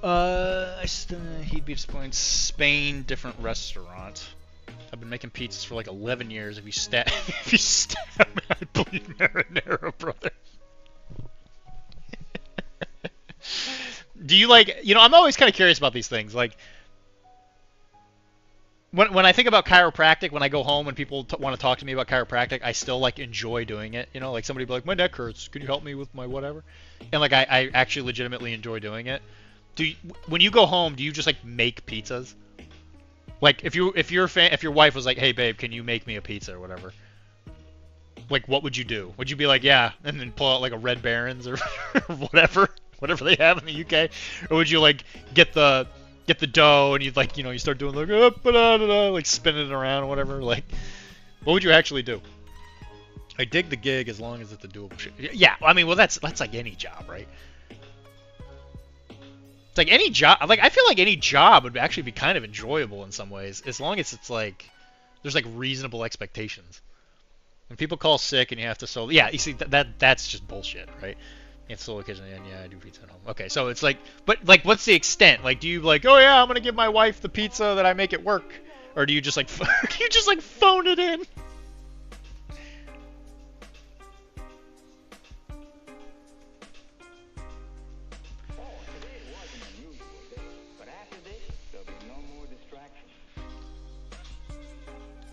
[SPEAKER 4] He'd be disappointed. Spain, different restaurant. I've been making pizzas for like 11 years. If you stab me, I bleed marinara, brother. Do you like, I'm always kind of curious about these things. Like, when I think about chiropractic, when I go home and people want to talk to me about chiropractic, I still like enjoy doing it. Like somebody be like, my neck hurts. Can you help me with my whatever? And like I actually legitimately enjoy doing it. When you go home, do you just like make pizzas? Like if your wife was like, hey babe, can you make me a pizza or whatever? Like what would you do? Would you be like, yeah, and then pull out like a Red Baron's or whatever they have in the UK, or would you like get the dough and you'd like you start doing like like spinning it around or whatever? Like what would you actually do? I dig the gig as long as it's a doable shit. Yeah, I mean, well that's like any job, right? It's like any job. Like I feel like any job would actually be kind of enjoyable in some ways, as long as it's like there's like reasonable expectations. When people call sick and you have to solo, yeah, you see that's just bullshit, right? You have to solo kitchen, and yeah, I do pizza at home. Okay, so it's like, but like, what's the extent? Like, do you like, oh yeah, I'm gonna give my wife the pizza that I make at work, or do you just like, phone it in?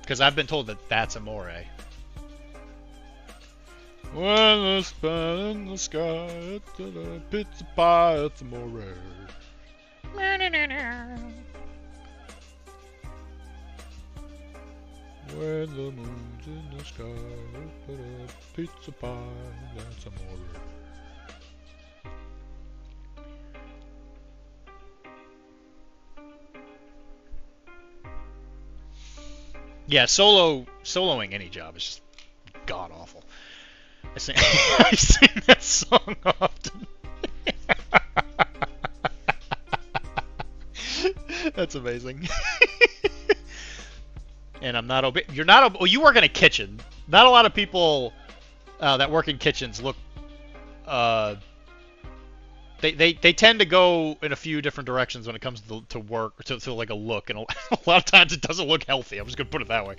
[SPEAKER 4] Because I've been told that that's amore. When the sun in the sky, it's a pizza pie, it's amore. When the moon's in the sky, it's a pizza pie, that's amore. Yeah, soloing any job is just god awful. I sing that song often. That's amazing. And I'm not you're not well, you work in a kitchen. Not a lot of people that work in kitchens look they tend to go in a few different directions when it comes to work, to like a look, and a lot of times it doesn't look healthy. I'm just gonna put it that way.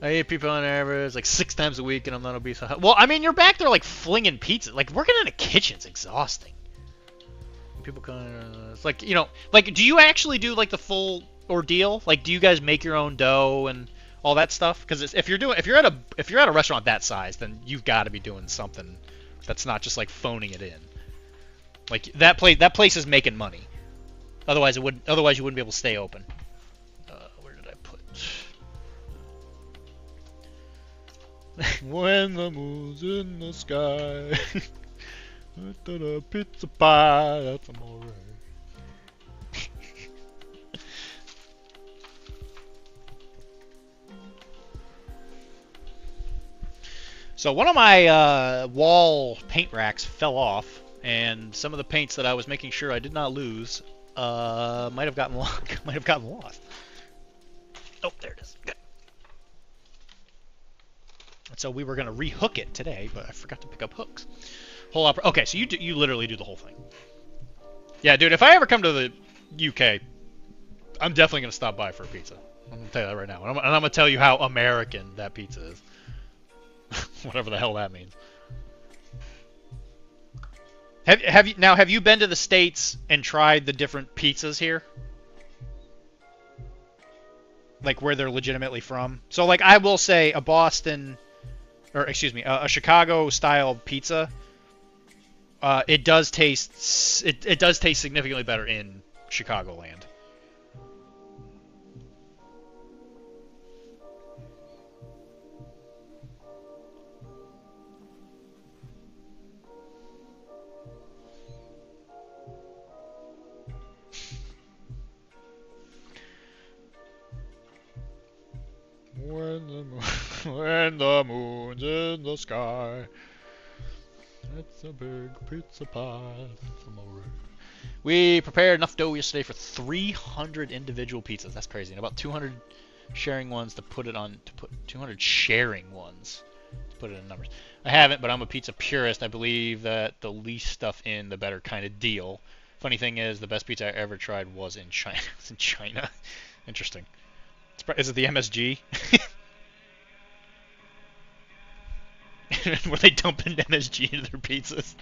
[SPEAKER 4] I eat people on average like 6 times a week, and I'm not obese. Well, I mean, you're back there like flinging pizza. Like working in a kitchen's exhausting. People it's like like do you actually do like the full ordeal? Like, do you guys make your own dough and all that stuff? Because if you're at a restaurant that size, then you've got to be doing something that's not just like phoning it in. Like that place is making money. Otherwise you wouldn't be able to stay open. Where did I put? When the moon's in the sky, pizza pie, that's amore. So one of my wall paint racks fell off, and some of the paints that I was making sure I did not lose might have gotten lost. Oh, there it is. Good. And so we were gonna rehook it today, but I forgot to pick up hooks. Okay, so you literally do the whole thing. Yeah, dude. If I ever come to the UK, I'm definitely gonna stop by for a pizza. I'm gonna tell you that right now, and I'm gonna tell you how American that pizza is. Whatever the hell that means. Have you been to the States and tried the different pizzas here? Like where they're legitimately from? So like I will say a Chicago style pizza, it does taste significantly better in Chicagoland. When the moon's in the sky, it's a big pizza pie. We prepared enough dough yesterday for 300 individual pizzas. That's crazy. And about 200 sharing ones to put it on. 200 sharing ones to put it in numbers. I haven't, but I'm a pizza purist. I believe that the least stuff in, the better kind of deal. Funny thing is, the best pizza I ever tried was in China. It's in China. Interesting. Is it the MSG? Where they dump in MSG into their pizzas?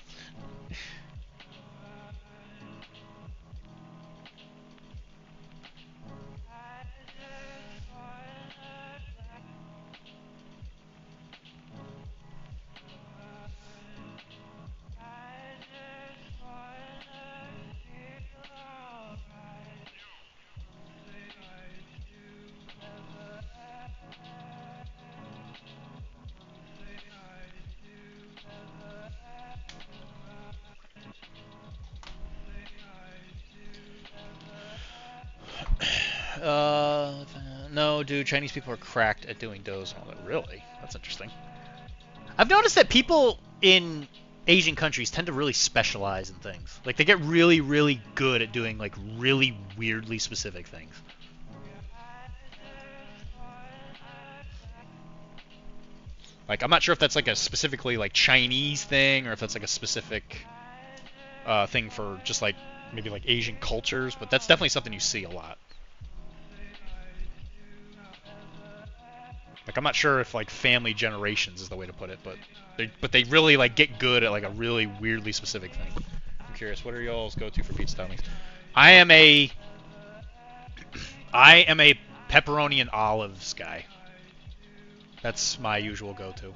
[SPEAKER 4] No, dude, Chinese people are cracked at doing doughs and all that. Really? That's interesting. I've noticed that people in Asian countries tend to really specialize in things. Like, they get really, really good at doing, like, really weirdly specific things. Like, I'm not sure if that's, like, a specifically, like, Chinese thing, or if that's, like, a specific thing for just, like, maybe, like, Asian cultures, but that's definitely something you see a lot. Like, I'm not sure if, like, family generations is the way to put it, but they really, like, get good at, like, a really weirdly specific thing. I'm curious, what are y'all's go-to for pizza toppings? I am a pepperoni and olives guy. That's my usual go-to.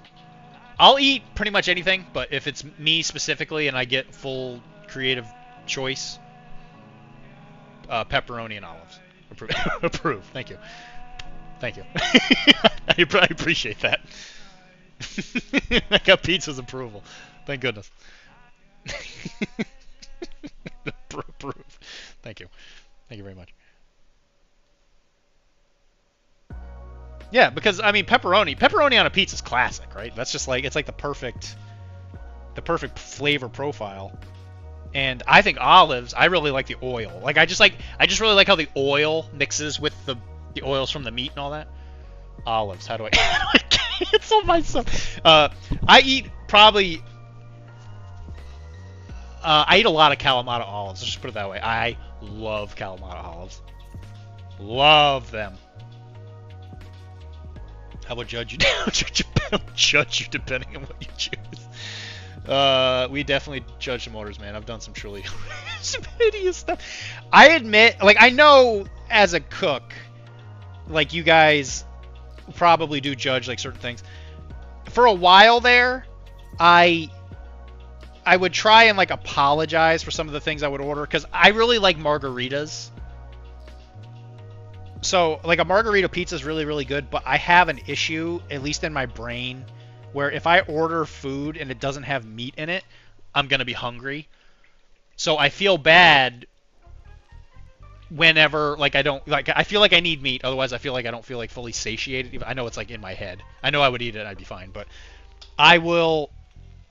[SPEAKER 4] I'll eat pretty much anything, but if it's me specifically and I get full creative choice, pepperoni and olives. Approve. Thank you. Thank you. I appreciate that. I got pizza's approval. Thank goodness. Approve. Thank you. Thank you very much. Yeah, because I mean pepperoni on a pizza is classic, right? That's just like, it's like the perfect flavor profile. And I think olives, I really like the oil. Like I just really like how the oil mixes with the oils from the meat and all that. Olives, how do I cancel myself? I eat a lot of Kalamata olives. Let's just put it that way. I love Kalamata olives. Love them. I will judge you. I will judge you depending on what you choose. We definitely judge some orders, man. I've done some truly some hideous stuff. I admit, like, I know as a cook, like, you guys probably do judge, like, certain things. For a while there, I would try and, like, apologize for some of the things I would order, because I really like margaritas. So, like, a margarita pizza is really, really good, but I have an issue, at least in my brain, where if I order food and it doesn't have meat in it, I'm going to be hungry. So I feel bad whenever, like, I feel like I need meat, otherwise I feel like I don't feel, like, fully satiated. I know it's, like, in my head. I know I would eat it and I'd be fine, but I will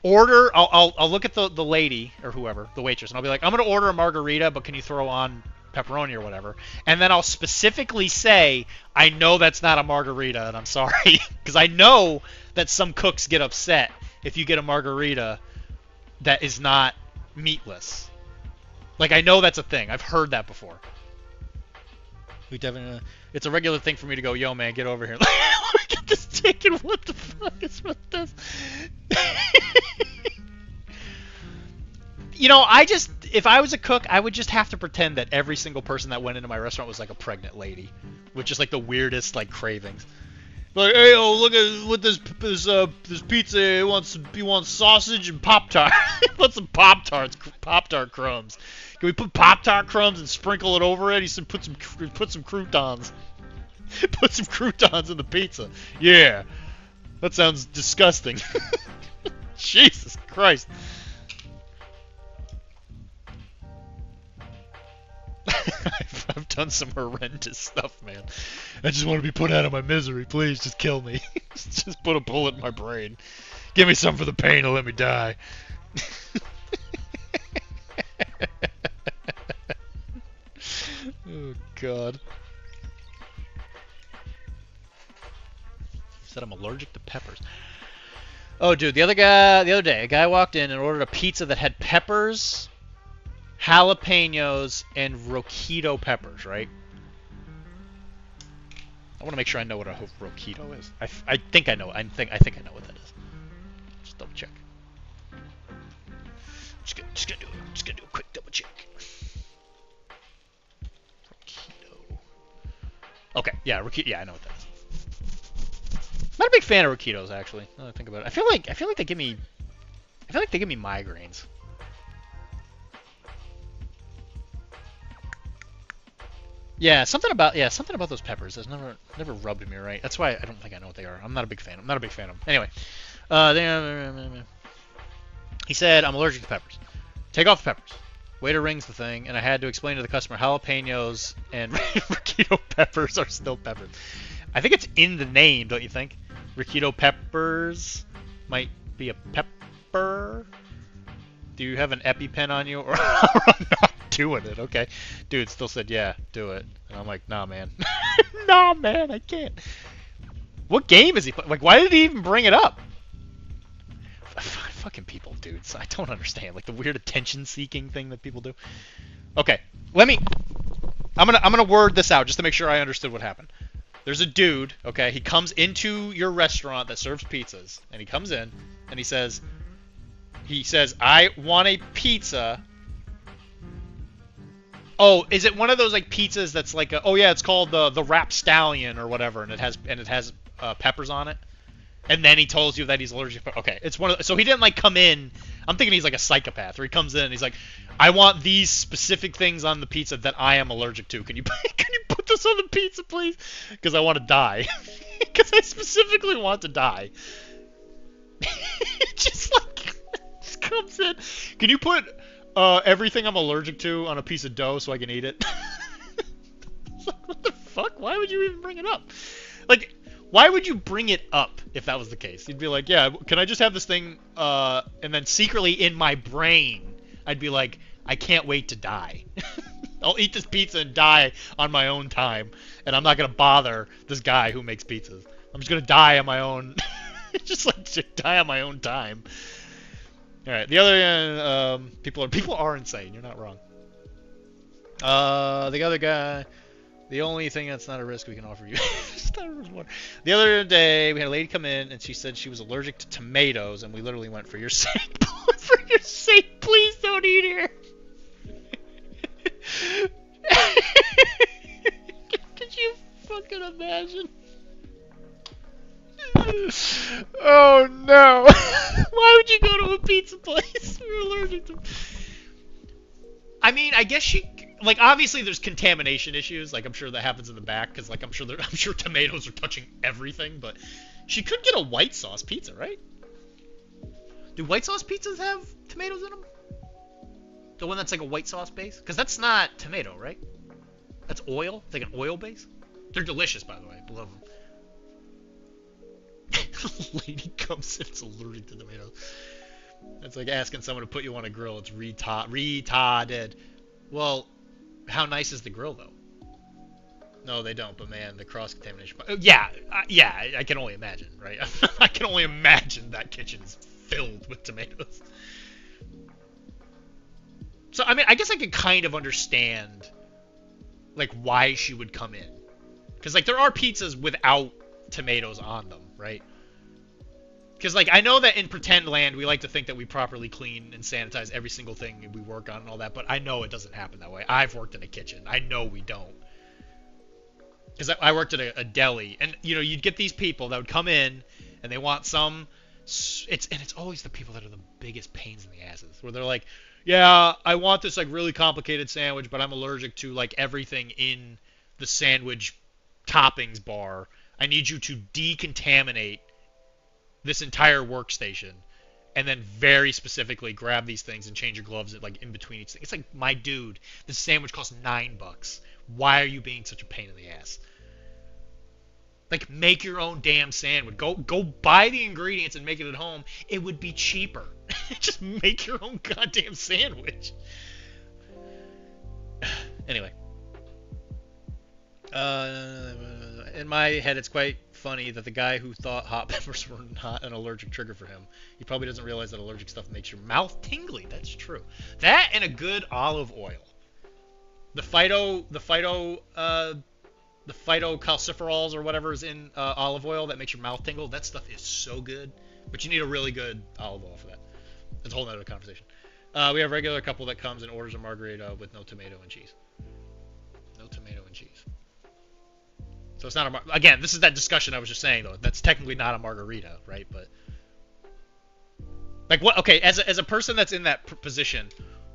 [SPEAKER 4] order, I'll look at the lady, or whoever, the waitress, and I'll be like, I'm going to order a margarita, but can you throw on pepperoni or whatever? And then I'll specifically say, I know that's not a margarita, and I'm sorry. Because I know that some cooks get upset if you get a margarita that is not meatless. Like, I know that's a thing. I've heard that before. We definitely, it's a regular thing for me to go, yo, man, get over here. Look at this chicken. What the fuck is with this? You know, if I was a cook, I would just have to pretend that every single person that went into my restaurant was like a pregnant lady, with just like the weirdest like cravings. Like, hey, oh, look at what this pizza. He wants sausage and Pop-Tart. He wants some Pop-Tart crumbs. Can we put Pop-Tart crumbs and sprinkle it over it? He said, put some croutons. Put some croutons in the pizza. Yeah, that sounds disgusting. Jesus Christ. I've done some horrendous stuff, man. I just want to be put out of my misery. Please, just kill me. Just put a bullet in my brain. Give me some for the pain and let me die. Oh God. Said I'm allergic to peppers. Oh, dude, the other day, a guy walked in and ordered a pizza that had peppers, jalapenos, and roquito peppers, right? I want to make sure I know what a roquito is. I think I know. I think I know what that is. Just double check. Just gonna do a quick double check. Roquito. Okay, yeah, yeah, I know what that is. Not a big fan of roquitos, actually. Now that I think about it, I feel like they give me migraines. Yeah, something about those peppers has never rubbed me right. That's why I don't think I know what they are. I'm not a big fan of them. Anyway, he said I'm allergic to peppers. Take off the peppers. Waiter rings the thing, and I had to explain to the customer jalapenos and roquito peppers are still peppers. I think it's in the name, don't you think? Roquito peppers might be a pepper. Do you have an EpiPen on you, or I'm not doing it? Okay, dude still said yeah, do it, and I'm like, nah, man, nah, man, I can't. What game is he playing? Like, why did he even bring it up? Fucking people, dudes. I don't understand. Like the weird attention-seeking thing that people do. Okay, I'm gonna word this out just to make sure I understood what happened. There's a dude, okay, he comes into your restaurant that serves pizzas, and he comes in, and he says, I want a pizza. Oh, is it one of those like pizzas that's like oh yeah, it's called the Rap Stallion or whatever, and it has peppers on it? And then he tells you that he's allergic to. Okay, it's one of. So he didn't like come in. I'm thinking he's like a psychopath, where he comes in and he's like, I want these specific things on the pizza that I am allergic to. Can you put this on the pizza, please? Because I want to die. Because I specifically want to die. Just like just comes in. Can you put everything I'm allergic to on a piece of dough so I can eat it? Like, what the fuck? Why would you even bring it up? Like, why would you bring it up if that was the case? You'd be like, yeah, can I just have this thing? And then secretly in my brain, I'd be like, I can't wait to die. I'll eat this pizza and die on my own time. And I'm not going to bother this guy who makes pizzas. I'm just going to die on my own. Just like to die on my own time. All right. The other people are insane. You're not wrong. The other guy. The only thing that's not a risk we can offer you is water. The other day, we had a lady come in, and she said she was allergic to tomatoes, and we literally went, for your sake, please don't eat here. Could you fucking imagine? Oh, no. Why would you go to a pizza place if you're allergic to... I mean, I guess she... Like, obviously, there's contamination issues. Like, I'm sure that happens in the back, because, like, I'm sure tomatoes are touching everything. But she could get a white sauce pizza, right? Do white sauce pizzas have tomatoes in them? The one that's like a white sauce base? Because that's not tomato, right? That's oil. It's like an oil base. They're delicious, by the way. I love them. Lady comes in, it's allergic to tomatoes. It's like asking someone to put you on a grill. It's retarded. Well... How nice is the grill, though? No, they don't, but man, the cross-contamination... Yeah, I can only imagine, right? I can only imagine that kitchen is filled with tomatoes. So, I mean, I guess I could kind of understand, like, why she would come in. Because, like, there are pizzas without tomatoes on them, right? Because, like, I know that in pretend land, we like to think that we properly clean and sanitize every single thing we work on and all that, but I know it doesn't happen that way. I've worked in a kitchen. I know we don't. Because I worked at a deli, and, you know, you'd get these people that would come in, and they want some... It's always the people that are the biggest pains in the asses, where they're like, yeah, I want this, like, really complicated sandwich, but I'm allergic to, like, everything in the sandwich toppings bar. I need you to decontaminate this entire workstation, and then very specifically grab these things and change your gloves like in between each thing. It's like, my dude, this sandwich costs $9. Why are you being such a pain in the ass? Like, make your own damn sandwich. Go buy the ingredients and make it at home. It would be cheaper. Just make your own goddamn sandwich. Anyway. In my head, it's quite funny that the guy who thought hot peppers were not an allergic trigger for him, he probably doesn't realize that allergic stuff makes your mouth tingly. That's true. That and a good olive oil. The phytocalciferols or whatever is in olive oil that makes your mouth tingle. That stuff is so good, but you need a really good olive oil for that. That's a whole nother conversation. We have a regular couple that comes and orders a margarita with no tomato and cheese. No tomato and cheese. So it's not a again. This is that discussion I was just saying though. That's technically not a margarita, right? But like what? Okay, as a person that's in that position,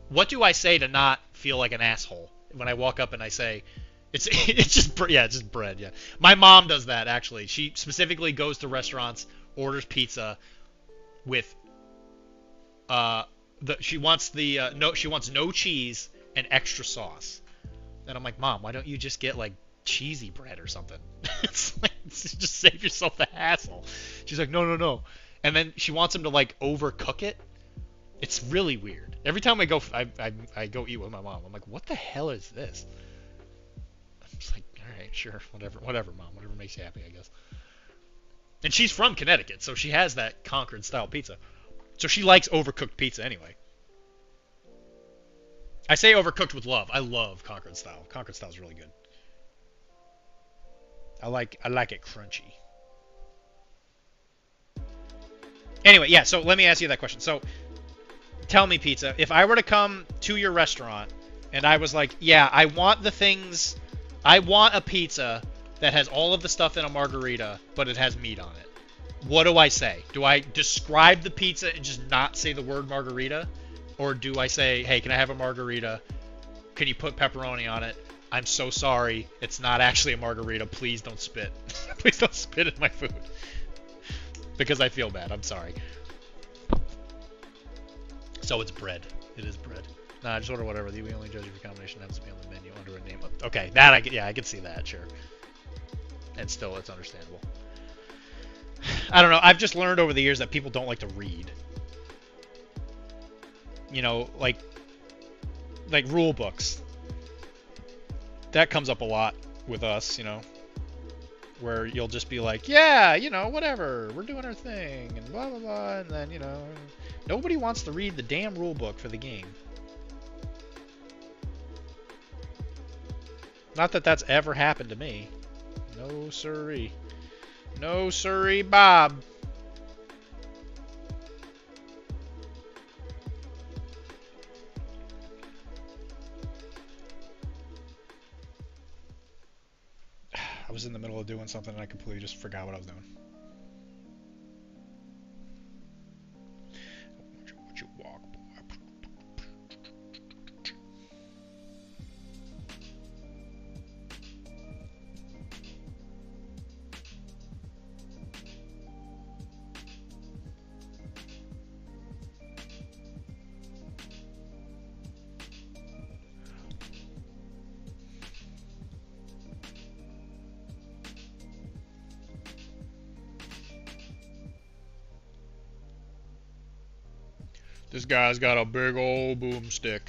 [SPEAKER 4] what do I say to not feel like an asshole when I walk up and I say, it's just bread. Yeah, my mom does that actually. She specifically goes to restaurants, orders pizza with she wants no cheese and extra sauce. And I'm like, Mom, why don't you just get like cheesy bread or something? It's like, just save yourself the hassle. She's like, no. And then she wants him to like overcook it. It's really weird. Every time I go eat with my mom, I'm like, what the hell is this? I'm just like, all right, sure, whatever, Mom, whatever makes you happy, I guess. And she's from Connecticut, so she has that Concord style pizza. So she likes overcooked pizza anyway. I say overcooked with love. I love Concord style. Concord style is really good. I like it crunchy. Anyway, yeah, so let me ask you that question. So tell me, pizza, if I were to come to your restaurant and I was like, yeah, I want a pizza that has all of the stuff in a margarita, but it has meat on it. What do I say? Do I describe the pizza and just not say the word margarita? Or do I say, hey, can I have a margarita? Can you put pepperoni on it? I'm so sorry. It's not actually a margarita. Please don't spit. Please don't spit in my food. Because I feel bad. I'm sorry. So it's bread. It is bread. Nah, just order whatever. We only judge if your combination happens to be on the menu under a name. Okay, that I can see that, sure. And still, it's understandable. I don't know. I've just learned over the years that people don't like to read. You know, like rule books. That comes up a lot with us, you know, where you'll just be like, yeah, you know, whatever, we're doing our thing, and blah, blah, blah, and then, you know, nobody wants to read the damn rule book for the game. Not that that's ever happened to me. No siree. No siree, Bob. I was in the middle of doing something and I completely just forgot what I was doing. Would you walk, boy? This guy's got a big old boomstick.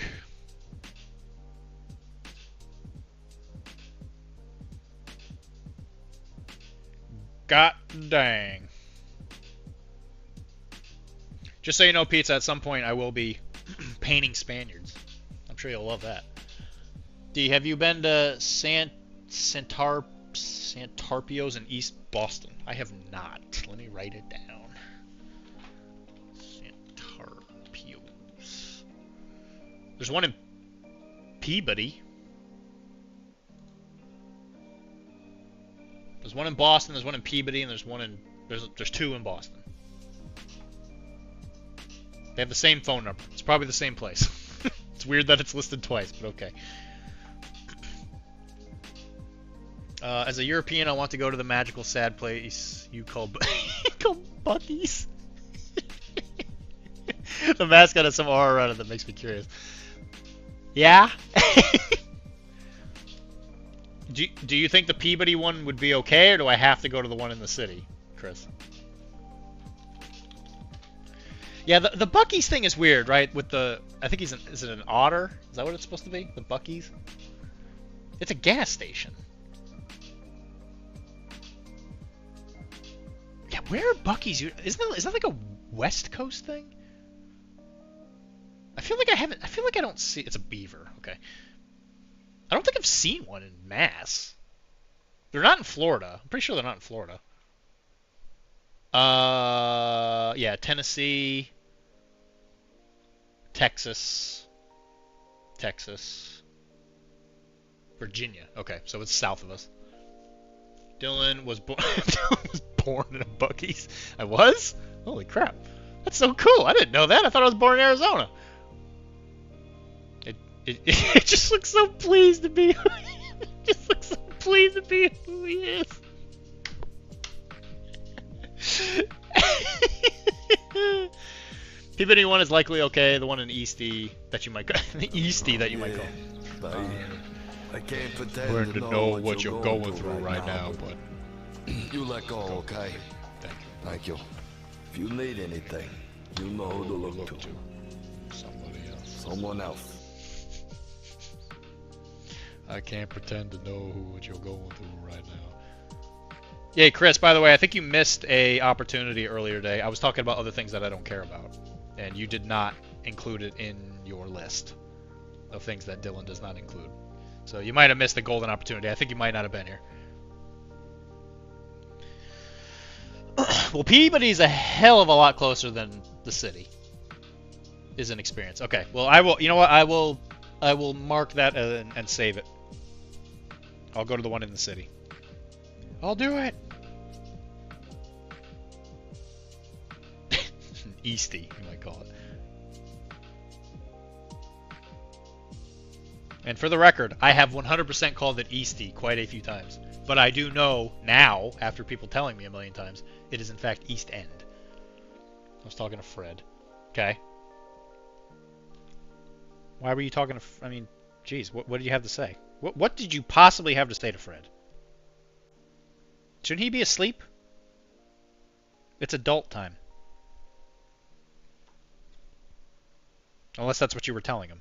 [SPEAKER 4] God dang. Just so you know, Pizza, at some point I will be painting Spaniards. I'm sure you'll love that. D, have you been to Santarpio's in East Boston? I have not. Let me write it down. There's one in Peabody. There's one in Boston, there's one in Peabody, and there's two in Boston. They have the same phone number. It's probably the same place. It's weird that it's listed twice, but okay. As a European, I want to go to the magical sad place you call Buc-ee's. The mascot has some aura around it that makes me curious. Yeah? Do you think the Peabody one would be okay, or do I have to go to the one in the city, Chris? Yeah, the Buc-ee's thing is weird, right? With the, I think is it an otter? Is that what it's supposed to be? The Buc-ee's? It's a gas station. Where are Buc-ee's? Is that like a West Coast thing? I feel like I don't see. It's a beaver. Okay. I don't think I've seen one in Mass. They're not in Florida. I'm pretty sure they're not in Florida. Yeah, Tennessee, Texas, Virginia. Okay, so it's south of us. Dylan was born in a Buc-ee's. I was? Holy crap. That's so cool. I didn't know that. I thought I was born in Arizona. It just looks so pleased to be who he is. P-51 is likely okay. The one in Eastie that you might call.
[SPEAKER 9] I can't pretend
[SPEAKER 4] Learn to know what you're going through right now, but
[SPEAKER 9] you let go, okay?
[SPEAKER 4] thank you.
[SPEAKER 9] Thank you. If you need anything, you know who to look to.
[SPEAKER 4] Somebody else.
[SPEAKER 9] Someone else.
[SPEAKER 4] I can't pretend to know what you're going through right now. Yeah, Chris, by the way, I think you missed a opportunity earlier today. I was talking about other things that I don't care about, and you did not include it in your list of things that Dylan does not include. So you might have missed a golden opportunity. I think you might not have been here. Well, Peabody's a hell of a lot closer than the city. Is an experience. Okay, well, I will. You know what? I will mark that and save it. I'll go to the one in the city. I'll do it. Eastie, you might call it. And for the record, I have 100% called it Eastie quite a few times. But I do know now, after people telling me a million times, it is in fact East End. I was talking to Fred. Okay. Why were you talking to... I mean, geez, what did you have to say? What did you possibly have to say to Fred? Shouldn't he be asleep? It's adult time. Unless that's what you were telling him.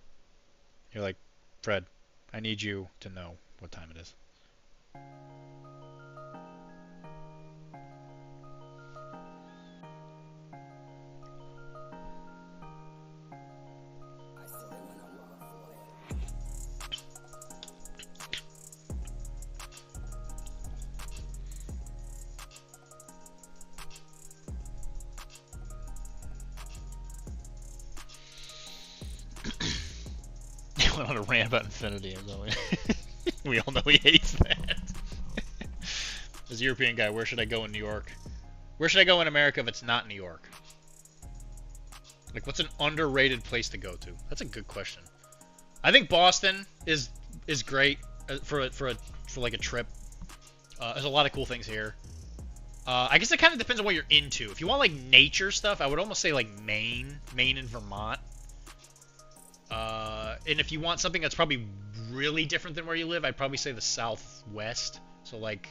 [SPEAKER 4] You're like, Fred, I need you to know what time it is. Went on a rant about Infinity and we all know he hates that. As a European guy, where should I go in New York? Where should I go in America if it's not New York? Like, what's an underrated place to go to? That's a good question. I think Boston is great for like a trip. There's a lot of cool things here. I guess it kind of depends on what you're into. If you want like nature stuff, I would almost say like Maine and Vermont. And if you want something that's probably really different than where you live, I'd probably say the Southwest. So like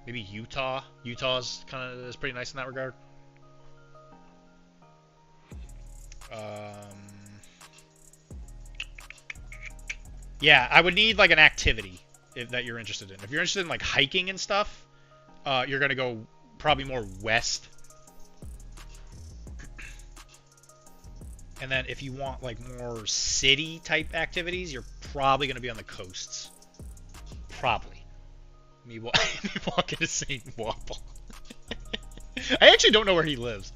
[SPEAKER 4] maybe Utah. Utah's kind of is pretty nice in that regard. Yeah, I would need like an activity that you're interested in. If you're interested in like hiking and stuff, you're gonna go probably more west. And then if you want like more city type activities, you're probably going to be on the coasts. Probably. Me walking to St. Wapple. I actually don't know where he lives.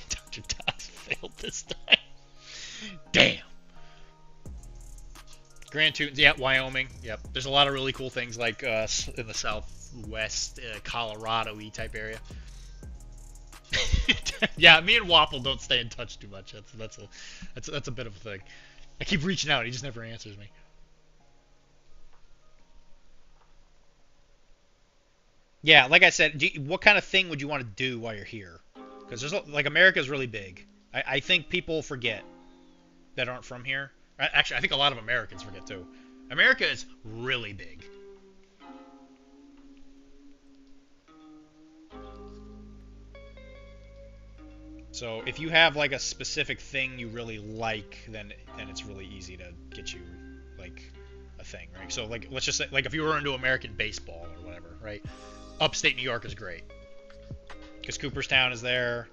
[SPEAKER 4] Dr. Dots failed this time. Damn. Grand Toons, yeah, Wyoming, yep. There's a lot of really cool things like in the southwest, Colorado-y type area. Yeah, me and Waffle don't stay in touch too much. That's a bit of a thing. I keep reaching out, he just never answers me. Yeah, like I said, what kind of thing would you want to do while you're here? Because there's like America's really big. I think people forget that aren't from here. Actually, I think a lot of Americans forget too. America is really big. So if you have like a specific thing you really like, then it's really easy to get you like a thing, right? So like let's just say like if you were into American baseball or whatever, right? Upstate New York is great because Cooperstown is there.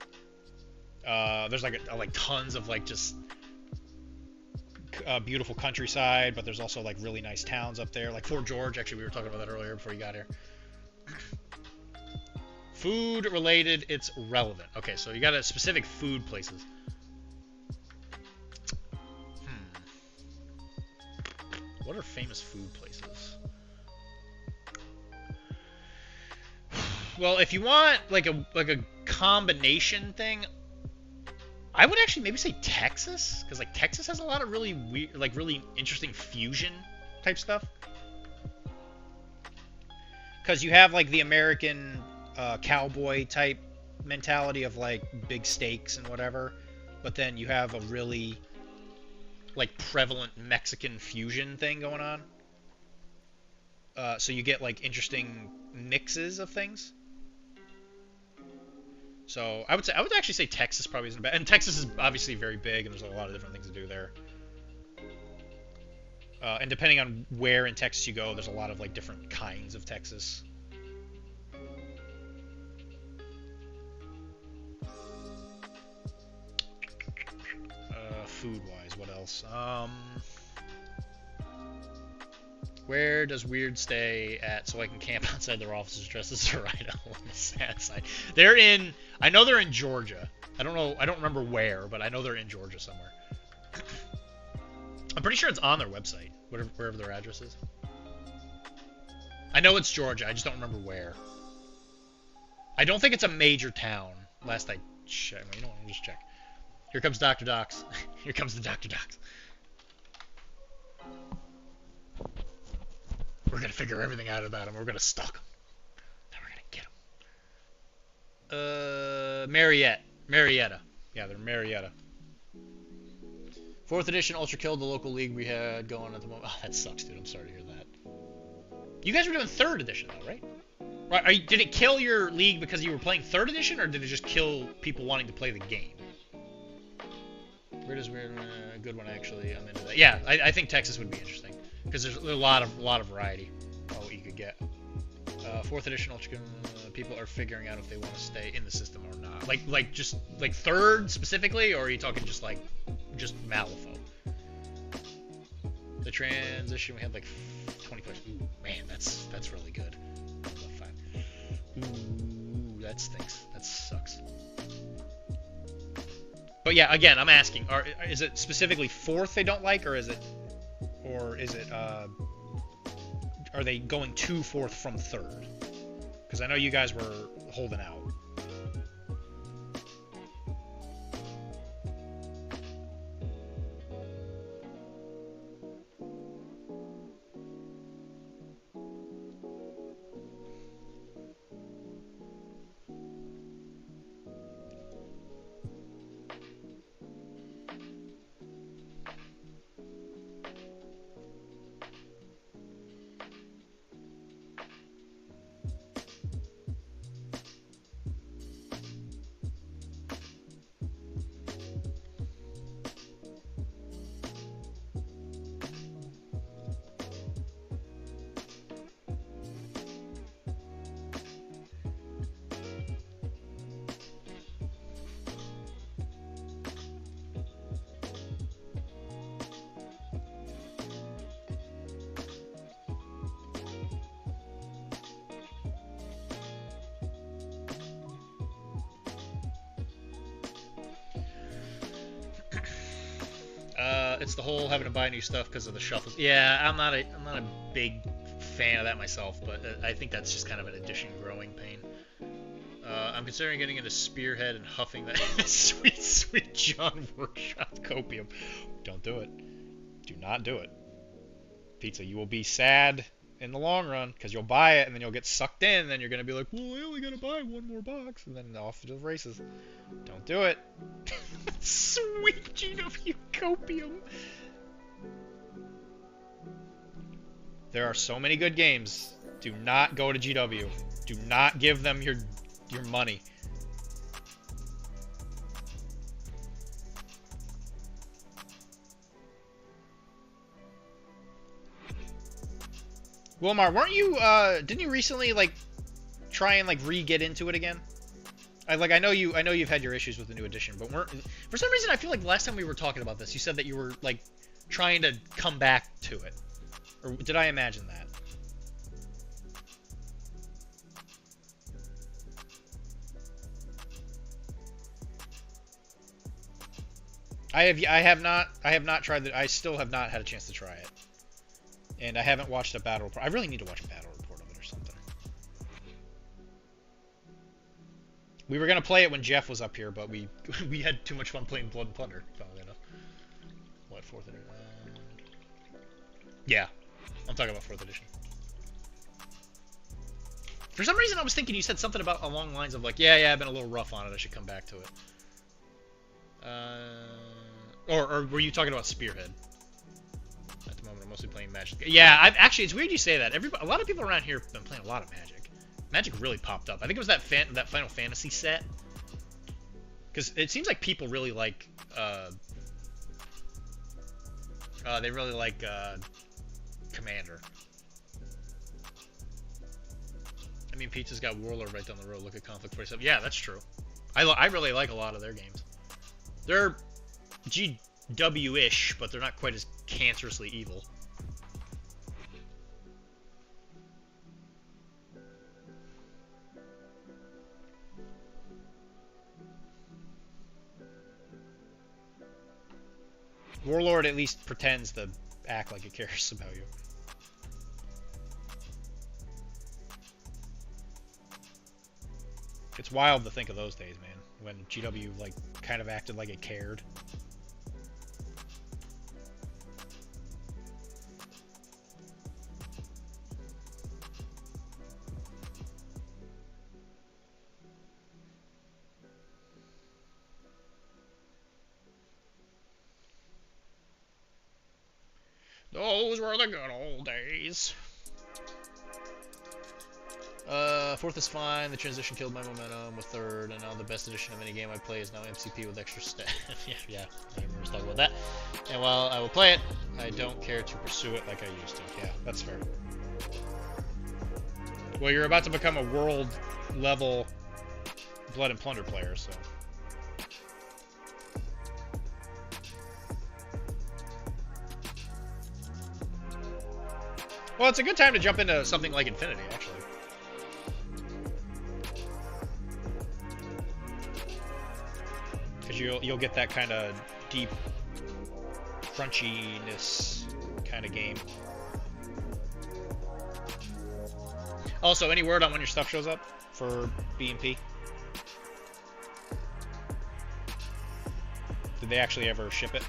[SPEAKER 4] There's like tons of like just beautiful countryside, but there's also like really nice towns up there, like Fort George. Actually, we were talking about that earlier before you got here. Food related, it's relevant. Okay, so you got a specific food places. What are famous food places? Well, if you want like a combination thing, I would actually maybe say Texas, because like Texas has a lot of really weird, like really interesting fusion type stuff. Because you have like the American cowboy type mentality of like big steaks and whatever, but then you have a really like prevalent Mexican fusion thing going on. So you get like interesting mixes of things. So I would actually say Texas probably isn't bad, and Texas is obviously very big, and there's a lot of different things to do there. And depending on where in Texas you go, there's a lot of like different kinds of Texas. Food-wise, what else? Where does Weird stay at so I can camp outside their offices dressed as a rhino on the sad side? They're in... I know they're in Georgia. I don't know... I don't remember where, but I know they're in Georgia somewhere. I'm pretty sure it's on their website, wherever their address is. I know it's Georgia, I just don't remember where. I don't think it's a major town, last I checked. You know what, I'll just check. Here comes Dr. Docs. Here comes the Dr. Docs. We're going to figure everything out about him. We're going to stalk him. Then we're going to get him. Marietta. Yeah, they're Marietta. 4th edition Ultra killed the local league we had going at the moment. Oh, that sucks, dude. I'm sorry to hear that. You guys were doing 3rd edition, though, right? Right? Did it kill your league because you were playing 3rd edition, or did it just kill people wanting to play the game? Weird is weird. A good one, actually. I'm into that. Yeah, I think Texas would be interesting because there's a lot of variety of what you could get. 4th edition Ultra people are figuring out if they want to stay in the system or not. Like just like 3rd specifically, or are you talking just Malifaux? The transition we had like 20 players. Ooh, man, that's really good. Ooh, that stinks. That sucks. But yeah, again, I'm asking: is it specifically 4th they don't like, or is it, are they going to 4th from 3rd? Because I know you guys were holding out. It's the whole having to buy new stuff because of the shuffles. Yeah, I'm not a big fan of that myself, but I think that's just kind of an addition growing pain. I'm considering getting into Spearhead and huffing that sweet John Workshop copium. Don't do it. Do not do it. Pizza, you will be sad in the long run, because you'll buy it and then you'll get sucked in, and then you're gonna be like, well, I only gotta buy one more box, and then off to the races. Don't do it. Sweet GW copium. There are so many good games. Do not go to GW. Do not give them your money. Wilmar, weren't you, didn't you recently, like, try and, like, re-get into it again? I know you've had your issues with the new edition, but for some reason I feel like last time we were talking about this, you said that you were, like, trying to come back to it. Or did I imagine that? I have not tried that. I still have not had a chance to try it. And I haven't watched a battle report. I really need to watch a battle report of it or something. We were gonna play it when Jeff was up here, but we had too much fun playing Blood and Plunder. Funnily enough. What, 4th edition? Yeah, I'm talking about 4th edition. For some reason, I was thinking you said something about along the lines of like, yeah, I've been a little rough on it. I should come back to it. Or were you talking about Spearhead? At the moment, I'm mostly playing Magic. Yeah, actually, it's weird you say that. A lot of people around here have been playing a lot of Magic. Magic really popped up. I think it was that Final Fantasy set. Because it seems like people really like, they really like, Commander. I mean, Pizza's got Warlord right down the road. Look at Conflict 47. Yeah, that's true. I really like a lot of their games. They're GW-ish, but they're not quite as cancerously evil. Warlord at least pretends to act like it cares about you. It's wild to think of those days, man, when GW, like, kind of acted like it cared. Those were the good old days. 4th is fine. The transition killed my momentum with 3rd, and now the best edition of any game I play is now MCP with extra stat. yeah, I remember talking about that. And while I will play it, I don't care to pursue it like I used to. Yeah, that's fair. Well, you're about to become a world-level Blood and Plunder player, so... Well, it's a good time to jump into something like Infinity, actually. Because you'll get that kind of deep crunchiness kind of game. Also, any word on when your stuff shows up for B&P? Did they actually ever ship it?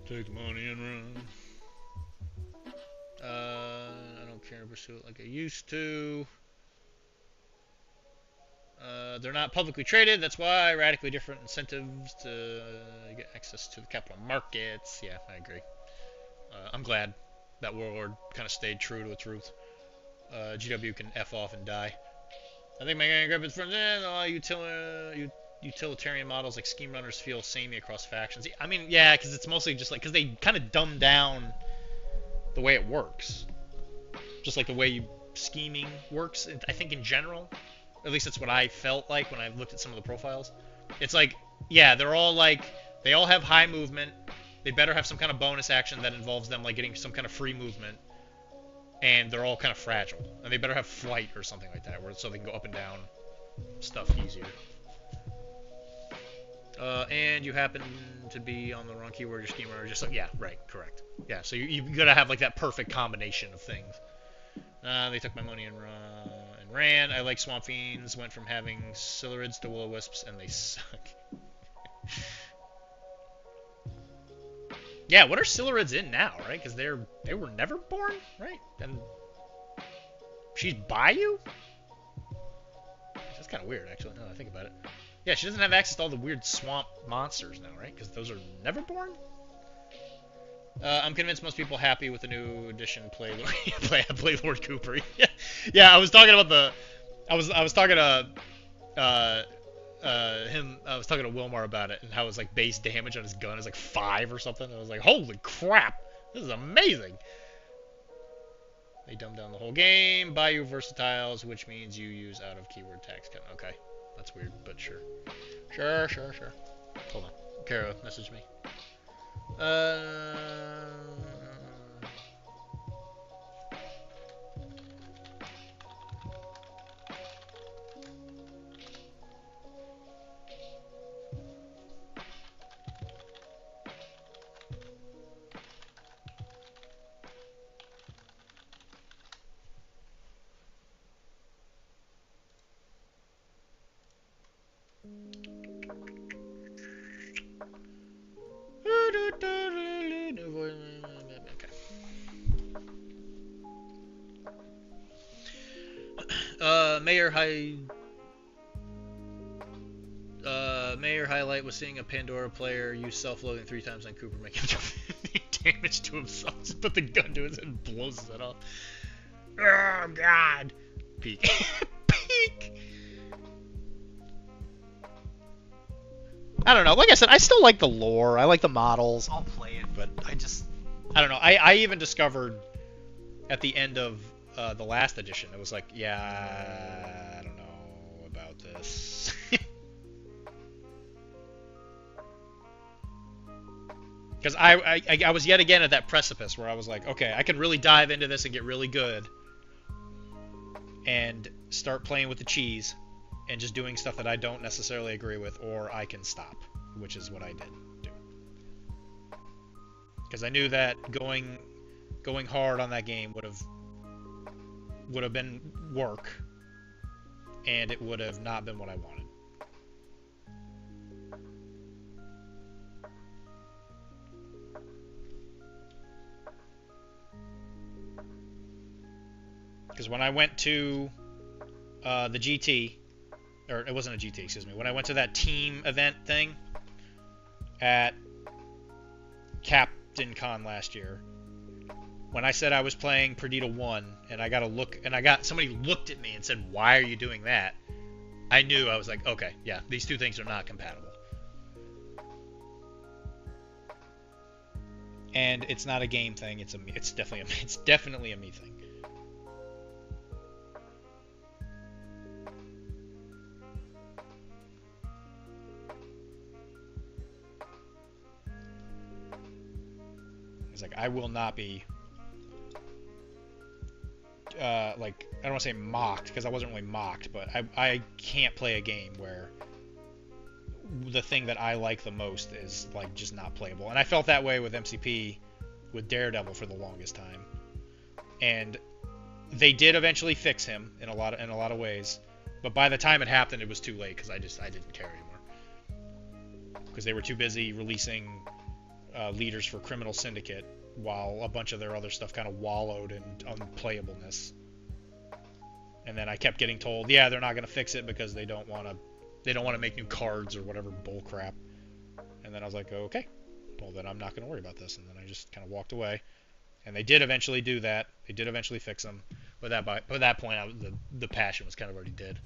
[SPEAKER 4] Take the money and run. I don't care to pursue it like I used to. They're not publicly traded. That's why radically different incentives to get access to the capital markets. Yeah, I agree. I'm glad that Warlord kind of stayed true to its roots. GW can F off and die. I think my gang grip is friends. All utilitarian models like scheme runners feel samey across factions. I mean, yeah, because it's mostly just like because they kind of dumb down the way it works, just like the way scheming works. I think in general, at least that's what I felt like when I looked at some of the profiles. It's like, yeah, they're all like they all have high movement. They better have some kind of bonus action that involves them like getting some kind of free movement. And they're all kind of fragile. And they better have flight or something like that, where so they can go up and down stuff easier. And you happen to be on the wrong keyword or schemer, or just like, yeah, right, correct. Yeah, so you gotta have like that perfect combination of things. They took my money and ran. I like Swamp Fiends, went from having Silurids to Will-O-Wisps, and they suck. Yeah, what are Silurids in now, right? Because they were never born, right? And she's Bayou? That's kind of weird, actually, now that I think about it. Yeah, she doesn't have access to all the weird swamp monsters now, right? Because those are never born? I'm convinced most people happy with the new edition play Lord Cooper. Yeah, I was talking about the... I was talking to... I was talking to Wilmar about it and how his like base damage on his gun is like 5 or something. I was like, holy crap, this is amazing. They dumbed down the whole game. Bayou versatiles, which means you use out of keyword tags. Okay, that's weird, but sure. Sure. Hold on, Kara, message me. Mayor highlight was seeing a Pandora player use self-loading 3 times on Cooper, making damage to himself. Just put the gun to his head and blows his head off. Oh God! Peek. Peek. I don't know. Like I said, I still like the lore. I like the models. I'll play it, but I don't know. I even discovered at the end of the last edition, it was like, yeah, I don't know about this. Because I was yet again at that precipice where I was like, okay, I can really dive into this and get really good and start playing with the cheese and just doing stuff that I don't necessarily agree with, or I can stop, which is what I did do. Because I knew that going hard on that game would have been work, and it would have not been what I wanted. Because when I went to the GT, or it wasn't a GT, excuse me, when I went to that team event thing at Captain Con last year, when I said I was playing Perdita 1, and I got a look, and somebody looked at me and said, "Why are you doing that?" I knew. I was like, okay, yeah, these two things are not compatible. And it's not a game thing. It's definitely a me thing. It's like, I will not be like, I don't want to say mocked, because I wasn't really mocked, but I can't play a game where the thing that I like the most is like just not playable. And I felt that way with MCP, with Daredevil for the longest time. And they did eventually fix him in a lot of ways, but by the time it happened, it was too late, because I didn't care anymore, because they were too busy releasing leaders for Criminal Syndicate, while a bunch of their other stuff kind of wallowed in unplayableness. And then I kept getting told, yeah, they're not going to fix it because they don't want to make new cards or whatever bull crap. And then I was like, okay, well then I'm not going to worry about this. And then I just kind of walked away. And they did eventually do that. They did eventually fix them. But by that point, the passion was kind of already dead.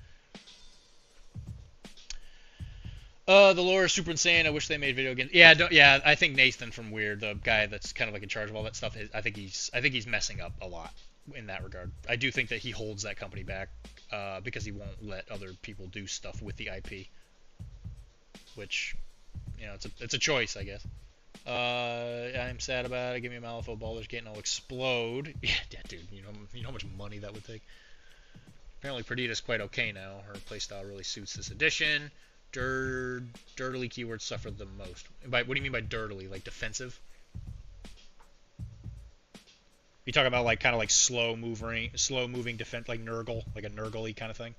[SPEAKER 4] The lore is super insane. I wish they made video games. Yeah, I think Nathan from Weird, the guy that's kind of like in charge of all that stuff, I think he's messing up a lot in that regard. I do think that he holds that company back because he won't let other people do stuff with the IP, which, you know, it's a choice, I guess. I'm sad about it. Give me a Malifaux Baldur's Gate and I'll explode. Yeah, dude, you know how much money that would take. Apparently Perdita's quite okay now. Her playstyle really suits this edition. Dirtily keywords suffer the most. What do you mean by dirtily? Like defensive? You talking about like kind of like slow moving defense, like Nurgle, like a Nurgle-y kind of thing?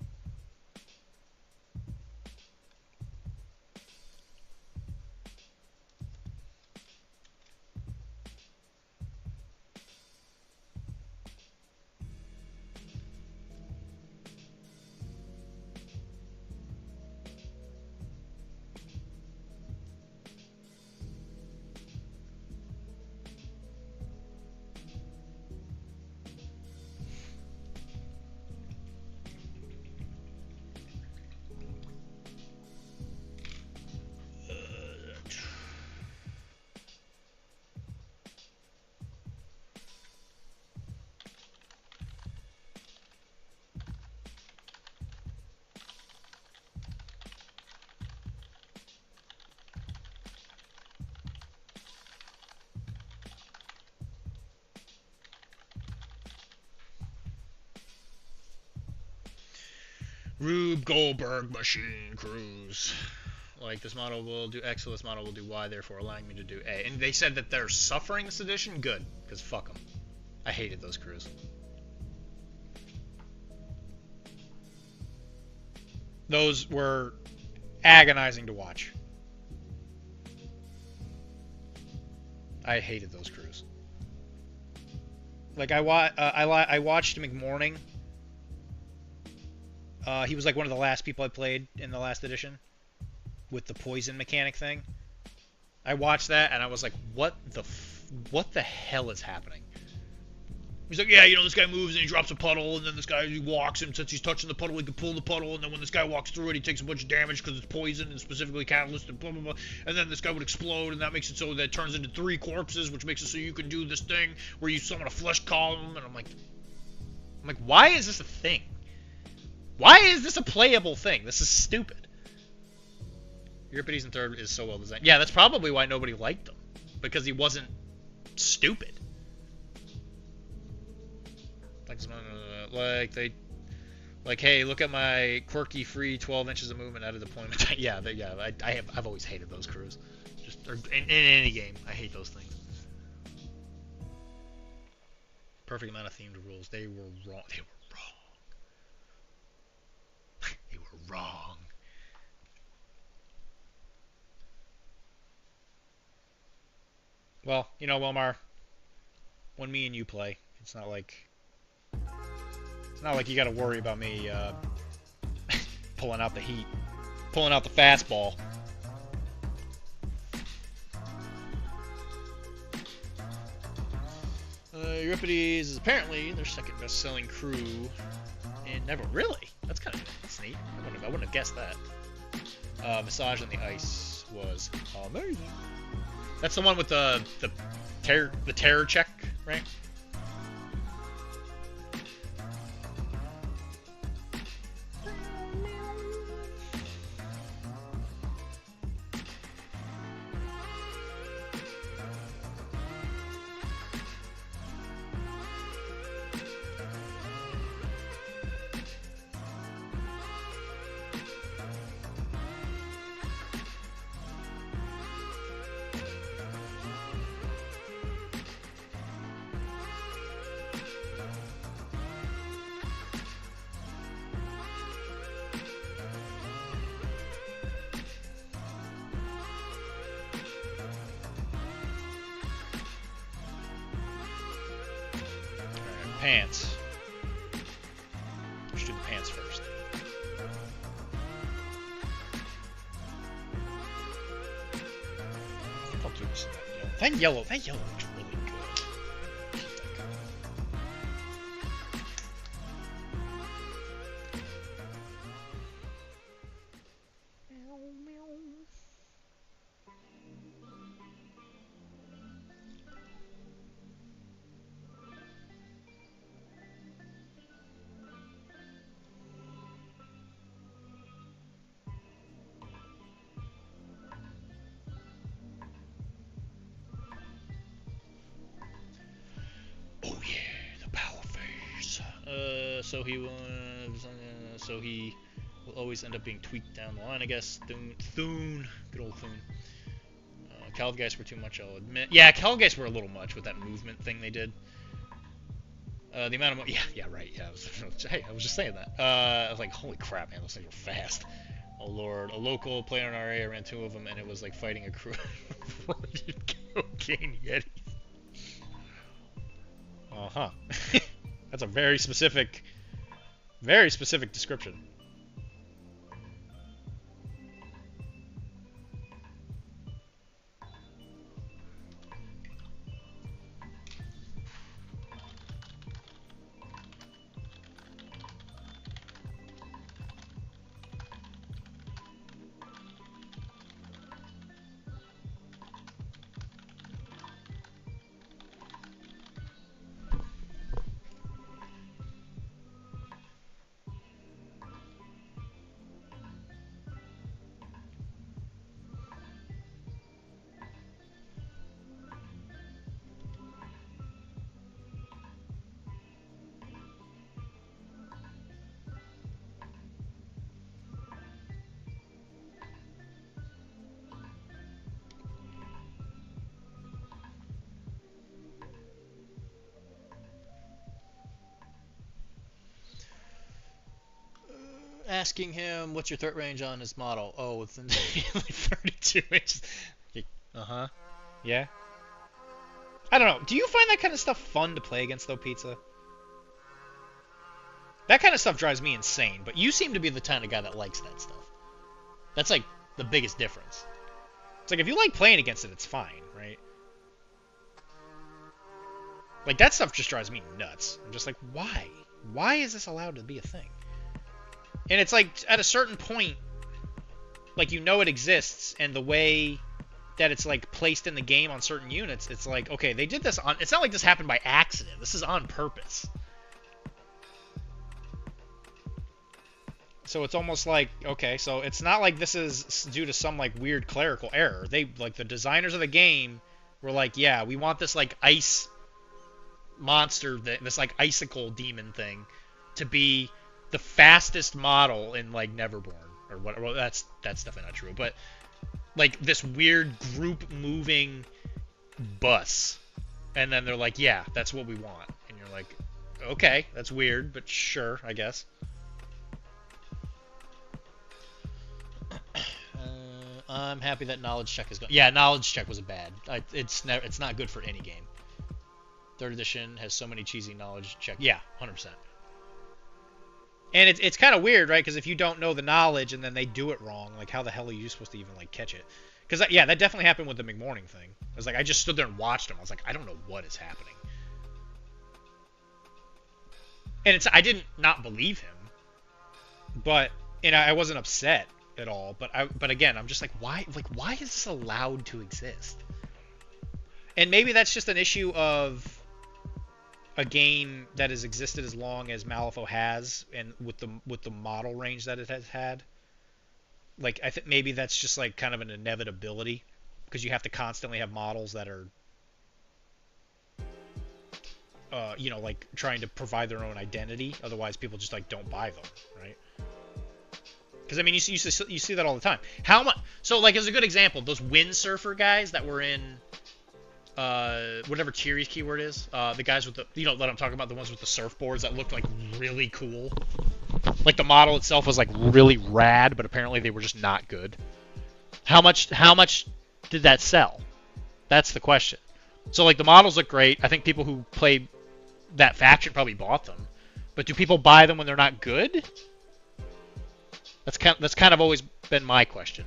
[SPEAKER 4] Rube Goldberg Machine Crews. Like, this model will do X, so this model will do Y, therefore allowing me to do A. And they said that they're suffering this edition? Good, because fuck them. I hated those crews. Those were agonizing to watch. I hated those crews. Like, I watched McMorning. He was like one of the last people I played in the last edition with the poison mechanic thing. I watched that and I was like, what the hell is happening? He's like, yeah, you know, this guy moves and he drops a puddle, and then this guy, he walks, and since he's touching the puddle, he can pull the puddle, and then when this guy walks through it, he takes a bunch of damage because it's poison and specifically catalyst and blah, blah, blah. And then this guy would explode, and that makes it so that it turns into 3 corpses, which makes it so you can do this thing where you summon a flesh column, and I'm like, why is this a thing? Why is this a playable thing? This is stupid. Euripides in third is so well designed. Yeah, that's probably why nobody liked him. Because he wasn't stupid. Like, hey, look at my quirky free 12 inches of movement out of deployment. I've always hated those crews. Just in any game, I hate those things. Perfect amount of themed rules. They were wrong. They were wrong. Well, you know, Wilmar, when me and you play, it's not like you got to worry about me pulling out the heat, pulling out the fastball. Euripides is apparently their second best-selling crew. And never really. That's kind of neat. I wouldn't have guessed that. Massage on the Ice was amazing. That's the one with the terror check, right? pants. We should do the pants first. I think I'll do this in that yellow. That yellow looks really good. Keep that going. Oh yeah, the power phase. So he will always end up being tweaked down the line, I guess. Thune, good old Thune. Calvgeist were too much, I'll admit. Yeah, Calvgeist were a little much with that movement thing they did. The amount of yeah, right. Yeah, I was just saying that. I was like, holy crap, man, those things were fast. Oh lord, a local player in our area ran 2 of them, and it was like fighting a crew of cocaine yetis. Uh-huh. That's a very specific description. Asking him, what's your threat range on his model? Oh, it's in like 32 inches. Uh-huh. Yeah? I don't know. Do you find that kind of stuff fun to play against, though, Pizza? That kind of stuff drives me insane, but you seem to be the kind of guy that likes that stuff. That's, like, the biggest difference. It's like, if you like playing against it, it's fine, right? Like, that stuff just drives me nuts. I'm just like, why? Why is this allowed to be a thing? And it's like, at a certain point, like, you know it exists, and the way that it's, like, placed in the game on certain units, it's like, okay, they did this on... It's not like this happened by accident. This is on purpose. So it's almost like, okay, so it's not like this is due to some, like, weird clerical error. They, like, the designers of the game were like, yeah, we want this, like, ice monster, this, like, icicle demon thing to be the fastest model in, like, Neverborn, or what? Well, that's definitely not true. But like this weird group moving bus, and then they're like, "Yeah, that's what we want," and you're like, "Okay, that's weird, but sure, I guess." I'm happy that knowledge check is gone. Yeah, knowledge check was bad. It's not good for any game. Third edition has so many cheesy knowledge check. Yeah, 100%. And it's kind of weird, right? Because if you don't know the knowledge and then they do it wrong, like, how the hell are you supposed to even, like, catch it? Because, yeah, that definitely happened with the McMorning thing. I was like, I just stood there and watched him. I was like, I don't know what is happening. And I didn't not believe him. But, and I wasn't upset at all. But again, I'm just like, why is this allowed to exist? And maybe that's just an issue of a game that has existed as long as Malifaux has, and with the model range that it has had. Like, I think maybe that's just like kind of an inevitability, because you have to constantly have models that are, you know, like trying to provide their own identity. Otherwise, people just like don't buy them, right? Because I mean, you see that all the time. How much? So like, as a good example, those windsurfer guys that were in whatever Tiri's keyword is, the guys with the, you know, that I'm talking about, the ones with the surfboards that looked like really cool. Like the model itself was like really rad, but apparently they were just not good. How much did that sell? That's the question. So like the models look great. I think people who play that faction probably bought them. But do people buy them when they're not good? That's kind of always been my question.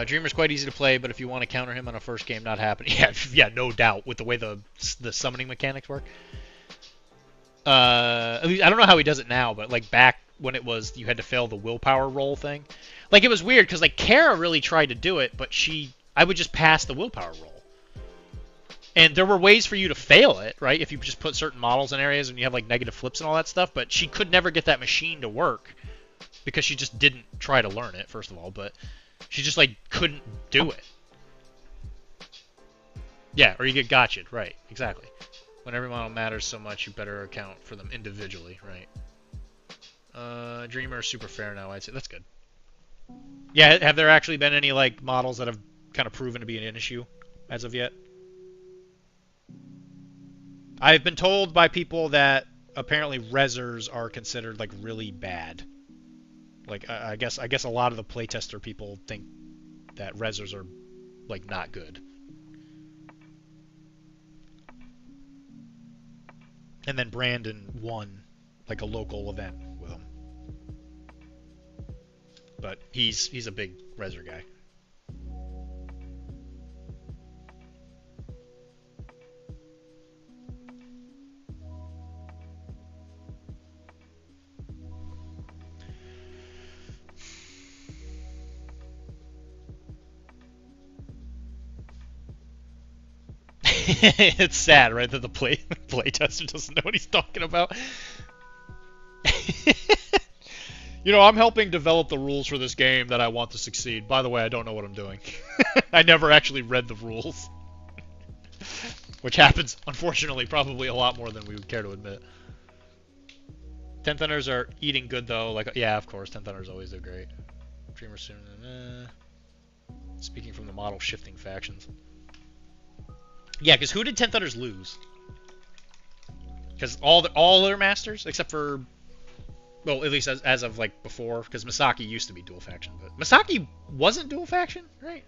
[SPEAKER 4] Dreamer's quite easy to play, but if you want to counter him on a first game, not happening. Yeah, no doubt, with the way the summoning mechanics work. At least, I don't know how he does it now, but like back when it was you had to fail the willpower roll thing, like it was weird because like Kara really tried to do it, but I would just pass the willpower roll, and there were ways for you to fail it, right? If you just put certain models in areas and you have like negative flips and all that stuff, but she could never get that machine to work because she just didn't try to learn it, first of all, but she just like couldn't do it. Yeah, or you get gotcha'd, right? Exactly. When every model matters so much, you better account for them individually, right? Dreamer is super fair now, I'd say. That's good. Yeah, have there actually been any like models that have kind of proven to be an issue as of yet? I've been told by people that apparently rezzers are considered like really bad. Like I guess a lot of the playtester people think that rezzers are like not good. And then Brandon won like a local event with him. But he's a big Rezzer guy. It's sad, right, that the playtester doesn't know what he's talking about. You know, I'm helping develop the rules for this game that I want to succeed. By the way, I don't know what I'm doing. I never actually read the rules. Which happens, unfortunately, probably a lot more than we would care to admit. 10 Thunders are eating good, though. Like, yeah, of course, 10 Thunders always do great. Dreamer soon. Speaking from the model shifting factions. Yeah, because who did 10 Thunders lose? Because all their masters, except for, well, at least as of like before, because Misaki used to be dual faction, but Misaki wasn't dual faction, right?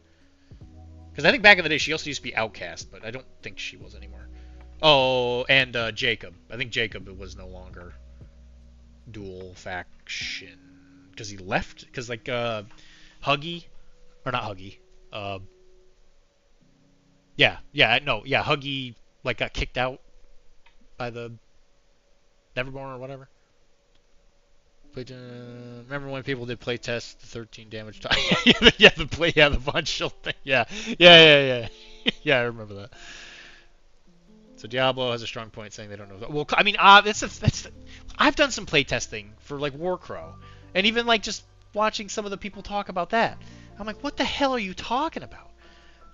[SPEAKER 4] Because I think back in the day she also used to be outcast, but I don't think she was anymore. Oh, and Jacob. I think Jacob was no longer dual faction because he left. Because like Huggy, or not Huggy. Huggy like got kicked out by the Neverborn or whatever. Remember when people did play tests, the 13 damage time? the punch shield thing. Yeah, I remember that. So Diablo has a strong point saying they don't know that. Well, I mean, I've done some play testing for like Warcrow, and even like just watching some of the people talk about that. I'm like, what the hell are you talking about?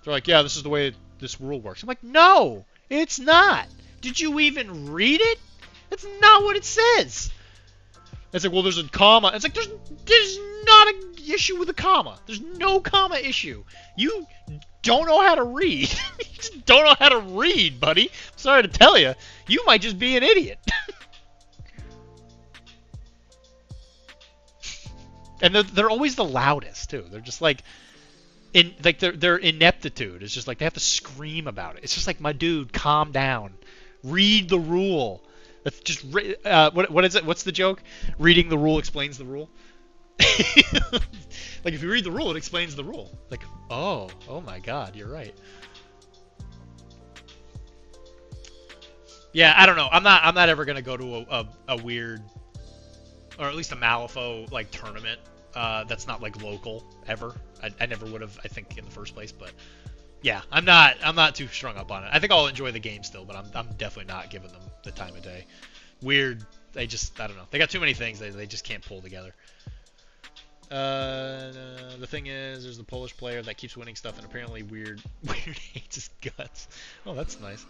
[SPEAKER 4] They're like, yeah, this is the way this rule works. I'm like, no, it's not. Did you even read it? That's not what it says. It's like, well, there's a comma. It's like, there's not an issue with a comma. There's no comma issue. You don't know how to read. You just don't know how to read, buddy. I'm sorry to tell you. You might just be an idiot. And they're always the loudest, too. They're just like... their ineptitude is just like they have to scream about it. It's just like, my dude, calm down. Read the rule. That's just what is it? What's the joke? Reading the rule explains the rule. Like if you read the rule, it explains the rule. Like, oh my God, you're right. Yeah, I don't know. I'm not ever gonna go to a weird, or at least a Malifaux like tournament. That's not like local ever. I never would have, I think, in the first place. But yeah, I'm not too strung up on it. I think I'll enjoy the game still, but I'm definitely not giving them the time of day. Weird. I don't know. They got too many things they just can't pull together. The thing is, there's the Polish player that keeps winning stuff, and apparently Weird hates his guts. Oh, that's nice.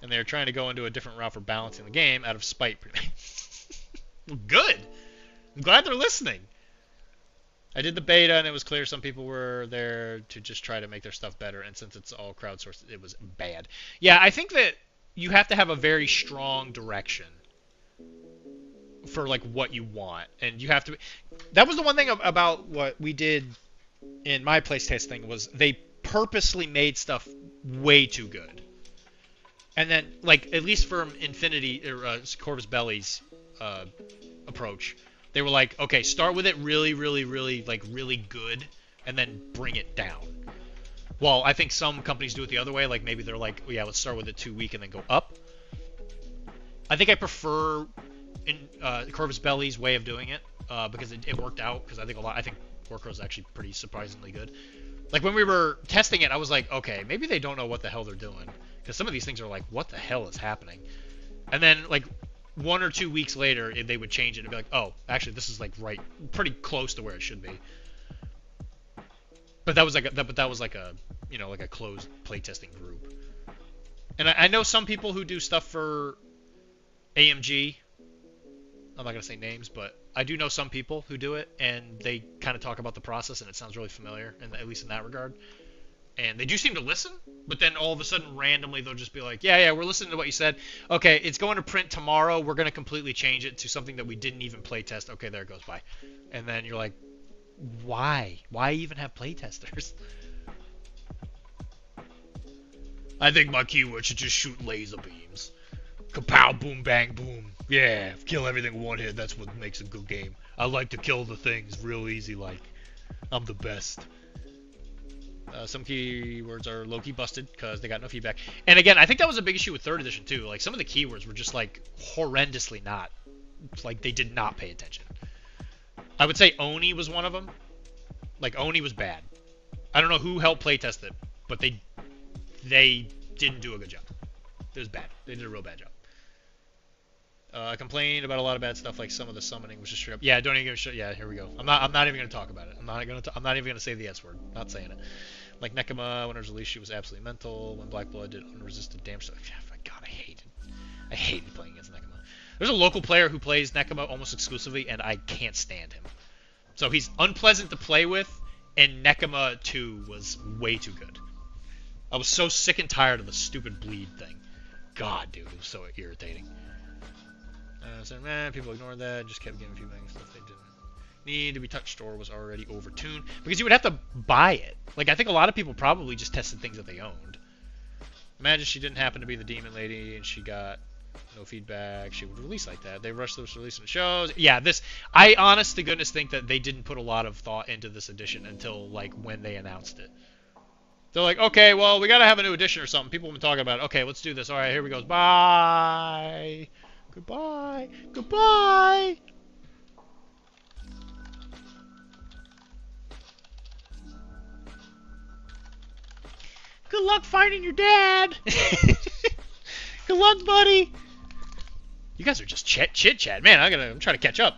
[SPEAKER 4] And they're trying to go into a different route for balancing the game out of spite. Good. I'm glad they're listening. I did the beta, and it was clear some people were there to just try to make their stuff better, and since it's all crowdsourced, it was bad. Yeah, I think that you have to have a very strong direction for like what you want, and you have to... That was the one thing about what we did in my playtesting was they purposely made stuff way too good. And then, like, at least from Infinity, or Corvus Belli's approach, they were like, okay, start with it really, really, really, like, really good, and then bring it down. Well, I think some companies do it the other way, like, maybe they're like, oh, yeah, let's start with it too weak and then go up. I think I prefer Corvus Belli's way of doing it, because it worked out, because I think Warcrow is actually pretty surprisingly good. Like, when we were testing it, I was like, okay, maybe they don't know what the hell they're doing. Because some of these things are like, what the hell is happening? And then, like, 1 or 2 weeks later, they would change it and be like, oh, actually, this is, like, right, pretty close to where it should be. But that was like a, you know, like a closed playtesting group. And I know some people who do stuff for AMG. I'm not going to say names, but I do know some people who do it, and they kind of talk about the process, and it sounds really familiar, and at least in that regard. And they do seem to listen, but then all of a sudden, randomly, they'll just be like, yeah, we're listening to what you said. Okay, it's going to print tomorrow. We're going to completely change it to something that we didn't even play test. Okay, there it goes, bye. And then you're like, why? Why even have playtesters? I think my keyword should just shoot laser beams. Kapow, boom, bang, boom. Yeah, kill everything with one hit. That's what makes a good game. I like to kill the things real easy, like. I'm the best. Some keywords are low-key busted because they got no feedback. And again, I think that was a big issue with 3rd edition too. Like, some of the keywords were just like horrendously not, like, they did not pay attention. I would say Oni was one of them. Like, Oni was bad. I don't know who helped playtest it, but they didn't do a good job. It was bad. They did a real bad job. I complained about a lot of bad stuff, like some of the summoning was just straight up. Yeah, don't even give a shit. Yeah, here we go. I'm not even gonna talk about it. I'm not even gonna say the S word. Not saying it. Like Nekoma, when it was released, she was absolutely mental. When Black Blood did unresisted damage, God, I hated playing against Nekoma. There's a local player who plays Nekoma almost exclusively, and I can't stand him. So he's unpleasant to play with, and Nekoma 2 was way too good. I was so sick and tired of the stupid bleed thing. God, dude, it was so irritating. So, people ignored that, just kept giving feedback and stuff they didn't need to be touched or was already overtuned. Because you would have to buy it. Like, I think a lot of people probably just tested things that they owned. Imagine she didn't happen to be the demon lady and she got no feedback. She would release like that. They rushed this release in shows. Yeah, I honest to goodness think that they didn't put a lot of thought into this edition until, like, when they announced it. They're like, okay, well, we gotta have a new edition or something. People have been talking about it. Okay, let's do this. Alright, here we go. Bye! Goodbye! Goodbye! Good luck finding your dad! Good luck, buddy! You guys are just chit-chat. Man, I'm trying to catch up.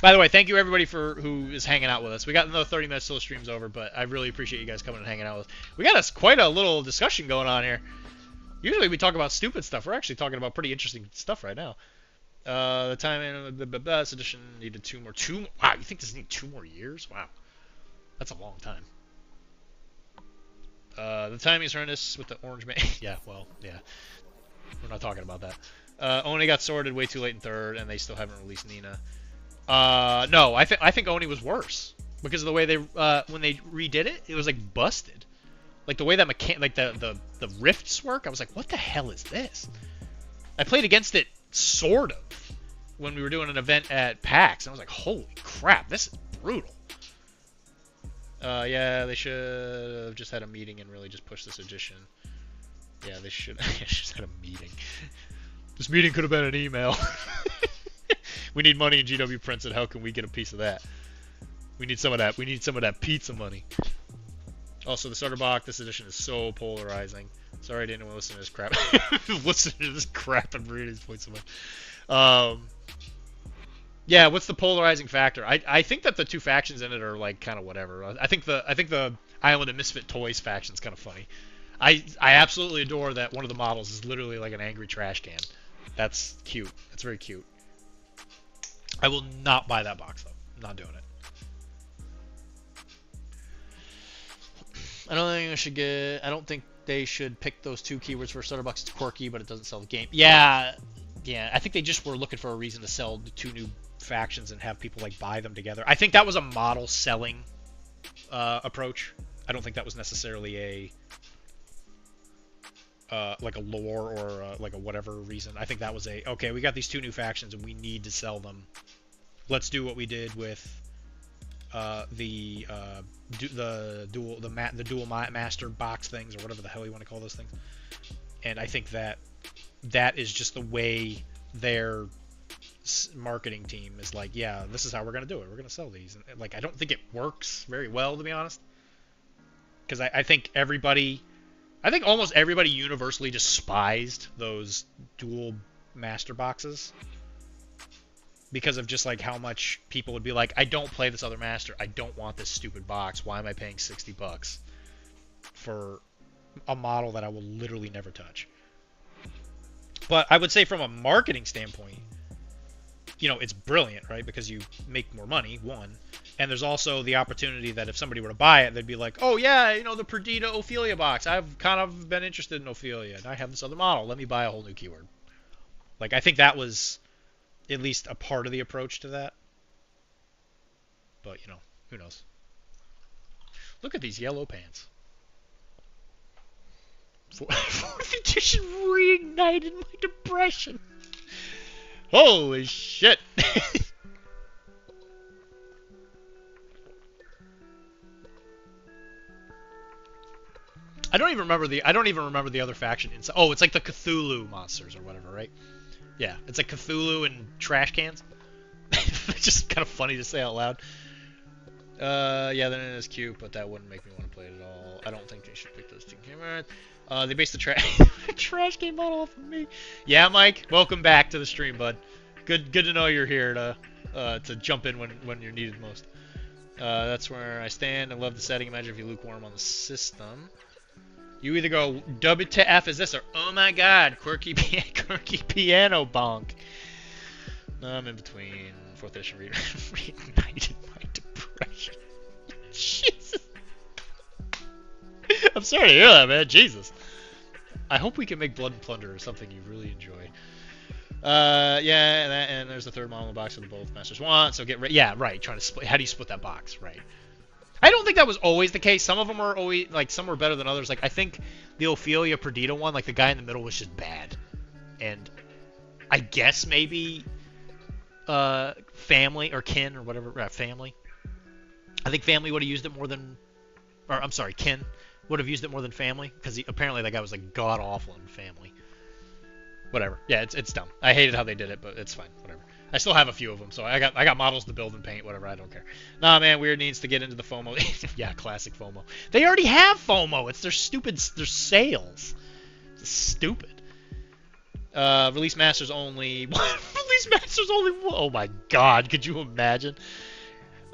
[SPEAKER 4] By the way, thank you everybody who is hanging out with us. We got another 30 minutes till the stream's over, but I really appreciate you guys coming and hanging out with us. We got quite a little discussion going on here. Usually we talk about stupid stuff. We're actually talking about pretty interesting stuff right now. The timing of this edition needed 2 more. Wow, you think this needs 2 more years? Wow. That's a long time. The timing is horrendous with the orange man. Yeah, well, yeah. We're not talking about that. Oni got sorted way too late in 3rd, and they still haven't released Nina. No, I think Oni was worse because of the way when they redid it, it was like busted. Like the way that the rifts work, I was like, what the hell is this? I played against it sort of when we were doing an event at PAX, and I was like, holy crap, this is brutal. Yeah, they should have just had a meeting and really just pushed this edition. Yeah, they should have just had a meeting. This meeting could have been an email. We need money in GW Princeton. How can we get a piece of that? We need some of that. We need some of that pizza money. Also, the starter box, this edition is so polarizing. Sorry I didn't want to listen to this crap. Listen to this crap and read his points so much. Yeah, what's the polarizing factor? I think that the 2 factions in it are like kind of whatever. I think the Island of Misfit Toys faction's kind of funny. I absolutely adore that one of the models is literally like an angry trash can. That's cute. That's very cute. I will not buy that box though. I'm not doing it. I don't think they should pick those 2 keywords for a starter box. It's quirky, but it doesn't sell the game. Yeah. I think they just were looking for a reason to sell the 2 new factions and have people like buy them together. I think that was a model selling approach. I don't think that was necessarily like a lore or like a whatever reason. I think that was okay, we got these 2 new factions and we need to sell them. Let's do what we did with the dual master box things, or whatever the hell you want to call those things. And I think that is just the way their marketing team is like, yeah, this is how we're gonna do it. We're gonna sell these. And like, I don't think it works very well, to be honest, because I think almost everybody universally despised those dual master boxes because of just like how much people would be like, I don't play this other master. I don't want this stupid box. Why am I paying $60 for a model that I will literally never touch? But I would say from a marketing standpoint, you know, it's brilliant, right? Because you make more money, one. And there's also the opportunity that if somebody were to buy it, they'd be like, oh yeah, you know, the Perdita Ophelia box. I've kind of been interested in Ophelia, and I have this other model. Let me buy a whole new keyword. Like, I think that was at least a part of the approach to that. But, you know, who knows? Look at these yellow pants. 4th edition reignited my depression. Holy shit. I don't even remember the other faction inside. Oh, it's like the Cthulhu monsters or whatever, right? Yeah, it's like Cthulhu and trash cans. It's just kind of funny to say out loud. Yeah, then it is cute, but that wouldn't make me want to play it at all. I don't think they should pick those 2 cameras. They based the trash game model off of me. Yeah, Mike, welcome back to the stream, bud. Good to know you're here to jump in when you're needed most. That's where I stand. I love the setting. Imagine if you lukewarm on the system. You either go WTF is this, or oh my god, quirky piano bonk. No, I'm in between. 4th edition reignited my depression. Jesus. I'm sorry to hear that, man. Jesus. I hope we can make Blood and Plunder or something you really enjoy. Yeah, and there's the 3rd model in the box that both masters want. So get ready. Yeah, right. Trying to split. How do you split that box? Right. I don't think that was always the case. Some of them were always like some were better than others. Like I think the Ophelia Perdita one, like the guy in the middle was just bad, and I guess maybe family or kin or whatever family. I think family would have used it more than, or I'm sorry, kin would have used it more than family because apparently that guy was like god awful in family. Whatever. Yeah, it's dumb. I hated how they did it, but it's fine. Whatever. I still have a few of them, so I got models to build and paint. Whatever. I don't care. Nah, man. Weird needs to get into the FOMO. Yeah, classic FOMO. They already have FOMO. It's their sales. It's stupid. Release masters only. Release masters only. Oh my god. Could you imagine?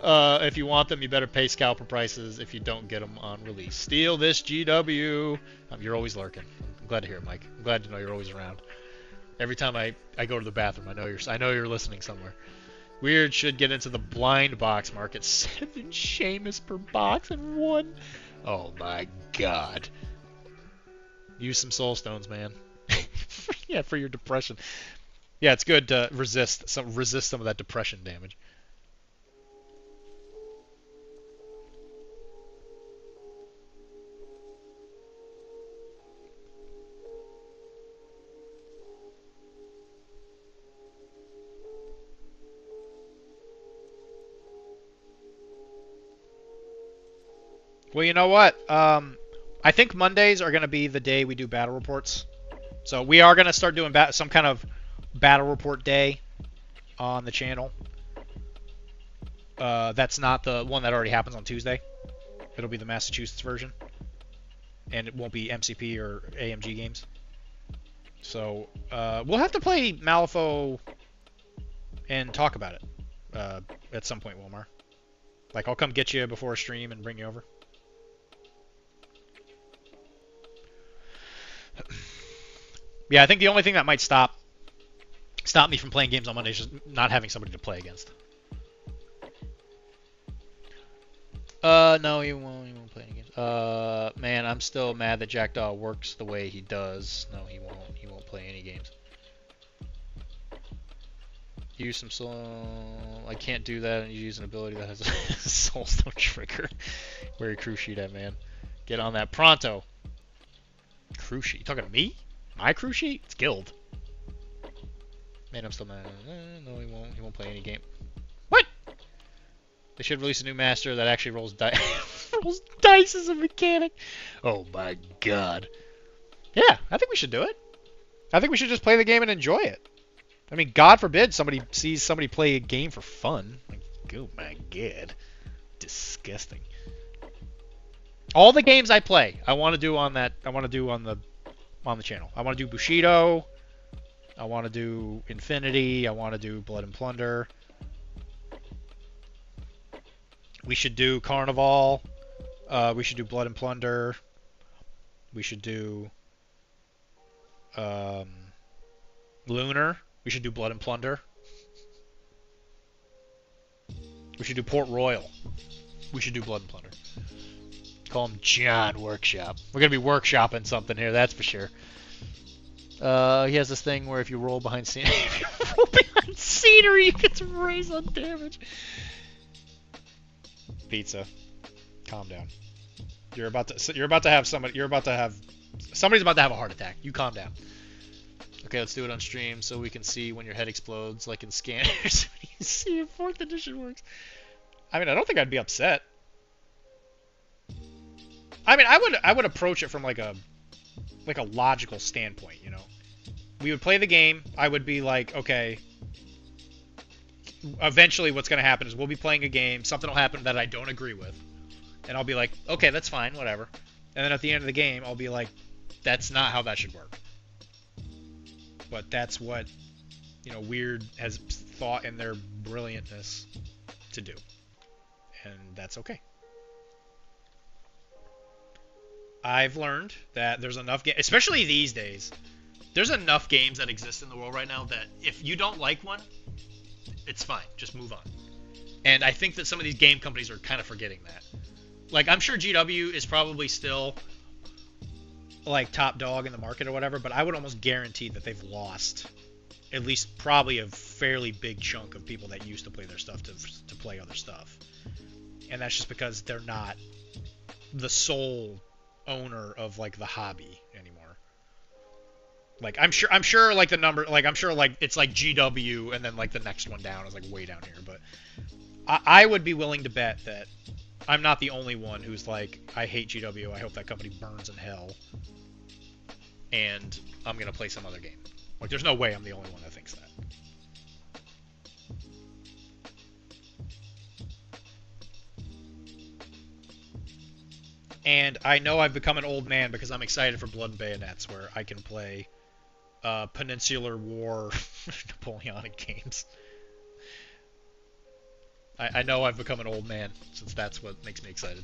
[SPEAKER 4] If you want them, you better pay scalper prices if you don't get them on release. Steal this GW. You're always lurking. I'm glad to hear it, Mike. I'm glad to know you're always around. Every time I go to the bathroom, I know you're listening somewhere. Weird should get into the blind box market. 7 Seamus per box and 1. Oh my god. Use some soul stones, man. Yeah, for your depression. Yeah, it's good to resist some of that depression damage. Well, you know what? I think Mondays are going to be the day we do battle reports. So we are going to start doing some kind of battle report day on the channel. That's not the one that already happens on Tuesday. It'll be the Massachusetts version. And it won't be MCP or AMG games. So we'll have to play Malifaux and talk about it at some point, Wilmar. Like, I'll come get you before a stream and bring you over. Yeah, I think the only thing that might stop me from playing games on Monday is just not having somebody to play against. No, he won't play any games. Man, I'm still mad that Jackdaw works the way he does. No, he won't play any games. Use some soul. I can't do that, and you use an ability that has a soulstone trigger. Where your crew sheet at, man? Get on that pronto. Crew sheet. You talking to me? My crew sheet? It's guild. Man, I'm still mad. No, he won't. He won't play any game. What? They should release a new master that actually rolls dice. Rolls dice as a mechanic. Oh my god. Yeah, I think we should do it. I think we should just play the game and enjoy it. I mean, God forbid somebody sees somebody play a game for fun. Like, oh my god. Disgusting. All the games I play, I want to do on that. I want to do on the channel. I want to do Bushido. I want to do Infinity. I want to do Blood and Plunder. We should do Carnival. We should do Blood and Plunder. We should do Lunar. We should do Blood and Plunder. We should do Port Royal. We should do Blood and Plunder. Call him John Workshop. We're going to be workshopping something here, that's for sure. He has this thing where if you roll behind scenery, you get to raise on damage. Pizza. Calm down. Somebody's about to have a heart attack. You calm down. Okay, let's do it on stream so we can see when your head explodes, like in scanners. You see if 4th edition works. I mean, I don't think I'd be upset. I mean, I would approach it from like a logical standpoint, you know. We would play the game. I would be like, okay. Eventually, what's going to happen is we'll be playing a game. Something will happen that I don't agree with, and I'll be like, okay, that's fine, whatever. And then at the end of the game, I'll be like, that's not how that should work. But that's what, you know, Weird has thought in their brilliantness to do, and that's okay. I've learned that there's enough games, especially these days, there's enough games that exist in the world right now that if you don't like one, it's fine. Just move on. And I think that some of these game companies are kind of forgetting that. Like, I'm sure GW is probably still, like, top dog in the market or whatever, but I would almost guarantee that they've lost at least probably a fairly big chunk of people that used to play their stuff to play other stuff. And that's just because they're not the sole owner of like the hobby anymore. Like I'm sure like the number, like I'm sure like it's like GW and then like the next one down is like way down here, but I would be willing to bet that I'm not the only one who's like, I hate GW, I hope that company burns in hell, and I'm gonna play some other game. Like there's no way I'm the only one that thinks that. And I know I've become an old man because I'm excited for Blood and Bayonets, where I can play Peninsular War Napoleonic games. I know I've become an old man, since that's what makes me excited.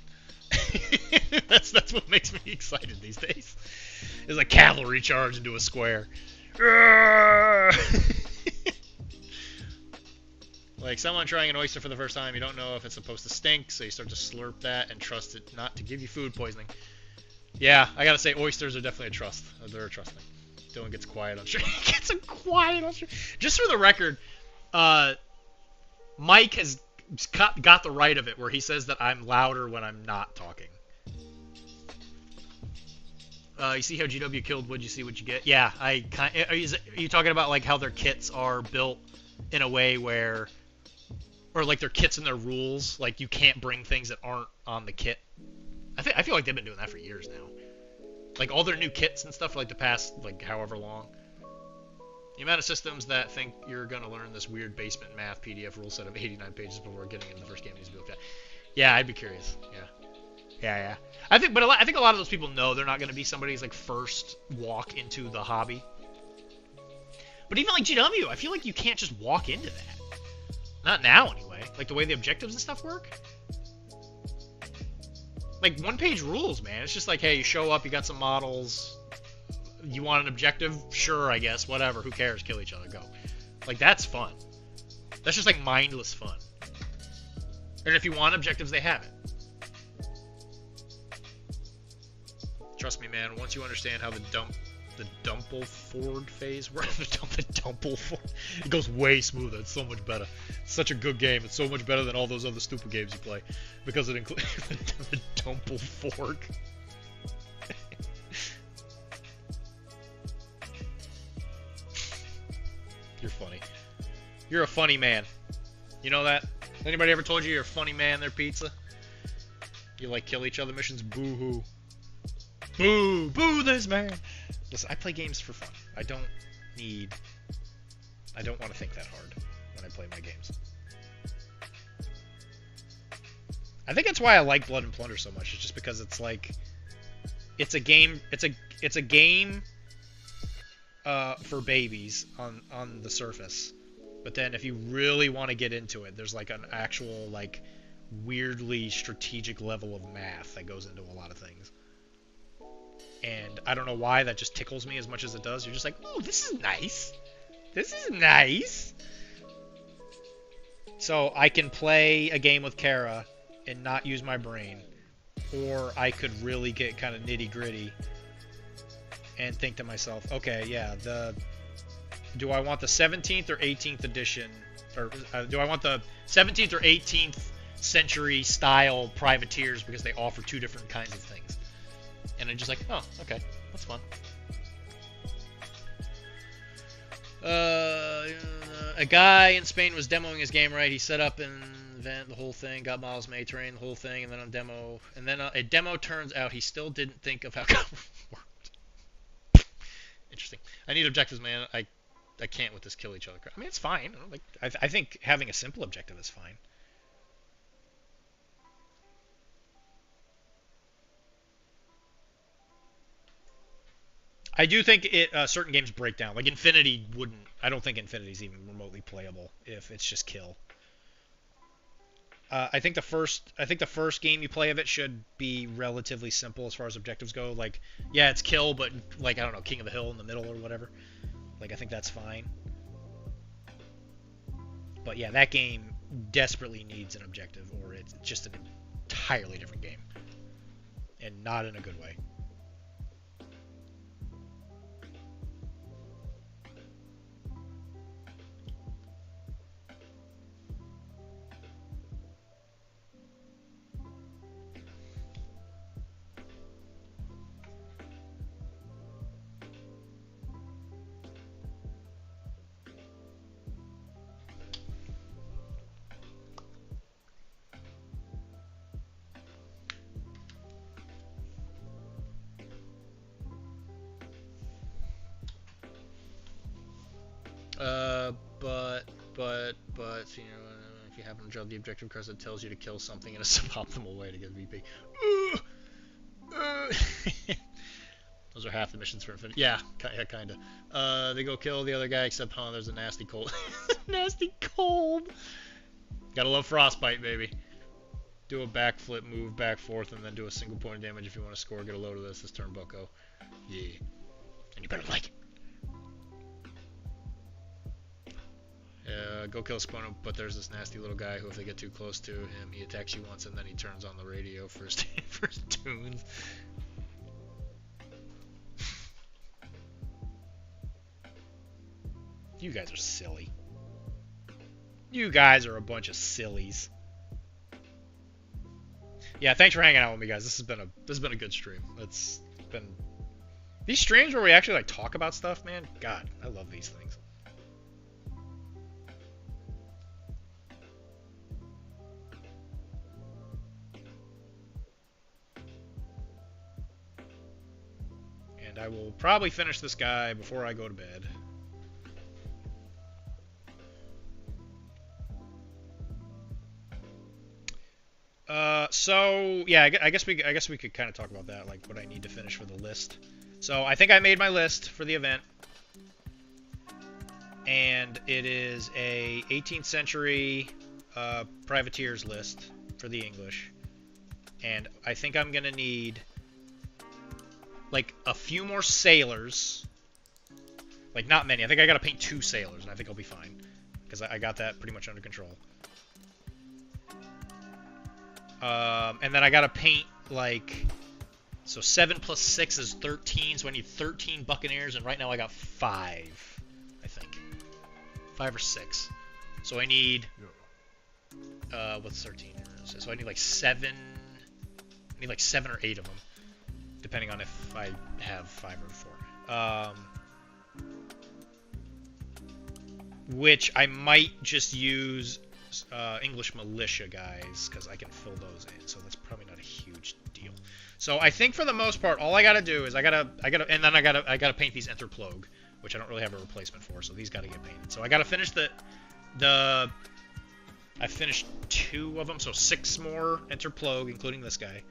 [SPEAKER 4] that's what makes me excited these days. Is a cavalry charge into a square. Like someone trying an oyster for the first time, you don't know if it's supposed to stink, so you start to slurp that and trust it not to give you food poisoning. Yeah, I gotta say, oysters are definitely a trust. They're a trust thing. Dylan gets quiet on stream. Gets quiet on stream. Just for the record, Mike has got the right of it, where he says that I'm louder when I'm not talking. You see how GW killed Would You See What You Get? Yeah, are you talking about like how their kits are built in a way where, or like their kits and their rules, like you can't bring things that aren't on the kit? I feel like they've been doing that for years now. Like all their new kits and stuff, like the past like however long. The amount of systems that think you're gonna learn this weird basement math PDF rule set of 89 pages before getting into the first game needs to be looked at. Yeah, I'd be curious. Yeah. I think a lot of those people know they're not gonna be somebody's like first walk into the hobby. But even like GW, I feel like you can't just walk into that. Not now, anyway. Like the way the objectives and stuff work. Like one-page rules, man. It's just like, hey, you show up, you got some models. You want an objective? Sure, I guess. Whatever. Who cares? Kill each other. Go. Like that's fun. That's just like mindless fun. And if you want objectives, they have it. Trust me, man. Once you understand how the Dumpleford phase works, the Dumpleford, it goes way smoother. It's so much better. It's such a good game. It's so much better than all those other stupid games you play because it includes the Dumpleford. You're a funny man. You know that? Anybody ever told you you're a funny man there, Pizza? You like kill each other missions? Boo-hoo. Boo! Boo this man! Listen, I play games for fun. I don't want to think that hard when I play my games. I think that's why I like Blood and Plunder so much. It's just because it's like, it's a game for babies on the surface. But then if you really want to get into it, there's like an actual like weirdly strategic level of math that goes into a lot of things. And I don't know why that just tickles me as much as it does. You're just like, oh, this is nice. This is nice. So I can play a game with Kara and not use my brain. Or I could really get kind of nitty-gritty and think to myself, okay, yeah, do I want the 17th or 18th edition, or do I want the 17th or 18th century style privateers because they offer two different kinds of things? And I'm just like, oh, okay, that's fun. A guy in Spain was demoing his game, right? He set up an event, the whole thing, got Miles May train, the whole thing, and then on demo, and then a demo turns out he still didn't think of how it worked. Interesting. I need objectives, man. I can't with this kill each other crap. I mean, it's fine. Like, I think having a simple objective is fine. I do think certain games break down. Like Infinity wouldn't. I don't think Infinity's even remotely playable if it's just kill. I think the first game you play of it should be relatively simple as far as objectives go. Like, yeah, it's kill, but like I don't know, King of the Hill in the middle or whatever. Like I think that's fine. But yeah, that game desperately needs an objective, or it's just an entirely different game, and not in a good way. But, you know, if you happen to draw the objective card that tells you to kill something in a suboptimal way to get VP. Those are half the missions for Infinity. Yeah, kinda. They go kill the other guy, except, there's a nasty cold. Nasty cold! Gotta love Frostbite, baby. Do a backflip, move back, forth, and then do a single point of damage if you want to score. Get a load of this turn, bucko. Yeah. And you better like it. Go kill Spono, but there's this nasty little guy who, if they get too close to him, he attacks you once and then he turns on the radio for his tunes. You guys are silly. You guys are a bunch of sillies. Yeah, thanks for hanging out with me, guys. This has been a good stream. It's been these streams where we actually like talk about stuff, man. God, I love these things. And I will probably finish this guy before I go to bed. So yeah, I guess we could kind of talk about that, like what I need to finish for the list. So I think I made my list for the event, and it is a 18th century privateers list for the English, and I think I'm gonna need like a few more sailors, like not many. I think I gotta paint 2 sailors, and I think I'll be fine because I got that pretty much under control. And then I gotta paint, like, so 7 plus 6 is 13, so I need 13 Buccaneers, and right now I got 5, I think. 5 or 6. So I need, what's 13? So I need like 7, I need like 7 or 8 of them, depending on if I have 5 or 4. which I might just use English militia guys, because I can fill those in, so that's probably not a huge deal. So I think for the most part, all I gotta do is I gotta paint these Enterplogue, which I don't really have a replacement for, so these gotta get painted. So I gotta finish I finished 2 of them, so 6 more Enterplogue, including this guy.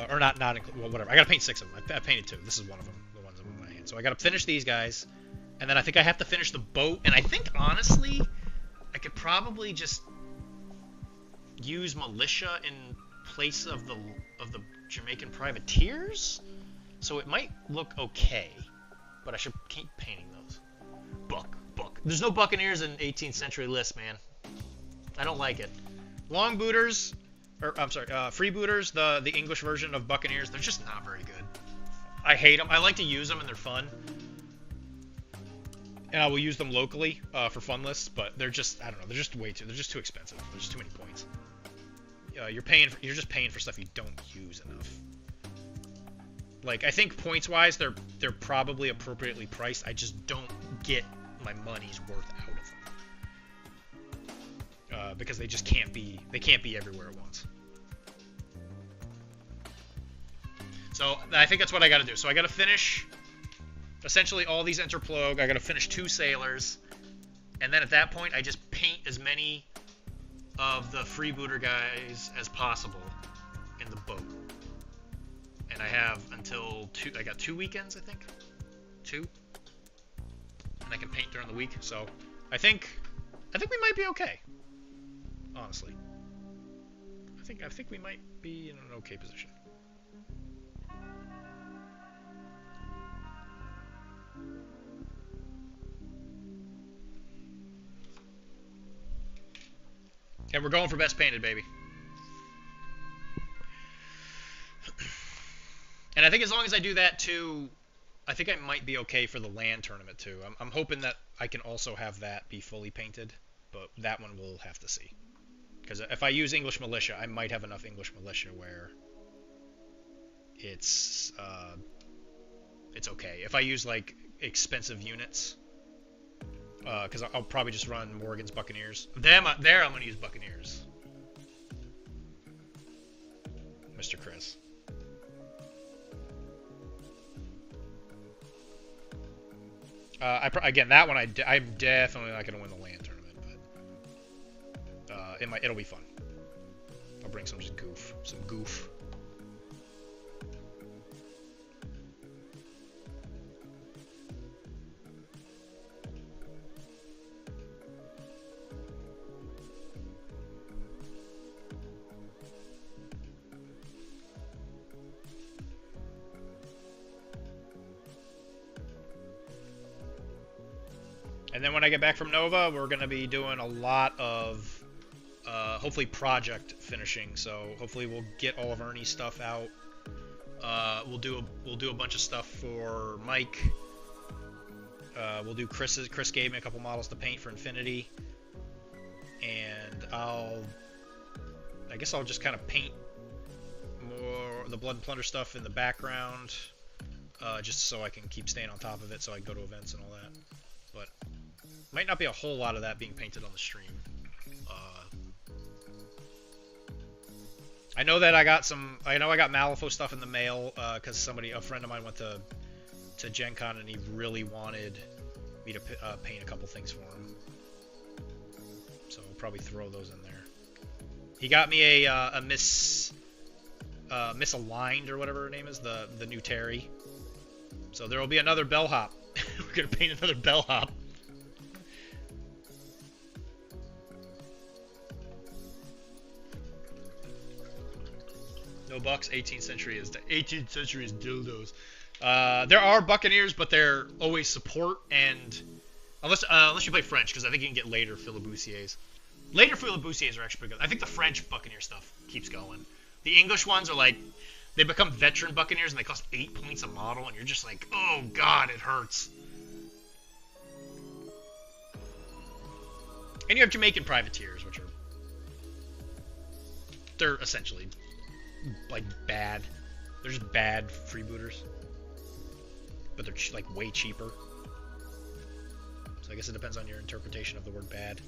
[SPEAKER 4] Or not well, whatever. I gotta paint 6 of them. I painted 2. This is one of them, the ones in my hand. So I gotta finish these guys, and then I think I have to finish the boat. And I think honestly, I could probably just use militia in place of the Jamaican privateers. So it might look okay, but I should keep painting those. Buck. There's no Buccaneers in 18th century lists, man. I don't like it. Long booters, or I'm sorry, freebooters, the English version of Buccaneers, they're just not very good. I hate them. I like to use them and they're fun, and I will use them locally for fun lists. But they're just, I don't know, they're just they're just too expensive. There's just too many points. You're just paying for stuff you don't use enough. Like, I think points-wise, they're probably appropriately priced. I just don't get my money's worth out of them, because they just can't be everywhere at once. So I think that's what I got to do. So I got to finish essentially all these Enterplogue. I got to finish 2 sailors, and then at that point I just paint as many of the freebooter guys as possible in the boat. And I have until I got 2 weekends, I think. 2. And I can paint during the week, so I think we might be okay. Honestly. I think we might be in an okay position. And we're going for best painted, baby. And I think as long as I do that too, I think I might be okay for the land tournament too. I'm hoping that I can also have that be fully painted, but that one we'll have to see. Because if I use English militia, I might have enough English militia where it's okay. If I use like expensive units, because I'll probably just run Morgan's Buccaneers. There I'm going to use Buccaneers. Mr. Chris. Again, that one I'm definitely not going to win the land tournament, but it'll be fun. I'll bring some goof. And then when I get back from Nova, we're going to be doing a lot of, hopefully, project finishing. So hopefully we'll get all of Ernie's stuff out. We'll do a bunch of stuff for Mike. We'll do Chris's. Chris gave me a couple models to paint for Infinity, and I guess I'll just kind of paint more the Blood and Plunder stuff in the background, just so I can keep staying on top of it, so I can go to events and all that. But might not be a whole lot of that being painted on the stream. I know that I got Malifaux stuff in the mail, because a friend of mine went to Gen Con and he really wanted me to paint a couple things for him. So I'll probably throw those in there. He got me a Misaligned, or whatever her name is, the new Terry. So there will be another bellhop. We're gonna paint another bellhop. No bucks. 18th century is dildos. There are Buccaneers, but they're always support, and unless you play French, because I think you can get later Flibustiers. Later Flibustiers are actually pretty good. I think the French Buccaneer stuff keeps going. The English ones are like, they become veteran Buccaneers and they cost 8 points a model, and you're just like, oh god, it hurts. And you have Jamaican privateers, which they're essentially like bad. They're just bad freebooters, but they're like way cheaper. So I guess it depends on your interpretation of the word bad.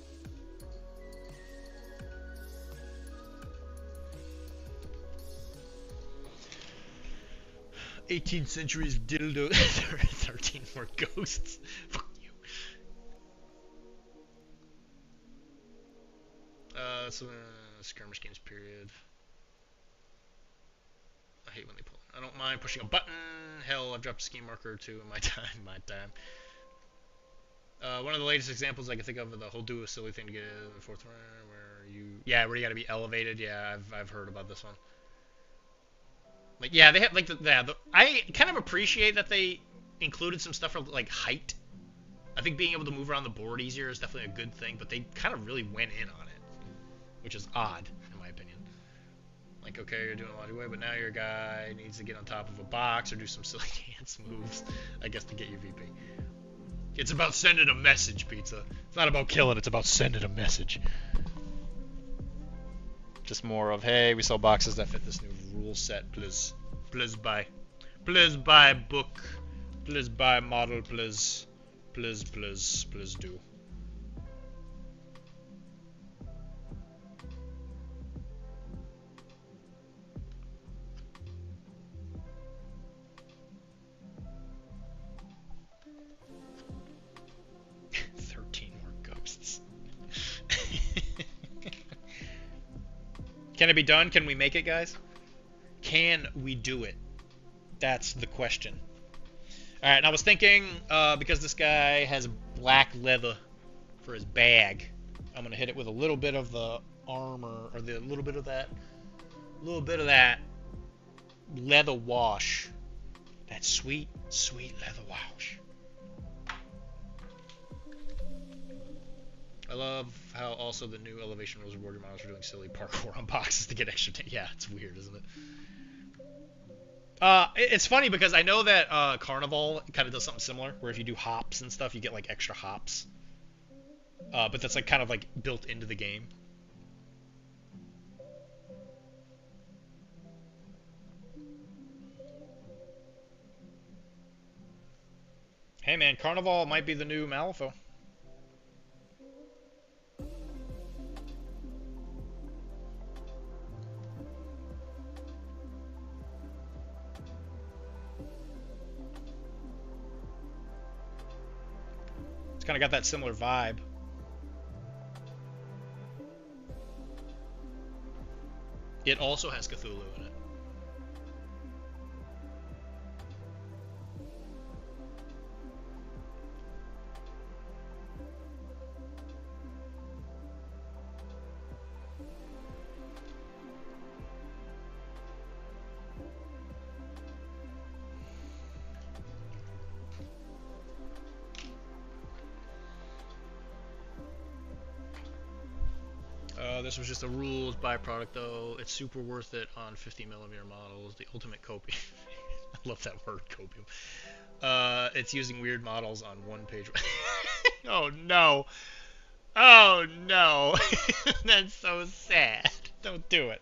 [SPEAKER 4] "18th century's dildo." 13 more ghosts. Fuck you. Skirmish games period. I hate when they pull. I don't mind pushing a button. Hell, I've dropped a scheme marker or two in my time. One of the latest examples I can think of the whole do a silly thing to get the fourth one, where you got to be elevated. Yeah, I've heard about this one. Like, yeah, they have like I kind of appreciate that they included some stuff for like height. I think being able to move around the board easier is definitely a good thing, but they kind of really went in on it, which is odd in my opinion. Like, okay, you're doing a logic way, but now your guy needs to get on top of a box or do some silly dance moves, I guess, to get your VP. It's about sending a message, Pizza. It's not about killing, it's about sending a message. Just more of, hey, we sell boxes that fit this new rule set, please. Please buy. Please buy book. Please buy model, please. Please do. Can it be done? Can we make it, guys? Can we do it? That's the question. Alright, and I was thinking, because this guy has black leather for his bag, I'm gonna hit it with a little bit of the armor, or the little bit of that leather wash. That sweet, sweet leather wash. I love how also the new elevation rules reward your models for doing silly parkour on boxes to get extra yeah, it's weird, isn't it? It's funny because I know that Carnival kind of does something similar, where if you do hops and stuff, you get like extra hops. But that's like kind of like built into the game. Hey man, Carnival might be the new Malifaux. It's kind of got that similar vibe. It also has Cthulhu in it. This was just a rules byproduct, though. It's super worth it on 50mm models. The ultimate copium. I love that word, copium. It's using weird models on one page. Oh no! Oh no! That's so sad. Don't do it.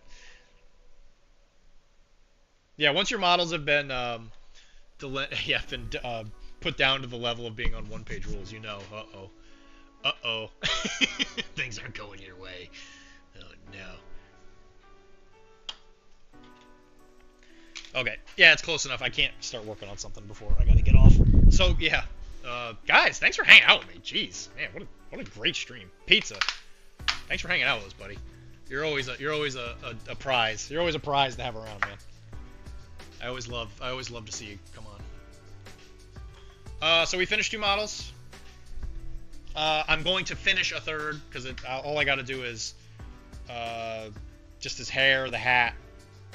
[SPEAKER 4] Yeah, once your models have been put down to the level of being on one-page rules, you know. Uh-oh. Things aren't going your way. Oh no. Okay, yeah, it's close enough. I can't start working on something before I gotta get off. So yeah, guys, thanks for hanging out with me. Jeez, man, what a great stream. Pizza, thanks for hanging out with us, buddy. You're always a prize. You're always a prize to have around, man. I always love to see you come on. So we finished 2 models. I'm going to finish a third because all I got to do is just his hair, the hat,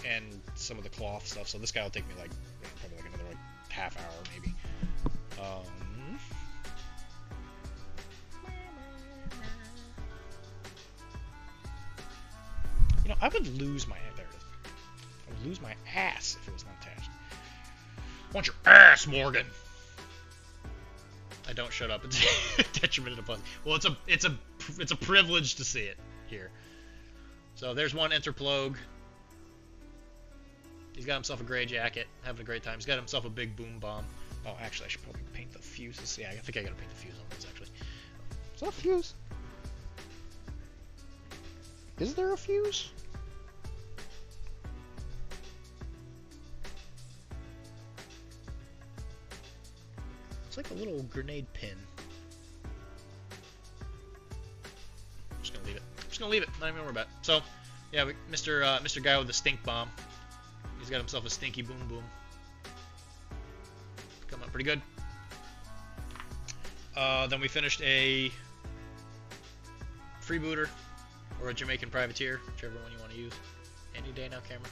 [SPEAKER 4] and some of the cloth stuff. So this guy will take me like probably like another half hour maybe. You know, I would lose my there it is. I would lose my ass if it was not attached. I want your ass, Morgan. I don't shut up. It's detriment to the puzzle. Well, it's a privilege to see it here. So there's one Interplogue. He's got himself a gray jacket, having a great time. He's got himself a big boom bomb. Oh, actually, I should probably paint the fuses. Yeah, I think I gotta paint the fuse on these actually. Is that a fuse? Is there a fuse? It's like a little grenade pin. I'm just gonna leave it. I'm just gonna leave it. Not even worry about it. So, yeah, Mr. Guy with the stink bomb. He's got himself a stinky boom boom. Come out pretty good. Then we finished a freebooter or a Jamaican privateer, whichever one you want to use. Any day now, camera.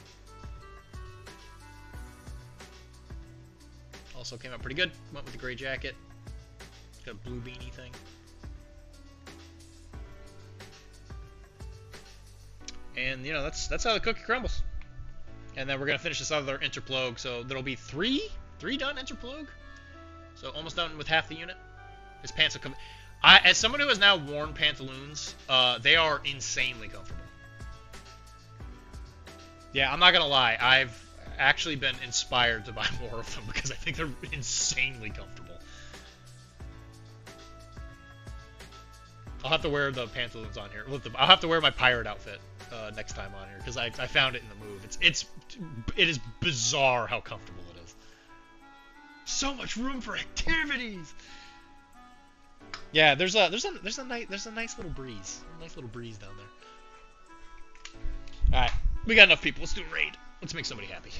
[SPEAKER 4] Also came out pretty good. Went with the gray jacket. Got a blue beanie thing. And you know that's how the cookie crumbles. And then we're gonna finish this other interplogue. So there'll be three done interplogue. So almost done with half the unit. His pants will come. As someone who has now worn pantaloons, they are insanely comfortable. Yeah, I'm not gonna lie. I've actually been inspired to buy more of them because I think they're insanely comfortable. I'll have to wear the pantaloons on here. I'll have to wear my pirate outfit next time on here because I found it in the move. It is bizarre how comfortable it is. So much room for activities. Yeah, there's a nice little breeze. A nice little breeze down there. Alright, we got enough people. Let's do a raid. Let's make somebody happy.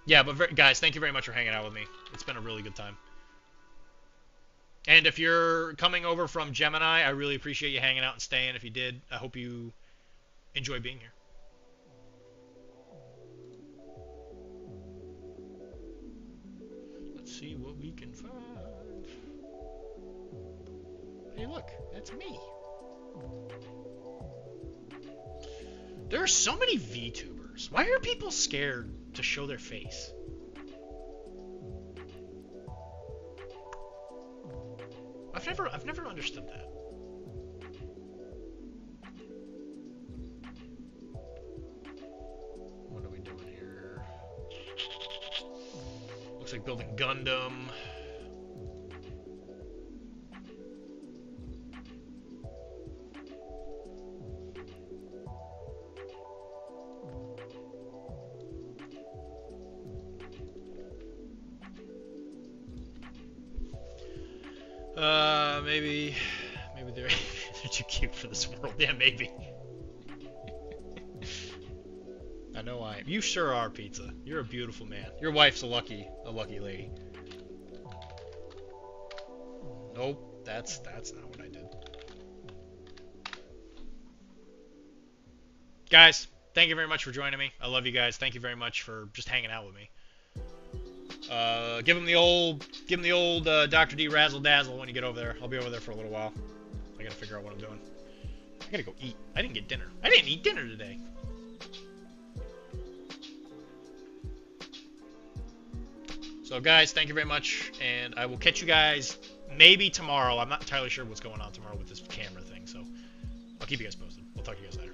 [SPEAKER 4] Yeah, but guys, thank you very much for hanging out with me. It's been a really good time. And if you're coming over from Gemini, I really appreciate you hanging out and staying. If you did, I hope you enjoy being here. Let's see what we can find. Hey, look, that's me. There are so many VTubers. Why are people scared to show their face? I've never understood that. What are we doing here? Looks like building Gundam. Maybe they're too cute for this world. Yeah, maybe. I know I am. You sure are, Pizza. You're a beautiful man. Your wife's a lucky lady. Nope, that's not what I did. Guys, thank you very much for joining me. I love you guys. Thank you very much for just hanging out with me. Give him the old Dr.D razzle dazzle when you get over there. I'll be over there for a little while. I gotta figure out what I'm doing. I gotta go eat. I didn't get dinner. I didn't eat dinner today. So guys, thank you very much, and I will catch you guys maybe tomorrow. I'm not entirely sure what's going on tomorrow with this camera thing, so I'll keep you guys posted. We'll talk to you guys later.